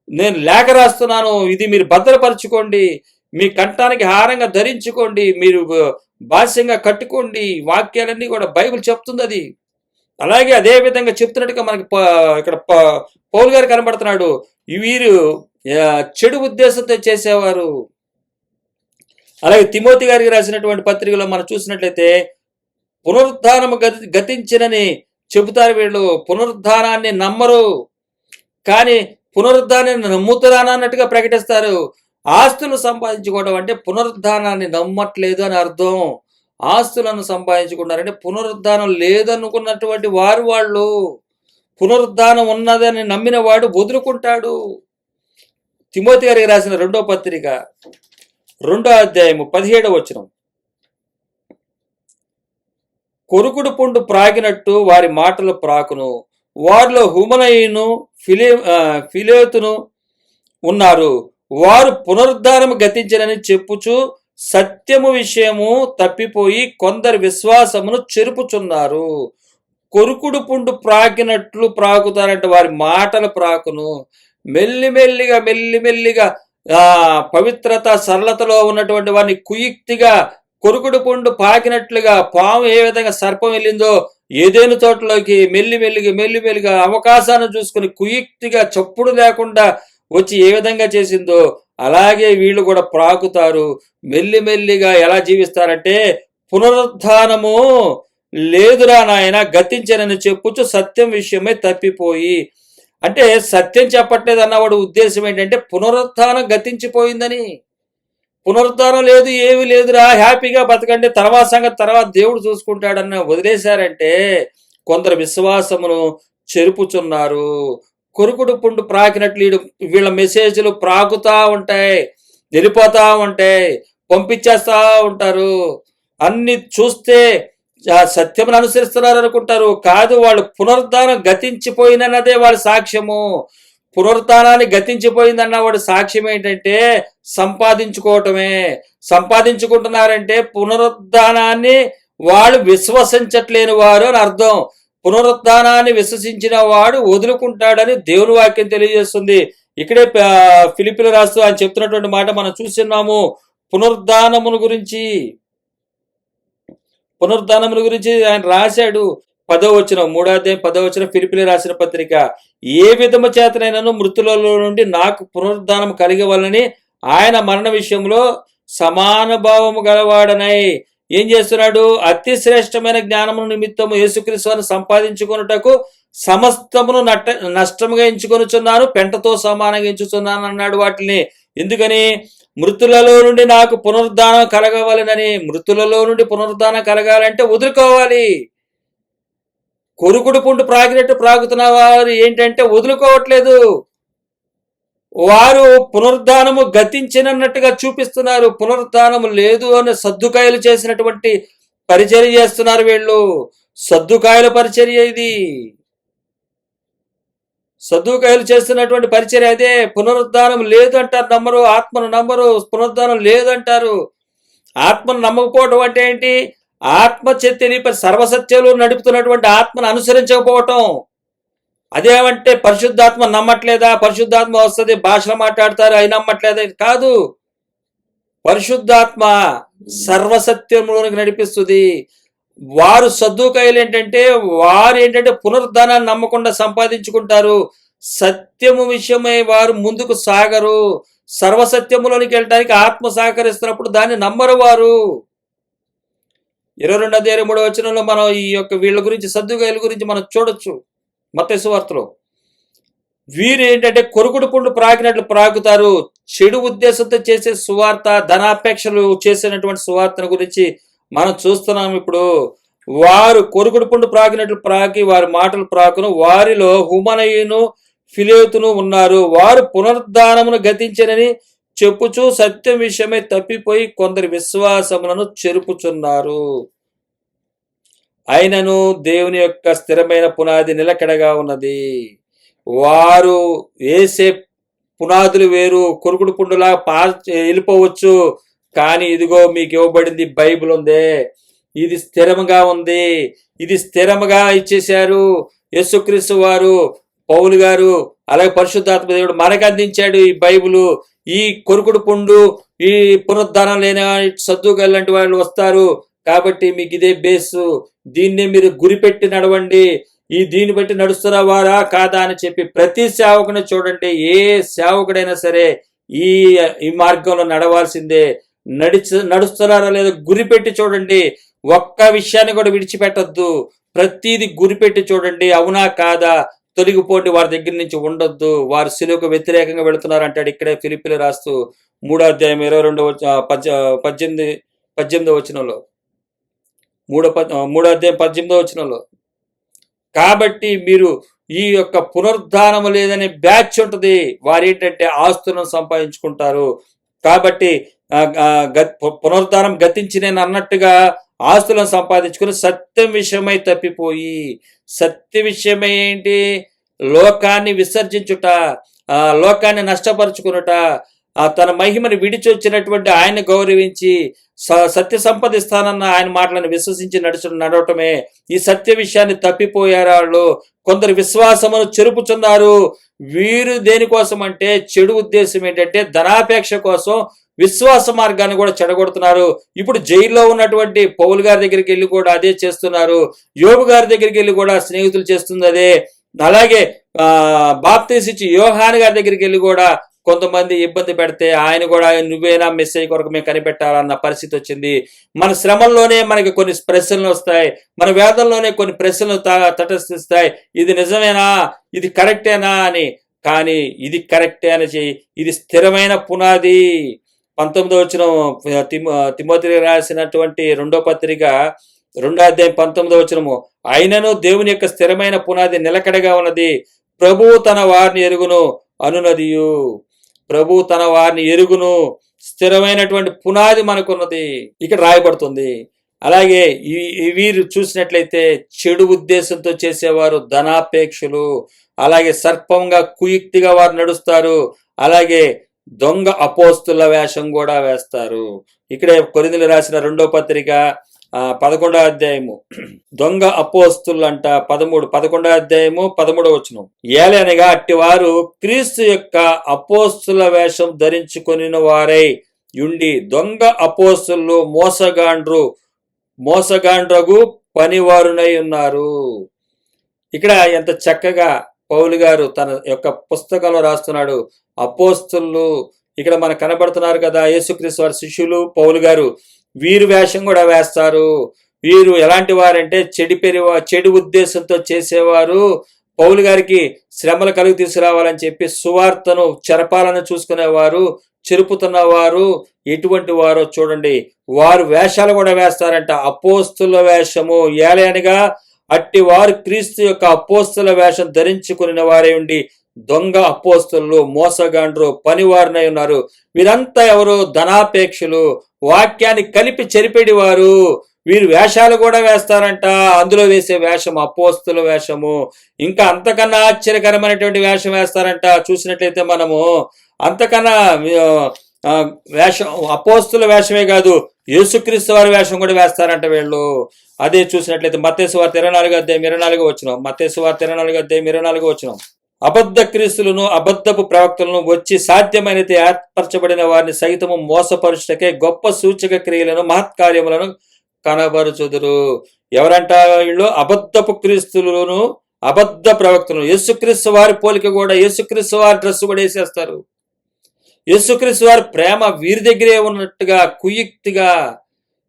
నేను లేఖ రాస్తున్నాను, ఇది మీరు భద్రపరచుకోండి, మీ కంఠానికి హారంగా ధరించుకోండి, మీరు భాష్యంగా కట్టుకోండి. వాక్యాలన్నీ కూడా బైబిల్ చెప్తుంది అది. అలాగే అదే విధంగా చెప్తున్నట్టుగా మనకి ఇక్కడ పౌలు గారు కనబడుతున్నాడు. వీరు చెడు ఉద్దేశంతో చేసేవారు. అలాగే తిమోతి గారికి రాసినటువంటి పత్రికలో మనం చూసినట్లయితే పునరుద్ధానము గతించినని చెబుతారు వీళ్ళు. పునరుద్ధానాన్ని నమ్మరు, కానీ పునరుద్ధానాన్ని నమ్ముతున్నానన్నట్టుగా ప్రకటిస్తారు. ఆస్తులు సంపాదించుకోవడం అంటే పునరుద్ధానాన్ని నమ్మట్లేదు అని అర్థం. ఆస్తులను సంపాదించుకున్నారంటే పునరుద్ధానం లేదనుకున్నటువంటి వాళ్ళు. పునరుద్ధానం ఉన్నదని నమ్మిన వాడు వదులుకుంటాడు. తిమోతి గారికి రాసిన 2వ పత్రిక 2వ అధ్యాయము 17వ వచనం. కొరుకుడు పుండు ప్రాగినట్టు వారి మాటలు ప్రాకును, వారిలో హుమనయును ఫిలేతును ఉన్నారు. వారు పునరుద్ధానము గతించనని చెప్పుచు సత్యము విషయము తప్పిపోయి కొందరు విశ్వాసమును చెరుపుచున్నారు. కొరుకుడు పుండు ప్రాకినట్లు ప్రాకుతారంటే వారి మాటలు ప్రాకును. మెల్లిమెల్లిగా పవిత్రత, సరళతలో ఉన్నటువంటి వారిని కుయుక్తిగా, కొరుకుడు పుండు పాకినట్లుగా, పాము ఏ విధంగా సర్పం వెళ్ళిందో ఏదేను తోటలోకి మెల్లిమెల్లిగా అవకాశాన్ని చూసుకుని కుయుక్తిగా చప్పుడు లేకుండా వచ్చి ఏ విధంగా చేసిందో అలాగే వీళ్ళు కూడా ప్రాకుతారు. మెల్లిమెల్లిగా ఎలా జీవిస్తారంటే పునరుద్ధానము లేదురా నాయన గతించనని చెప్పుచు సత్యం విషయమై తప్పిపోయి. అంటే సత్యం చెప్పట్లేదు అన్నవాడు ఉద్దేశం ఏంటంటే పునరుద్ధానం గతించిపోయిందని. పునరుద్ధానం లేదు, ఏమి లేదురా, హ్యాపీగా బతకండి, తర్వాత సంగతి తర్వాత దేవుడు చూసుకుంటాడన్న వదిలేశారంటే కొందరు విశ్వాసమును చెరుపుచున్నారు. కొరుకుడు పుండు ప్రాకినట్లు వీళ్ళ మెసేజ్లు ప్రాకుతా ఉంటాయి, వెళ్ళిపోతా ఉంటాయి, పంపించేస్తా ఉంటారు. అన్ని చూస్తే సత్యమును అనుసరిస్తున్నారు అనుకుంటారు. కాదు, వాళ్ళు పునరుద్ధానం గతించిపోయిందన్నదే వాళ్ళ సాక్ష్యము. పునరుద్ధానాన్ని గతించిపోయిందన్న వాడు సాక్ష్యం ఏంటంటే సంపాదించుకోవటమే. సంపాదించుకుంటున్నారంటే పునరుద్ధానాన్ని వాళ్ళు విశ్వసించట్లేని వారు అని అర్థం. పునరుద్ధానాన్ని విశ్వసించిన వాడు వదులుకుంటాడని దేవుని వాక్యం తెలియజేస్తుంది. ఇక్కడే ఫిలిప్పీలు రాస్తూ ఆయన చెప్తున్నటువంటి మాట మనం చూస్తున్నాము. పునరుద్ధానమును గురించి ఆయన రాశాడు. 10వ వచనం, 3వ అధ్యాయం 10వ వచనం, ఫిలిప్పీలు రాసిన పత్రిక. ఏ విధము చేతనైనను మృతులలో నుండి నాకు పునరుద్ధానం కలిగవలని ఆయన మరణ విషయంలో సమానుభావము గలవాడనై ఏం చేస్తున్నాడు? అతి శ్రేష్టమైన జ్ఞానము నిమిత్తము యేసుక్రీస్తును సంపాదించుకొనుటకు సమస్తమును నష్టముగా ఎంచుకొనుచున్నాను, పెంటతో సమానంగా ఎంచుచున్నాను అన్నాడు వాటిని. ఎందుకని? మృతులలో నుండి నాకు పునరుద్ధానం కలగవాలనని. మృతులలో నుండి పునరుద్ధానం కలగాలంటే వదులుకోవాలి. కొరుకుడు పుండు ప్రాగినట్టు ప్రాగుతున్న వారు ఏంటంటే వదులుకోవట్లేదు. వారు పునరుద్ధానము గతించినట్టుగా చూపిస్తున్నారు. పునరుద్ధానము లేదు అని సద్దుకాయలు చేసినటువంటి పరిచర్య చేస్తున్నారు వీళ్ళు. సద్దుకాయల పరిచర్య ఇది. సద్దుకాయలు చేస్తున్నటువంటి పరిచర్య అదే. పునరుద్ధానం లేదు అంటారు, నమ్మరు. ఆత్మను నమ్మరు, పునరుద్ధానం లేదంటారు. ఆత్మను నమ్మకపోవటం అంటే ఏంటి? ఆత్మ చెత్తని సర్వసత్యాలు నడుపుతున్నటువంటి ఆత్మను అనుసరించకపోవటం. అదేమంటే పరిశుద్ధాత్మ నమ్మట్లేదా? పరిశుద్ధాత్మ వస్తుంది, భాషలు మాట్లాడతారు, అవి నమ్మట్లేదా? కాదు. పరిశుద్ధాత్మ సర్వసత్యంలోనికి నడిపిస్తుంది. వారు సద్దుకాయలు ఏంటంటే పునరుద్ధానాన్ని నమ్మకుండా సంపాదించుకుంటారు. సత్యము విషయమై వారు ముందుకు సాగరు. సర్వసత్యములోనికి వెళ్ళడానికి ఆత్మ సహకరిస్తున్నప్పుడు దాన్ని నమ్మరు వారు. 22:23 మనం ఈ యొక్క వీళ్ళ గురించి, సద్దుకాయల గురించి మనం చూడొచ్చు మత్తయి సువార్తలో. వీరు ఏంటంటే కొరుకుడు పుండు ప్రాగినట్లు ప్రాగుతారు. చెడు ఉద్దేశంతో చేసే సువార్త, ధనాపేక్షలు చేసినటువంటి సువార్తను గురించి మనం చూస్తున్నాం ఇప్పుడు. వారు కొరుకుడు పుండు ప్రాగినట్లు ప్రాగి వారి మాటలు ప్రాకును. వారిలో హుమనయును ఫిలేతును ఉన్నారు. వారు పునరుద్ధానమును గతించనని చెప్పుచూ సత్యం విషయమై తప్పిపోయి కొందరి విశ్వాసములను చెరుపుచున్నారు. అయినను దేవుని యొక్క స్థిరమైన పునాది నిలకడగా ఉన్నది. వారు వేసే పునాదులు వేరు. కొరుకుడు పుండులా వెళ్ళిపోవచ్చు. కానీ ఇదిగో మీకు ఇవ్వబడింది బైబిల్ ఉందే, ఇది స్థిరముగా ఉంది. ఇది స్థిరముగా ఇచ్చేశారు యేసుక్రీస్తు వారు, పౌలు గారు, అలాగే పరిశుద్ధాత్మ దేవుడు మనకు అందించాడు ఈ బైబిల్. ఈ కొరుకుడు పుండు, ఈ పునరుద్ధానం లేని సద్దుకాయలు లాంటి వాళ్ళు వస్తారు. కాబట్టి మీకు ఇదే బేసు. దీన్నే మీరు గురిపెట్టి నడవండి. దీన్ని బట్టి నడుస్తున్నవారా కాదా అని చెప్పి ప్రతి సేవకుని చూడండి. ఏ సేవకుడైనా సరే ఈ మార్గంలో నడవాల్సిందే. నడుస్తున్నారా లేదా గురిపెట్టి చూడండి. ఒక్క విషయాన్ని కూడా విడిచిపెట్టద్దు. ప్రతిది గురిపెట్టి చూడండి. అవునా కాదా, తొలగిపోండి, వారి దగ్గర నుంచి ఉండొద్దు. వారు సిలువకు వ్యతిరేకంగా వెళుతున్నారు అంటాడు ఇక్కడే ఫిలిప్పీలు రాస్తూ 3:22-18 3:18 కాబట్టి మీరు ఈ యొక్క పునరుద్ధానము లేదనే బ్యాచ్ ఉంటుంది. వారు ఏంటంటే ఆస్తులను సంపాదించుకుంటారు. కాబట్టి పునరుద్ధానం గతించి నేను అన్నట్టుగా ఆస్తులను సంపాదించుకుని సత్యం విషయమై తప్పిపోయి, సత్య విషయమై ఏంటి? లోకాన్ని విసర్జించుట, లోకాన్ని నష్టపరుచుకునుట, తన మహిమని విడిచి వచ్చినటువంటి ఆయన్ని గౌరవించి సత్య సంపాదిస్తానన్న ఆయన మాటలను విశ్వసించి నడవటమే. ఈ సత్య విషయాన్ని తప్పిపోయారు వాళ్ళు. కొందరు విశ్వాసమును చెరుపుచున్నారు. వీరు దేనికోసం అంటే చెడు ఉద్దేశం ఏంటంటే ధనాపేక్ష కోసం విశ్వాస మార్గాన్ని కూడా చెడగొడుతున్నారు. ఇప్పుడు జైల్లో ఉన్నటువంటి పౌలు గారి దగ్గరికి వెళ్ళి కూడా అదే చేస్తున్నారు. యోబు గారి దగ్గరికి వెళ్ళి కూడా స్నేహితులు చేస్తుంది అదే. అలాగే బాప్తీసు యోహాను గారి దగ్గరికి వెళ్ళి కూడా కొంతమంది ఇబ్బంది పెడితే ఆయన కూడా నువ్వేనా మెస్సేజ్ కొరకు మేము కనిపెట్టాలన్న పరిస్థితి వచ్చింది. మన శ్రమంలోనే మనకి కొన్ని ప్రశ్నలు వస్తాయి. మన వేదంలోనే కొన్ని ప్రశ్నలు తటస్థిస్తాయి. ఇది నిజమేనా, ఇది కరెక్టేనా అని. కానీ ఇది కరెక్టే అని చెయ్యి. ఇది స్థిరమైన పునాది. 19వ తిమోతికి రాసినటువంటి 2వ పత్రిక 2:19 అయినను దేవుని యొక్క స్థిరమైన పునాది నిలకడగా ఉన్నది. ప్రభువు తన వారిని ఎరుగును అనునదియు. ప్రభు తన వారిని ఎరుగును. స్థిరమైనటువంటి పునాది మనకున్నది ఇక్కడ రాయబడుతుంది. అలాగే వీరు చూసినట్లయితే చెడు ఉద్దేశంతో చేసేవారు ధనాపేక్షలు. అలాగే సర్పంగా కుయుక్తిగా వారు నడుస్తారు. అలాగే దొంగ అపోస్తుల వేషం కూడా వేస్తారు. ఇక్కడే కొరింథీయులకు రాసిన 2వ పత్రిక 11వ అధ్యాయము దొంగ అపోస్తులంట 11వ అధ్యాయము 13వ వచనం. ఏలనగా అట్టివారు క్రీస్తు యొక్క అపోస్తుల వేషం ధరించుకొని వారై యుండి దొంగ అపోస్తులు మోసగాండ్రగు పనివారునై ఉన్నారు. ఇక్కడ ఎంత చక్కగా పౌలు గారు తన యొక్క పుస్తకంలో రాస్తున్నాడు. అపోస్తులు ఇక్కడ మనకు కనబడుతున్నారు కదా, యేసుక్రీస్తు వారి శిష్యులు పౌలు గారు. వీరు వేషం కూడా వేస్తారు. వీరు ఎలాంటి వారంటే చెడు ఉద్దేశంతో చేసేవారు. పౌలు గారికి శ్రమలు కలిగి తీసుకురావాలని చెప్పి సువార్తను చెరపాలని చూసుకునేవారు, చెరుపుతున్నవారు ఎటువంటి వారో చూడండి. వారు వేషాలు కూడా వేస్తారంట. అపోస్తుల వేషము ఏలనగా అట్టి వారు క్రీస్తు యొక్క అపోస్తల వేషం ధరించుకుని వారే ఉండి దొంగ అపోస్తలు, మోసగాండ్రు, పనివారినై ఉన్నారు. వీరంతా ఎవరు? ధనాపేక్షలు, వాక్యాన్ని కలిపి చెరిపెడి వారు. వీరు వేషాలు కూడా వేస్తారంట. అందులో వేసే వేషం అపోస్తల వేషము. ఇంకా అంతకన్నా ఆశ్చర్యకరమైనటువంటి వేషం వేస్తారంట. చూసినట్లయితే మనము అంతకన్నా వేషం అపోస్తల వేషమే కాదు, యేసుక్రీస్తు వారి వేషం కూడా వేస్తారంట వీళ్ళు. అదే చూసినట్లయితే మత్తయి సువార్త 24:24 మత్తయి సువార్త 24:24 అబద్ధ క్రీస్తులను, అబద్ధపు ప్రవక్తలను వచ్చి సాధ్యమైనది ఏర్పరచబడిన వారిని సైతము మోసపరుచుటకే గొప్ప సూచక క్రియలను, మహత్కార్యములను కనబరుచుదురు. ఎవరంట వీళ్ళు? అబద్ధపు క్రీస్తులను, అబద్ధ ప్రవక్తలను. యేసుక్రీస్తు వారి పోలిక కూడా, యేసుక్రీస్తు వారి డ్రెస్ కూడా వేసేస్తారు. యేసుక్రీస్తు వారి ప్రేమ వీరి దగ్గరే ఉన్నట్టుగా కుయుక్తిగా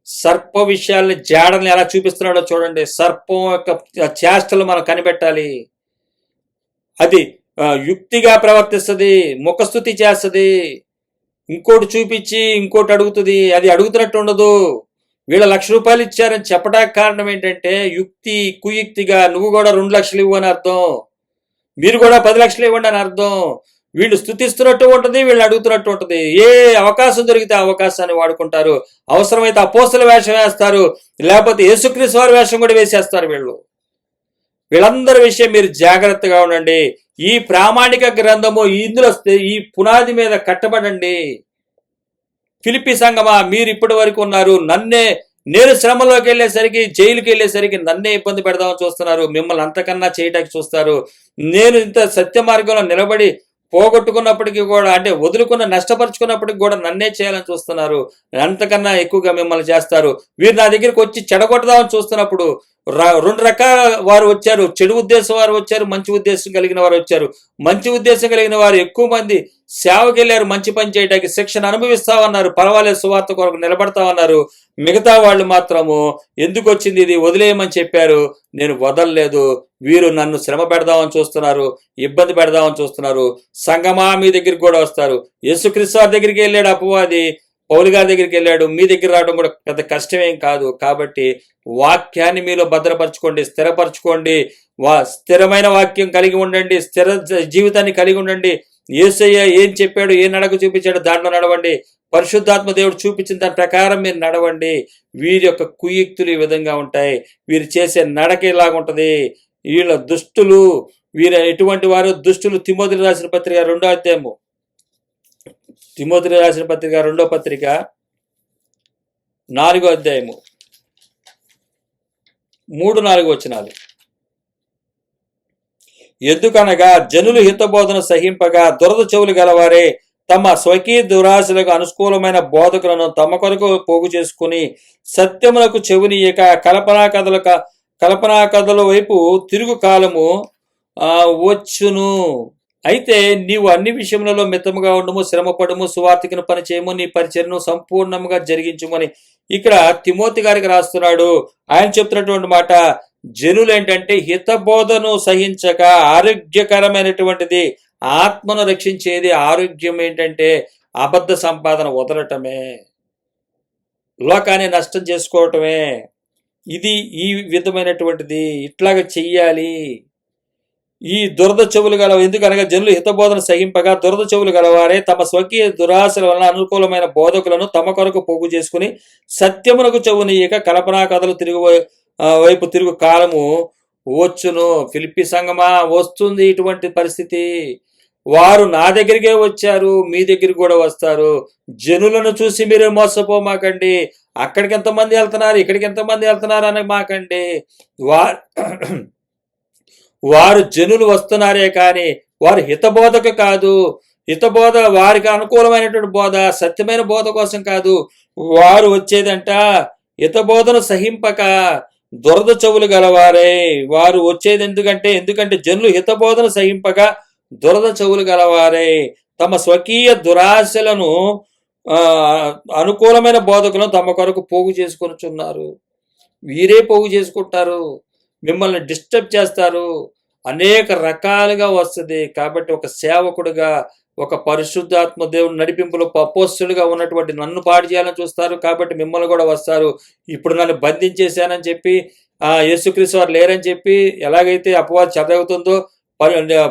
సర్ప విషయాల్ని, జాడల్ని ఎలా చూపిస్తున్నాడో చూడండి. సర్పం యొక్క చేష్టలు మనం కనిపెట్టాలి. అది యుక్తిగా ప్రవర్తిస్తుంది, ముఖస్థుతి చేస్తుంది, ఇంకోటి చూపించి ఇంకోటి అడుగుతుంది. అది అడుగుతున్నట్టు ఉండదు. వీళ్ళ ₹1,00,000 ఇచ్చారని చెప్పడానికి కారణం ఏంటంటే కుయుక్తిగా నువ్వు కూడా 2 లక్షలు ఇవ్వు అని అర్థం, మీరు కూడా 10 లక్షలు ఇవ్వండి అని అర్థం. వీళ్ళు స్తుతిస్తున్నట్టు ఉంటుంది, వీళ్ళు అడుగుతున్నట్టు ఉంటుంది. ఏ అవకాశం దొరికితే ఆ అవకాశాన్ని వాడుకుంటారు. అవసరమైతే అపోస్తల వేషం వేస్తారు, లేకపోతే యేసుక్రీస్తు వారి వేషం కూడా వేసేస్తారు. వీళ్ళందరి విషయం మీరు జాగ్రత్తగా ఉండండి. ఈ ప్రామాణిక గ్రంథము ఇందులో ఈ పునాది మీద కట్టబడండి. ఫిలిప్పి సంఘమా, మీరు ఇప్పటి వరకు ఉన్నారు. నేను శ్రమలోకి వెళ్ళేసరికి, జైలుకి వెళ్ళేసరికి నన్నే ఇబ్బంది పెడదామని చూస్తున్నారు. మిమ్మల్ని అంతకన్నా చేయడానికి చూస్తారు. నేను ఇంత సత్య మార్గంలో నిలబడి పోగొట్టుకున్నప్పటికీ కూడా, అంటే వదులుకున్న నష్టపరుచుకున్నప్పటికీ కూడా నన్నే చేయాలని చూస్తున్నారు. అంతకన్నా ఎక్కువగా మిమ్మల్ని చేస్తారు. వీరు నా దగ్గరికి వచ్చి చెడగొట్టదామని చూస్తున్నప్పుడు 2 రకాల వారు వచ్చారు. చెడు ఉద్దేశం వారు వచ్చారు, మంచి ఉద్దేశం కలిగిన వారు వచ్చారు. మంచి ఉద్దేశం కలిగిన వారు ఎక్కువ మంది సేవకి వెళ్ళారు, మంచి పని చేయడానికి. శిక్షణ అనుభవిస్తామన్నారు, పర్వాలేదు సువార్త కొరకు నిలబడతామన్నారు. మిగతా వాళ్ళు మాత్రము ఎందుకు వచ్చింది ఇది, వదిలేయమని చెప్పారు. నేను వదలలేదు. వీరు నన్ను శ్రమ పెడదామని చూస్తున్నారు, ఇబ్బంది పెడదామని చూస్తున్నారు. సంగమా, మీ దగ్గరికి కూడా వస్తారు. యేసుక్రీస్తు వారి దగ్గరికి వెళ్ళాడు అపవాది, పౌలు గారి దగ్గరికి వెళ్ళాడు. మీ దగ్గర రావడం కూడా పెద్ద కష్టమేం కాదు. కాబట్టి వాక్యాన్ని మీలో భద్రపరచుకోండి, స్థిరపరచుకోండి. స్థిరమైన వాక్యం కలిగి ఉండండి, స్థిర జీవితాన్ని కలిగి ఉండండి. యేసయ్య ఏం చెప్పాడు, ఏ నడక చూపించాడు దాంట్లో నడవండి. పరిశుద్ధాత్మ దేవుడు చూపించిన దాని ప్రకారం మీరు నడవండి. వీరి యొక్క కుయుక్తులు ఈ విధంగా ఉంటాయి. వీరు చేసే నడక ఇలాగుంటది. వీళ్ళ దుష్టులు, వీరు ఎటువంటి వారు? దుష్టులు. తిమోతికి రాసిన పత్రిక 2వ అధ్యాయము, తిమోతికి రాసిన పత్రిక 2వ పత్రిక 4వ అధ్యాయము 3-4 ఎందుకనగా జనులు హితబోధన సహింపగా దురద చెవులు గలవారే తమ స్వకీయ దురాశలకు అనుకూలమైన బోధకులను తమ కొరకు పోగు చేసుకుని సత్యములకు చెవునియక కల్పనా కథల వైపు తిరుగు కాలము వచ్చును. అయితే నీవు అన్ని విషయములలో మితముగా ఉండము, శ్రమపడము, సువార్తికను పని చేయము, నీ పరిచర్ను సంపూర్ణముగా జరిగించుమని ఇక్కడ తిమోతి గారికి రాస్తున్నాడు. ఆయన చెప్తున్నటువంటి మాట, జనులు ఏంటంటే హితబోధను సహించక, ఆరోగ్యకరమైనటువంటిది, ఆత్మను రక్షించేది, ఆరోగ్యం ఏంటంటే అబద్ధ సంపాదన వదలటమే, లోకాన్ని నష్టం చేసుకోవటమే. ఇది ఈ విధమైనటువంటిది, ఇట్లాగ చెయ్యాలి. ఈ దురద చెవులు గలవ, ఎందుకనగా జనులు హితబోధన సహింపగా దురద చెవులు గలవారే తమ స్వకీయ దురాశల వలన అనుకూలమైన బోధకులను తమ కొరకు పోగు చేసుకుని సత్యమునకు చెవునియక కల్పనా కథలు వైపు తిరుగు కాలము వచ్చును. ఫిలిప్పి సంఘమా, వస్తుంది ఇటువంటి పరిస్థితి. వారు నా దగ్గరికే వచ్చారు, మీ దగ్గరికి కూడా వస్తారు. జనులను చూసి మీరు మోసపోమాకండి. అక్కడికి ఎంతమంది వెళ్తున్నారు, ఇక్కడికి ఎంతమంది వెళ్తున్నారు అని మాకండి. వారు జనులు వస్తున్నారే కానీ వారు హితబోధకు కాదు. హితబోధ వారికి అనుకూలమైనటువంటి బోధ, సత్యమైన బోధ కోసం కాదు. వారు వచ్చేదంట హితబోధను సహింపక దురద చెవులు గలవారే. వారు వచ్చేది ఎందుకంటే జనులు హితబోధను సహింపక దురద చెవులు గలవారే తమ స్వకీయ దురాశలను అనుకూలమైన బోధకులను తమ కొరకు పోగు చేసుకొనుచున్నారు. వీరే పోగు చేసుకుంటారు, మిమ్మల్ని డిస్టర్బ్ చేస్తారు, అనేక రకాలుగా వస్తుంది. కాబట్టి ఒక సేవకుడుగా ఒక పరిశుద్ధాత్మ దేవుని నడిపింపులో అపోస్తలుగా ఉన్నటువంటి నన్ను పాడు చేయాలని చూస్తారు, కాబట్టి మిమ్మల్ని కూడా వస్తారు. ఇప్పుడు నన్ను బంధించేశానని చెప్పి యేసుక్రీస్తు వారు లేరని చెప్పి ఎలాగైతే అపవాదం చదవుతుందో,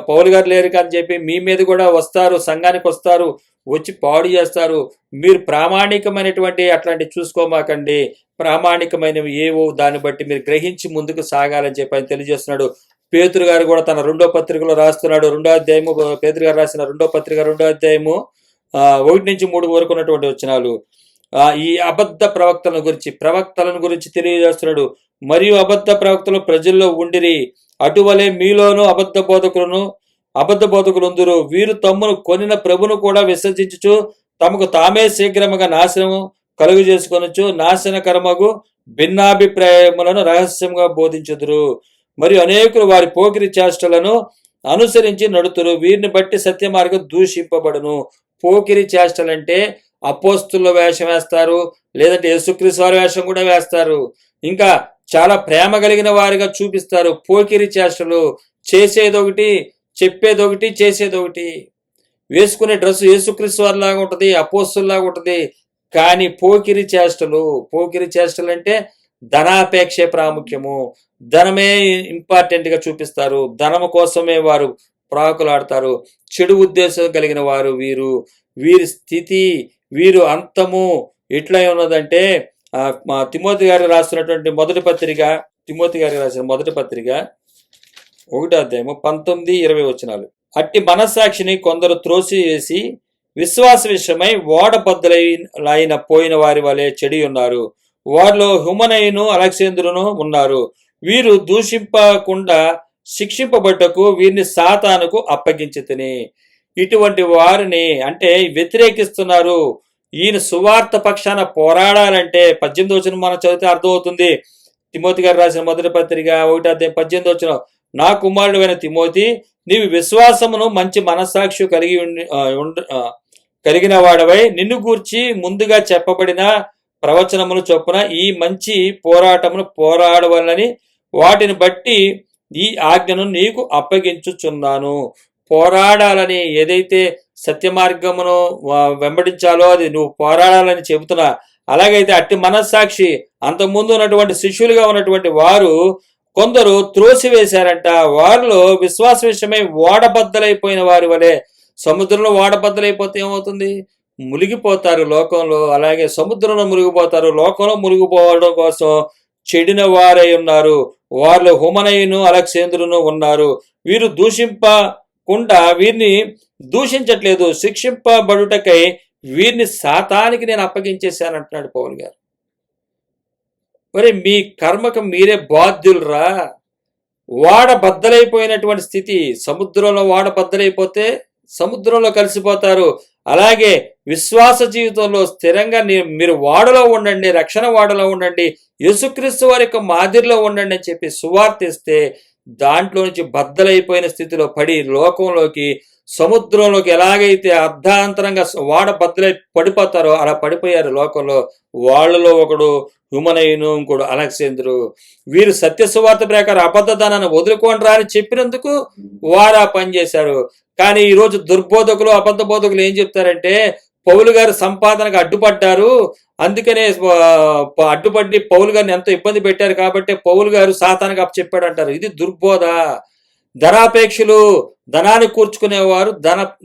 పౌలు గారు లేరు అని చెప్పి మీ మీద కూడా వస్తారు, సంఘానికి వస్తారు, వచ్చి పాడు చేస్తారు. మీరు ప్రామాణికమైనటువంటి అట్లాంటివి చూసుకోమాకండి. ప్రామాణికమైనవి ఏవో దాన్ని బట్టి మీరు గ్రహించి ముందుకు సాగాలని చెప్పి ఆయన తెలియజేస్తున్నాడు. పేతురు గారు కూడా తన 2వ పత్రికలో రాస్తున్నాడు. 2వ అధ్యాయము, పేతురు గారు రాసిన 2వ పత్రిక 2వ అధ్యాయము 1-3 వరకు ఉన్నటువంటి వచనాలు ఈ అబద్ధ ప్రవక్తలను గురించి తెలియజేస్తున్నాడు. మరియు అబద్ధ ప్రవక్తలు ప్రజల్లో ఉండిరి, అటువలే మీలోనూ అబద్ధ బోధకులుందురు. వీరు తమ్మును కొనిన ప్రభును కూడా విసర్జించుచు తమకు తామే శీఘ్రముగా నాశనము కలుగు చేసుకొనొచ్చు నాశనకరమగు భిన్నాభిప్రాయములను రహస్యంగా బోధించుదురు. మరియు అనేకులు వారి పోకిరి చేష్టలను అనుసరించి నడుతురు. వీరిని బట్టి సత్య మార్గం దూషింపబడును. పోకిరి చేష్టలంటే అపోస్తుల వేషం వేస్తారు, లేదంటే యేసుక్రీస్తు వారి వేషం కూడా వేస్తారు. ఇంకా చాలా ప్రేమ కలిగిన వారిగా చూపిస్తారు. పోకిరి చేష్టలు, చేసేదొకటి, చెప్పేదొకటి, చేసేదొకటి. వేసుకునే డ్రెస్సు యేసుక్రీస్తు వారిలాగా ఉంటుంది, అపోస్తుల్లాగా ఉంటుంది. కానీ పోకిరి చేష్టలు అంటే ధనాపేక్షే ప్రాముఖ్యము. ధనమే ఇంపార్టెంట్గా చూపిస్తారు. ధనము కోసమే వారు ప్రాకులాడతారు. చెడు ఉద్దేశం కలిగిన వారు వీరి స్థితి, వీరు అంతము ఎట్లా ఉన్నదంటే తిమోతి గారు రాస్తున్నటువంటి తిమోతి గారికి రాసిన మొదటి పత్రిక 1వ అధ్యాయము 19-20 వచనాలు. అట్టి మనస్సాక్షిని కొందరు త్రోసివేసి విశ్వాస విషయమై ఓడబద్దలైన పోయిన వారి వలె చెడి ఉన్నారు. వారిలో హుమనయును అలెగ్జాంద్రును ఉన్నారు. వీరు దూషింపకుండా శిక్షింపబట్టకు వీరిని సాతానుకు అప్పగించితిని. ఇటువంటి వారిని అంటే వ్యతిరేకిస్తున్నారు. ఈయన సువార్త పక్షాన పోరాడాలంటే 18వ వచనం మనం చదివితే అర్థమవుతుంది. తిమోతి గారు రాసిన మొదటి పత్రిక 1వ అధ్యాయం 18వ వచనం. నా కుమారుడైన తిమోతి, నీవు విశ్వాసమును మంచి మనస్సాక్షి కలిగిన వాడవై నిన్ను గూర్చి ముందుగా చెప్పబడిన ప్రవచనములు చొప్పున ఈ మంచి పోరాటమును పోరాడవలని వాటిని బట్టి ఈ ఆజ్ఞను నీకు అప్పగించుచున్నాను. పోరాడాలని, ఏదైతే సత్య మార్గమును వెంబడించాలో అది నువ్వు పోరాడాలని చెబుతున్నా. అలాగైతే అట్టి మనస్సాక్షి అంతకుముందు ఉన్నటువంటి శిష్యులుగా ఉన్నటువంటి వారు కొందరు త్రోసివేశారంట. వారిలో విశ్వాస విషయమై ఓడబద్దలైపోయిన వారి వలె. సముద్రంలో ఓడబద్దలైపోతే ఏమవుతుంది? మునిగిపోతారు లోకంలో. అలాగే సముద్రంలో మునిగిపోతారు. లోకంలో మునిగిపోవడం కోసం చెడిన వారై ఉన్నారు. వారిలో హుమనయును అలెగ్జాంద్రును ఉన్నారు. వీరు దూషింపకుండా వీరిని దూషించట్లేదు, శిక్షింపబడుటకై వీరిని సాతానికి నేను అప్పగించేశాను అంటున్నాడు పౌలు గారు. మరి మీ కర్మకు మీరే బాధ్యులరా. వాడ బద్దలైపోయినటువంటి స్థితి, సముద్రంలో వాడ బద్దలైపోతే సముద్రంలో కలిసిపోతారు. అలాగే విశ్వాస జీవితంలో స్థిరంగా మీరు వాడలో ఉండండి, రక్షణ వాడలో ఉండండి, యేసుక్రీస్తు వారి యొక్క మాదిరిలో ఉండండి అని చెప్పి సువార్త ఇస్తే దాంట్లో నుంచి బద్దలైపోయిన స్థితిలో పడి లోకంలోకి, సముద్రంలోకి ఎలాగైతే అర్ధాంతరంగా వాడ బద్దలై పడిపోతారో అలా పడిపోయారు లోకంలో. వాళ్ళలో ఒకడు హుమనయును, ఇంకోడు అలెగ్జాంద్రు. వీరు సత్య సువార్త ప్రకారం అబద్ధదానాన్ని వదులుకోండి అని చెప్పినందుకు వారు ఆ పని చేశారు. కానీ ఈరోజు దుర్బోధకులు, అబద్ధ బోధకులు ఏం చెప్తారంటే పౌలు గారు సంపాదనకు అడ్డుపడ్డారు, అందుకనే అడ్డుపడి పౌలు గారిని ఎంతో ఇబ్బంది పెట్టారు కాబట్టి పౌలు గారు సాతానికి అప్పచెప్పాడు అంటారు. ఇది దుర్బోధ. ధనాపేక్షలు, ధనాన్ని కూర్చుకునేవారు,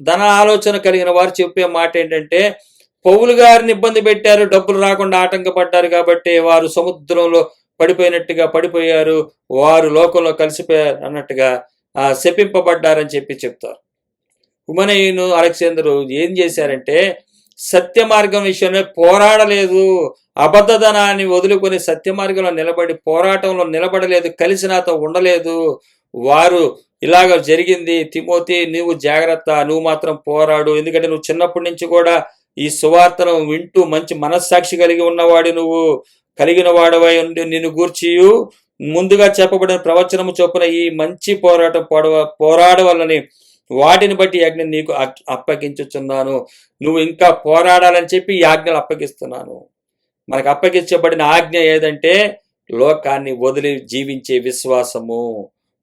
ధన ఆలోచన కలిగిన వారు చెప్పే మాట ఏంటంటే పౌలు గారిని ఇబ్బంది పెట్టారు, డబ్బులు రాకుండా ఆటంకపడ్డారు కాబట్టి వారు సముద్రంలో పడిపోయినట్టుగా పడిపోయారు, వారు లోకంలో కలిసిపోయారు అన్నట్టుగా శపింపబడ్డారని చెప్తారు. హుమనయును అలెగ్జాంద్రు ఏం చేశారంటే సత్య మార్గం విషయంలో పోరాడలేదు. అబద్ధధనాన్ని వదులుకొని సత్య మార్గంలో నిలబడి పోరాటంలో నిలబడలేదు, కలిసి నాతో ఉండలేదు. వారు ఇలాగ జరిగింది. తిమోతి, నువ్వు జాగ్రత్త, నువ్వు మాత్రం పోరాడు. ఎందుకంటే నువ్వు చిన్నప్పటి నుంచి కూడా ఈ సువార్తను వింటూ మంచి మనస్సాక్షి కలిగిన వాడవై ఉండి నిన్ను గూర్చి ముందుగా చెప్పబడిన ప్రవచనము చొప్పున ఈ మంచి పోరాటం పోరాడవలని వాటిని బట్టి ఈ ఆజ్ఞ నీకు అప్పగించుచున్నాను. నువ్వు ఇంకా పోరాడాలని చెప్పి ఈ ఆజ్ఞలు అప్పగిస్తున్నాను. మనకు అప్పగించబడిన ఆజ్ఞ ఏదంటే లోకాన్ని వదిలి జీవించే విశ్వాసము.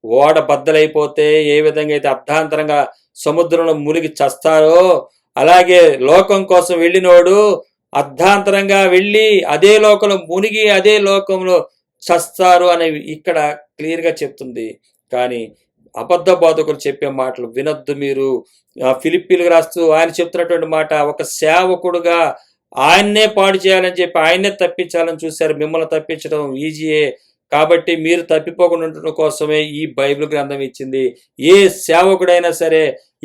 ఓడ బద్దలైపోతే ఏ విధంగా అయితే అర్ధాంతరంగా సముద్రంలో మునిగి చస్తారో, అలాగే లోకం కోసం వెళ్ళినోడు అర్ధాంతరంగా వెళ్ళి అదే లోకంలో మునిగి అదే లోకంలో చస్తారు అనేవి ఇక్కడ క్లియర్గా చెప్తుంది. కానీ అబద్ధ బోధకులు చెప్పే మాటలు వినొద్దు మీరు. ఫిలిప్పీలకు రాస్తూ ఆయన చెప్తున్నటువంటి మాట, ఒక సేవకుడుగా ఆయన్నే పాడు చేయాలని చెప్పి ఆయన్నే తప్పించాలని చూశారు. మిమ్మల్ని తప్పించడం ఈజీయే. కాబట్టి మీరు తప్పిపోకుండా ఉండటం కోసమే ఈ బైబిల్ గ్రంథం ఇచ్చింది. ఏ సేవకుడైనా సరే,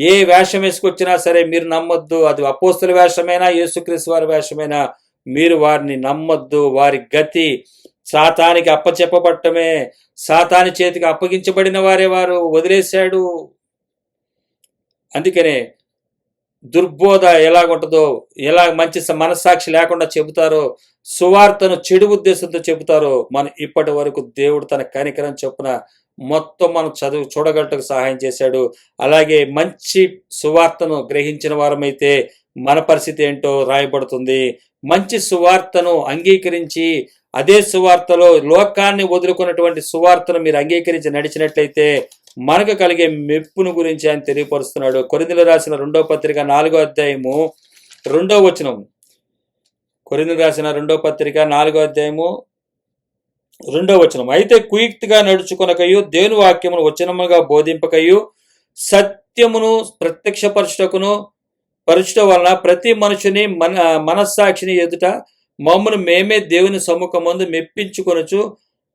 ఏ వేషం వేసుకొచ్చినా సరే మీరు నమ్మొద్దు. అది అపోస్తుల వేషమైనా యేసుక్రీస్తు వారి వేషమైనా మీరు వారిని నమ్మొద్దు. వారి గతి సాతానికి అప్పచెప్పబట్టమే. సాతాని చేతికి అప్పగించబడిన వారే వారు. వదిలేశాడు. అందుకనే దుర్బోధ ఎలాగుంటుందో, ఎలా మంచి మనస్సాక్షి లేకుండా చెబుతారో, సువార్తను చెడు ఉద్దేశంతో చెబుతారో, మనం ఇప్పటి వరకు దేవుడు తన కనికరం చొప్పున మొత్తం మనం చూడగలటకు సహాయం చేశాడు. అలాగే మంచి సువార్తను గ్రహించిన వారమైతే మన పరిస్థితి ఏంటో రాయబడుతుంది. మంచి సువార్తను అంగీకరించి అదే సువార్తలో లోకాన్ని వదులుకున్నటువంటి సువార్తను మీరు అంగీకరించి నడిచినట్లయితే మనకు కలిగే మెప్పును గురించి ఆయన తెలియపరుస్తున్నాడు. కొరింథీయులకు రాసిన 2వ పత్రిక 4వ అధ్యాయము 2వ వచనం. కొరింథీయులకు రాసిన 2వ పత్రిక 4వ అధ్యాయము 2వ వచనం. అయితే కుయుక్తిగా నడుచుకొనకయు దేవుని వాక్యమును వచనముగా బోధింపకయు సత్యమును ప్రత్యక్షపరచుటకును పరచుట వలన ప్రతి మనుషుని మనస్సాక్షిని ఎదుట మమ్మను మేమే దేవుని సమ్ముఖమందు మెప్పించుకొనుచు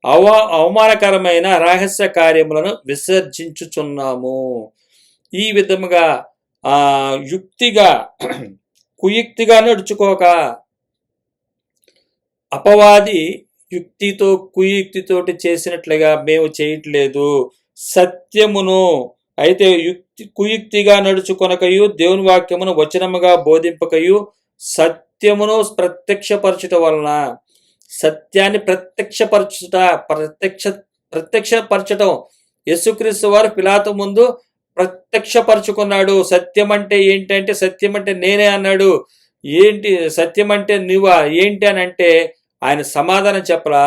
అవమానకరమైన రహస్య కార్యములను విసర్జించుచున్నాము. ఈ విధముగా యుక్తిగా కుయుక్తిగా నడుచుకోక, అపవాది యుక్తితో కుయుక్తితోటి చేసినట్లుగా మేము చేయట్లేదు. సత్యమును అయితే కుయుక్తిగా నడుచుకొనకయు దేవుని వాక్యమును వచనముగా బోధింపకయు సత్యమును ప్రత్యక్షపరచుట వలన, సత్యాన్ని ప్రత్యక్షపరచటం యేసుక్రీస్తు వారు పిలాతు ముందు ప్రత్యక్షపరచుకున్నాడు. సత్యం అంటే ఏంటంటే, సత్యం అంటే నేనే అన్నాడు. ఏంటి సత్యం అంటే నువ్వా ఏంటి అని అంటే ఆయన సమాధానం చెప్పలా.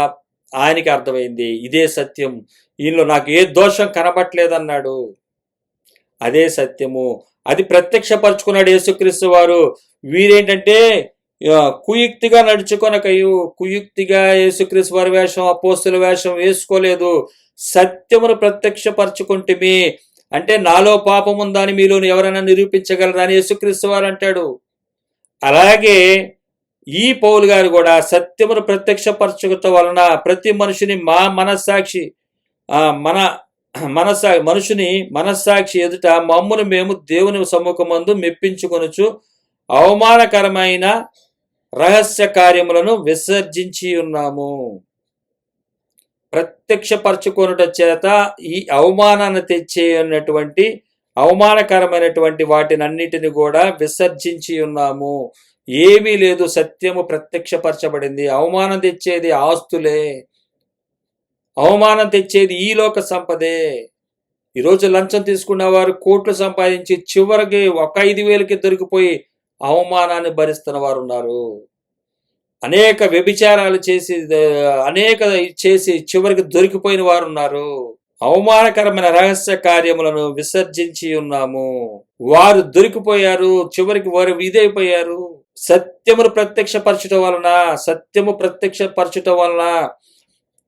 ఆయనకి అర్థమైంది ఇదే సత్యం, ఈయనలో నాకు ఏ దోషం కనబట్లేదన్నాడు. అదే సత్యము. అది ప్రత్యక్షపరచుకున్నాడు యేసుక్రీస్తు వారు. వీరేంటంటే కుయుక్తిగా నడుచుకొనకయు, కుయుక్తిగా యేసుక్రీస్తు వారి వేషం అపోస్తుల వేషం వేసుకోలేదు. సత్యమును ప్రత్యక్షపరచుకుంటేమి అంటే నాలో పాపం ఉందని మీలో ఎవరైనా నిరూపించగలరా అని యేసుక్రీస్తు వారు అంటాడు. అలాగే ఈ పౌలు గారు కూడా సత్యమును ప్రత్యక్షపరచుకోవటం వలన ప్రతి మనుషుని మనుషుని మనస్సాక్షి ఎదుట మమ్మును మేము దేవుని సమ్ముఖమందు మెప్పించుకొనుచు అవమానకరమైన రహస్య కార్యములను విసర్జించి ఉన్నాము. ప్రత్యక్షపరచుకొనుట చేత ఈ అవమానాన్ని తెచ్చేటువంటి అవమానకరమైనటువంటి వాటినన్నిటిని కూడా విసర్జించి ఉన్నాము. ఏమీ లేదు, సత్యము ప్రత్యక్షపరచబడింది. అవమానం తెచ్చేది ఆస్తులే, అవమానం తెచ్చేది ఈ లోక సంపదే. ఈరోజు లంచం తీసుకున్న వారు కోట్లు సంపాదించి చివరికి 5,000కి దొరికిపోయి అవమానాన్ని భరిస్తున్న వారు ఉన్నారు. అనేక వ్యభిచారాలు చేసి చివరికి దొరికిపోయిన వారు ఉన్నారు. అవమానకరమైన రహస్య కార్యములను విసర్జించి ఉన్నాము. వారు దొరికిపోయారు, చివరికి వారు ఇదైపోయారు. సత్యము ప్రత్యక్షపరచటం వలన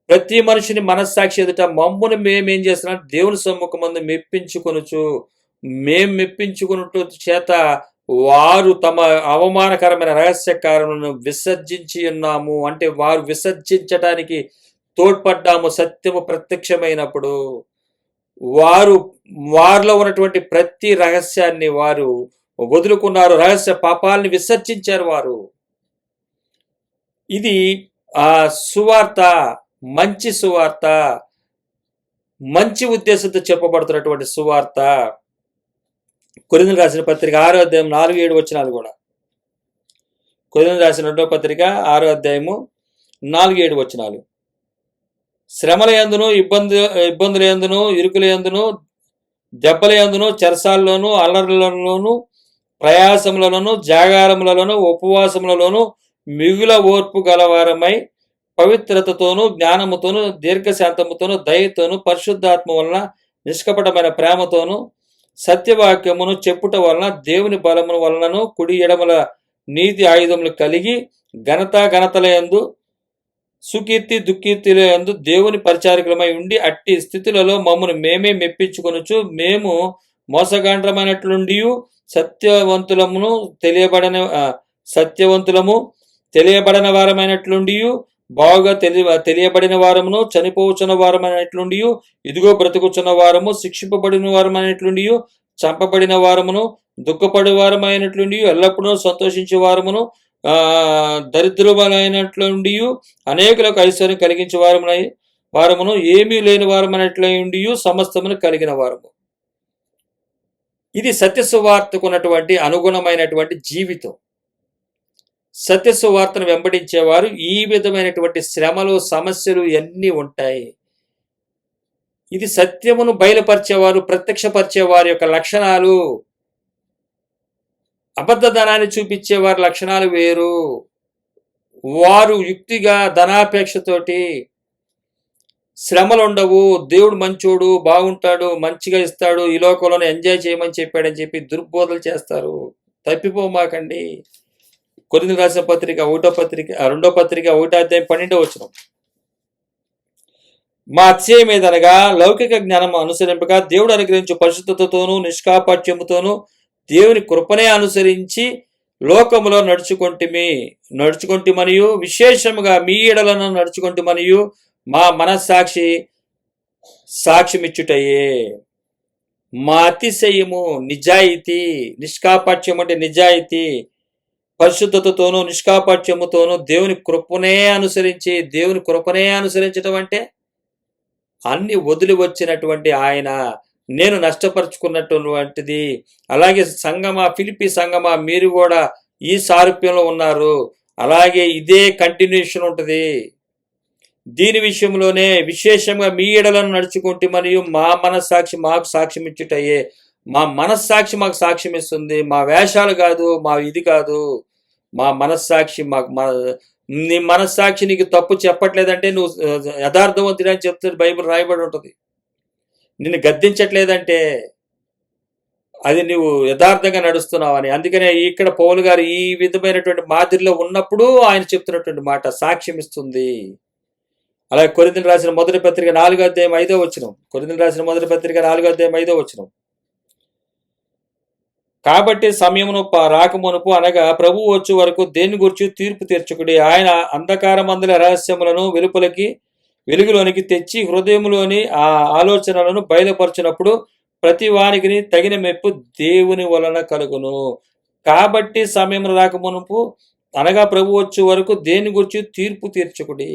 ప్రతి మనిషిని మనస్సాక్షి ఎదుట మమ్మును మేమేం చేస్తున్నాం, దేవుని సమ్ముఖమందు మెప్పించుకున్నట్టు చేత వారు తమ అవమానకరమైన రహస్య కార్యములను విసర్జించి ఉన్నాము. అంటే వారు విసర్జించటానికి తోడ్పడ్డాము. సత్యము ప్రత్యక్షమైనప్పుడు వారిలో ఉన్నటువంటి ప్రతి రహస్యాన్ని వారు వదులుకున్నారు. రహస్య పాపాలని విసర్జించారు వారు. ఇది సువార్త, మంచి సువార్త, మంచి ఉద్దేశంతో చెప్పబడుతున్నటువంటి సువార్త. కొరింథీయులకు రాసిన పత్రిక 6వ అధ్యాయం 4-7 వచనాలు కూడా. కొరింథీయులకు రాసిన 2వ పత్రిక 6వ అధ్యాయము 4-7 వచనాలు. శ్రమల యందును ఇబ్బందుల యందును ఇరుకుల యందును దెబ్బల యందును చెరసాల్లోను అల్లర్లలోను ప్రయాసములలోను జాగారములలోను ఉపవాసములలోను మిగుల ఓర్పు గలవారమై పవిత్రతతోనూ జ్ఞానముతోనూ దీర్ఘశాంతముతోనూ దయతోనూ పరిశుద్ధాత్మ వలన నిష్కపటమైన ప్రేమతోనూ సత్యవాక్యమును చెప్పుట వలన దేవుని బలమును వలనను కుడి ఎడమల నీతి ఆయుధములు కలిగి ఘనతలయందు సుకీర్తి దుఃఖీర్తిల యందు దేవుని పరిచారకులమై ఉండి అట్టి స్థితులలో మమ్మను మేమే మెప్పించుకొనుచు మేము మోసగాండ్రమైనట్లుండి సత్యవంతులమును సత్యవంతులము తెలియబడిన వారమైనట్లుండి బాగా తెలియబడిన వారమును చనిపోవచ్చున్న వారమైనట్లుండి ఇదిగో బ్రతుకుచున్న వారము శిక్షింపబడిన వారమైనట్లుండి చంపబడిన వారమును దుఃఖపడే వారమైనట్లుండి ఎల్లప్పుడూ సంతోషించే వారమును దరిద్రులైనట్లుండి అనేకులకు ఐశ్వర్యం కలిగించే వారమును ఏమీ లేని వారమైనట్లుండి సమస్తమును కలిగిన వారము. ఇది సత్యసువార్తకు ఉన్నటువంటి అనుగుణమైనటువంటి జీవితం. సత్యసువార్తను వెంబడించేవారు ఈ విధమైనటువంటి శ్రమలు సమస్యలు ఇవన్నీ ఉంటాయి. ఇది సత్యమును బయలుపరిచేవారు ప్రత్యక్షపరిచేవారి యొక్క లక్షణాలు. అబద్ధధనాన్ని చూపించేవారి లక్షణాలు వేరు. వారు యుక్తిగా ధనాపేక్షతోటి శ్రమలు ఉండవు, దేవుడు మంచోడు, బాగుంటాడు, మంచిగా ఇస్తాడు, ఈ లోకంలోనే ఎంజాయ్ చేయమని చెప్పాడని చెప్పి దుర్బోధలు చేస్తారు. తప్పిపోమాకండి. కొరింథీయులకు రాసిన పత్రిక 2వ పత్రిక 1వ అధ్యాయం 12వ వచనం. మా అతిశయం ఏదనగా లౌకిక జ్ఞానం అనుసరింపక దేవుడు అనుగ్రహించు పరిశుద్ధతతోనూ నిష్కాపట్యముతోనూ దేవుని కృపనే అనుసరించి లోకములో నడుచుకొంటి మరియు విశేషముగా మీ ఎడలను నడుచుకొంటి మరియు మా మనస్సాక్షి సాక్ష్యమిచ్చుటయే. మా అతిశయము నిజాయితీ, నిష్కాపట్యం అంటే నిజాయితీ, పరిశుద్ధతతోనూ నిష్కాపట్యముతోనూ దేవుని కృపనే అనుసరించడం అంటే అన్ని వదిలి వచ్చినటువంటి ఆయన నేను నష్టపరుచుకున్నటువంటిది. అలాగే ఫిలిప్పీ సంగమా మీరు కూడా ఈ సారూప్యంలో ఉన్నారు. అలాగే ఇదే కంటిన్యూషన్ ఉంటుంది. దీని విషయంలోనే విశేషంగా మీ ఎడలను నడుచుకుంటే మరియు మా మనస్సాక్షి మాకు సాక్ష్యం ఇచ్చుటయే. మా మనస్సాక్షి మాకు సాక్ష్యం ఇస్తుంది. మా వేషాలు కాదు, మా ఇది కాదు, మా మనస్సాక్షి నీ మనస్సాక్షి నీకు తప్పు చెప్పట్లేదంటే నువ్వు యథార్థవంతుడు అని చెప్తే బైబిల్ రాయబడి ఉంటుంది. నిన్ను గద్దించట్లేదంటే అది నువ్వు యథార్థంగా నడుస్తున్నావని. అందుకనే ఇక్కడ పౌలు గారు ఈ విధమైనటువంటి మాదిరిలో ఉన్నప్పుడు ఆయన చెప్తున్నటువంటి మాట సాక్ష్యం ఇస్తుంది. అలాగే కొరింథీయులకు రాసిన మొదటి పత్రిక 4వ అధ్యాయం 5వ వచనం. కొరింథీయులకు రాసిన మొదటి పత్రిక 4వ అధ్యాయం 5వ వచనం. కాబట్టి సమయమును రాకమునుపు అనగా ప్రభువు వచ్చే వరకు దేని గురించి తీర్పు తీర్చుకుడి. ఆయన అంధకారమందుల రహస్యములను వెలుగులోనికి తెచ్చి హృదయంలోని ఆ ఆలోచనలను బయలుపరచినప్పుడు ప్రతి వానికి తగిన మెప్పు దేవుని వలన కలుగును. కాబట్టి సమయం రాకమునుపు అనగా ప్రభు వచ్చే వరకు దేని గురించి తీర్పు తీర్చుకుడి.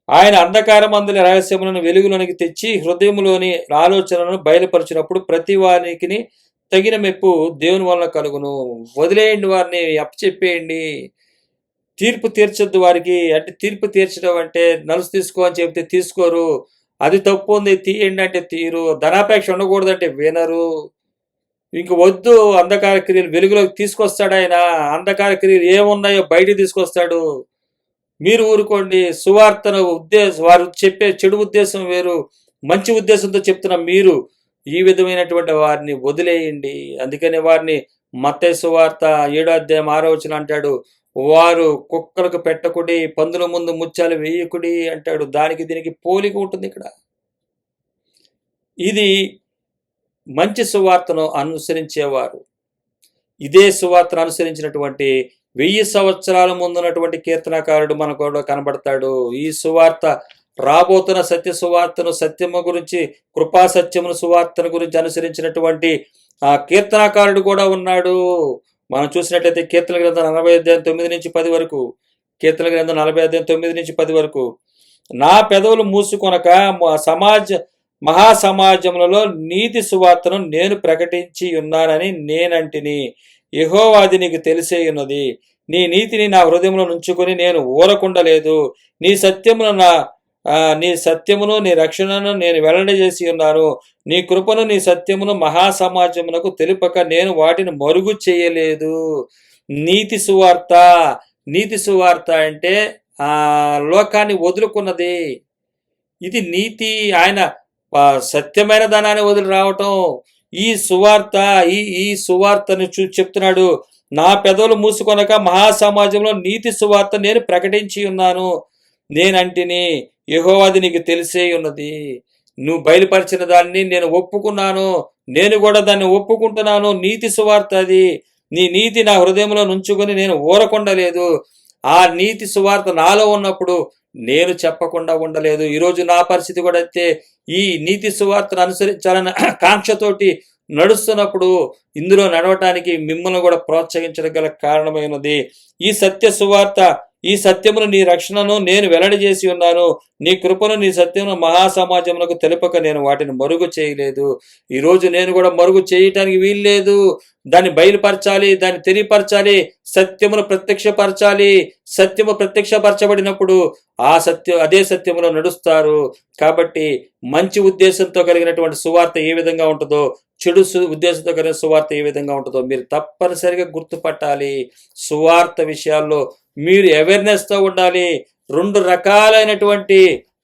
ఆయన అంధకారమందుల రహస్యములను వెలుగులోనికి తెచ్చి హృదయంలోని ఆలోచనలను బయలుపరిచినప్పుడు ప్రతి వారికి తగిన మెప్పు దేవుని వలన కలుగును. వదిలేయండి, వారిని అప్పచెప్పేయండి. తీర్పు తీర్చొద్దు వారికి. అంటే తీర్పు తీర్చడం అంటే నలుసు తీసుకో అని చెప్తే తీసుకోరు. అది తప్పు ఉంది తీయండి అంటే తీరు. ధనాపేక్ష ఉండకూడదంటే వినరు. ఇంక వద్దు, అంధకార క్రియలు వెలుగులోకి తీసుకొస్తాడు ఆయన. అంధకార క్రియలు ఏమున్నాయో బయటికి తీసుకొస్తాడు. మీరు ఊరుకోండి. సువార్తను వారు చెప్పే చెడు ఉద్దేశం వేరు, మంచి ఉద్దేశంతో చెప్తున్న మీరు ఈ విధమైనటువంటి వారిని వదిలేయండి. అందుకని వారిని మత్తయి సువార్త 7వ అధ్యాయం 6వ వచనం అంటాడు, వారు కుక్కలకు పెట్టకుడి, పందుల ముందు ముత్యాలు వేయకుడి అంటాడు. దానికి దీనికి పోలిక ఉంటుంది ఇక్కడ. ఇది మంచి సువార్తను అనుసరించేవారు. ఇదే సువార్తను అనుసరించినటువంటి 1000 సంవత్సరాల ముందున్నటువంటి కీర్తనకారుడు మనకు కూడా కనబడతాడు. ఈ సువార్త రాబోతున్న సత్య సువార్తను, సత్యము గురించి, కృపా సత్యమును సువార్తను గురించి అనుసరించినటువంటి ఆ కీర్తనకారుడు కూడా ఉన్నాడు. మనం చూసినట్లయితే కీర్తన గ్రంథం 40 అధ్యాయం 9 నుంచి 10 వరకు, కీర్తన గ్రంథం 40 అధ్యాయం 9 నుంచి 10 వరకు, నా పెదవులు మూసుకొనక మహాసమాజములలో నీతి సువార్తను నేను ప్రకటించి ఉన్నానని నేనంటిని. యెహోవాది నీకు తెలిసే ఉన్నది. నీ నీతిని నా హృదయంలో నుంచుకొని నేను ఊరకుండలేదు. నీ సత్యమును నీ రక్షణను నేను వెల్లడి చేసి ఉన్నాను. నీ కృపను నీ సత్యమును మహాసమాజమునకు తెలుపక నేను వాటిని మరుగు చేయలేదు. నీతి సువార్త అంటే లోకాన్ని వదులుకున్నది. ఇది నీతి. ఆయన సత్యమైన ధనాన్ని వదిలి రావటం. ఈ సువార్త ఈ సువార్తను చెప్తున్నాడు. నా పెదవులు మూసుకొనక మహాసమాజంలో నీతి సువార్త నేను ప్రకటించి ఉన్నాను. నేనంటిని యెహోవాది నీకు తెలిసే ఉన్నది. నువ్వు బయలుపరిచిన దాన్ని నేను ఒప్పుకున్నాను. నేను కూడా దాన్ని ఒప్పుకుంటున్నాను. నీతి సువార్త అది. నీ నీతి నా హృదయంలో నుంచుకొని నేను ఊరకుండలేదు. ఆ నీతి సువార్త నాలో ఉన్నప్పుడు నేను చెప్పకుండా ఉండలేదు. ఈరోజు నా పరిస్థితి కూడా అయితే ఈ నీతి సువార్తను అనుసరించాలన్న కాంక్షతోటి నడుస్తున్నప్పుడు ఇందులో నడవటానికి మిమ్మల్ని కూడా ప్రోత్సహించడం గల కారణమైనది ఈ సత్య సువార్త. ఈ సత్యమును నీ రక్షణను నేను వెల్లడి చేసి ఉన్నాను. నీ కృపను నీ సత్యమును మహాసమాజమునకు తెలుపక నేను వాటిని మరుగు చేయలేదు. ఈరోజు నేను కూడా మరుగు చేయటానికి వీల్లేదు. దాన్ని బయలుపరచాలి, దాన్ని తెలియపరచాలి, సత్యమును ప్రత్యక్షపరచాలి. సత్యము ప్రత్యక్షపరచబడినప్పుడు అదే సత్యములో నడుస్తారు. కాబట్టి మంచి ఉద్దేశంతో కలిగినటువంటి సువార్త ఏ విధంగా ఉంటుందో, చెడు ఉద్దేశంతో కలిగిన సువార్త ఏ విధంగా ఉంటుందో మీరు తప్పనిసరిగా గుర్తుపట్టాలి. సువార్త విషయాల్లో మీరు అవేర్నెస్తో ఉండాలి. 2 రకాలైనటువంటి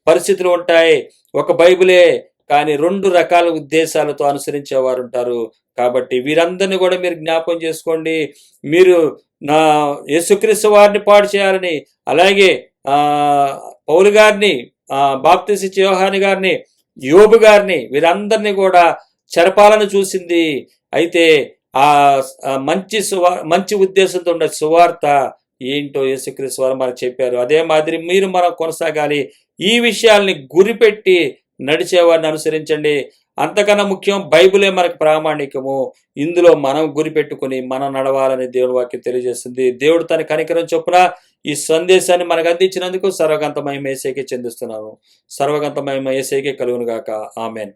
పరిస్థితులు ఉంటాయి. ఒక బైబిలే కానీ 2 రకాల ఉద్దేశాలతో అనుసరించేవారు ఉంటారు. కాబట్టి వీరందరినీ కూడా మీరు జ్ఞాపకం చేసుకోండి. మీరు నా యేసుక్రీస్తు వారిని పాడు చేయాలని, అలాగే పౌలు గారిని, బాప్తిస్మ యోహాను గారిని, యోబు గారిని, వీరందరినీ కూడా చెరపాలని చూసింది. అయితే ఆ మంచి ఉద్దేశంతో ఉండే సువార్త ఏంటో యేసుక్రీస్తు వారు మనకు చెప్పారు. అదే మాదిరి మనం కొనసాగాలి. ఈ విషయాల్ని గురిపెట్టి నడిచేవారిని అనుసరించండి. అంతకన్నా ముఖ్యం బైబిలే మనకు ప్రామాణికము. ఇందులో మనం గురిపెట్టుకుని మనం నడవాలని దేవుని వాక్యం తెలియజేస్తుంది. దేవుడు తన కనికరం చొప్పున ఈ సందేశాన్ని మనకు అందించినందుకు సర్వగంత మహిమ యేసుకే చెందిస్తున్నాము. సర్వగంత మహిమ యేసుకే కలుగును గాక. ఆమేన్.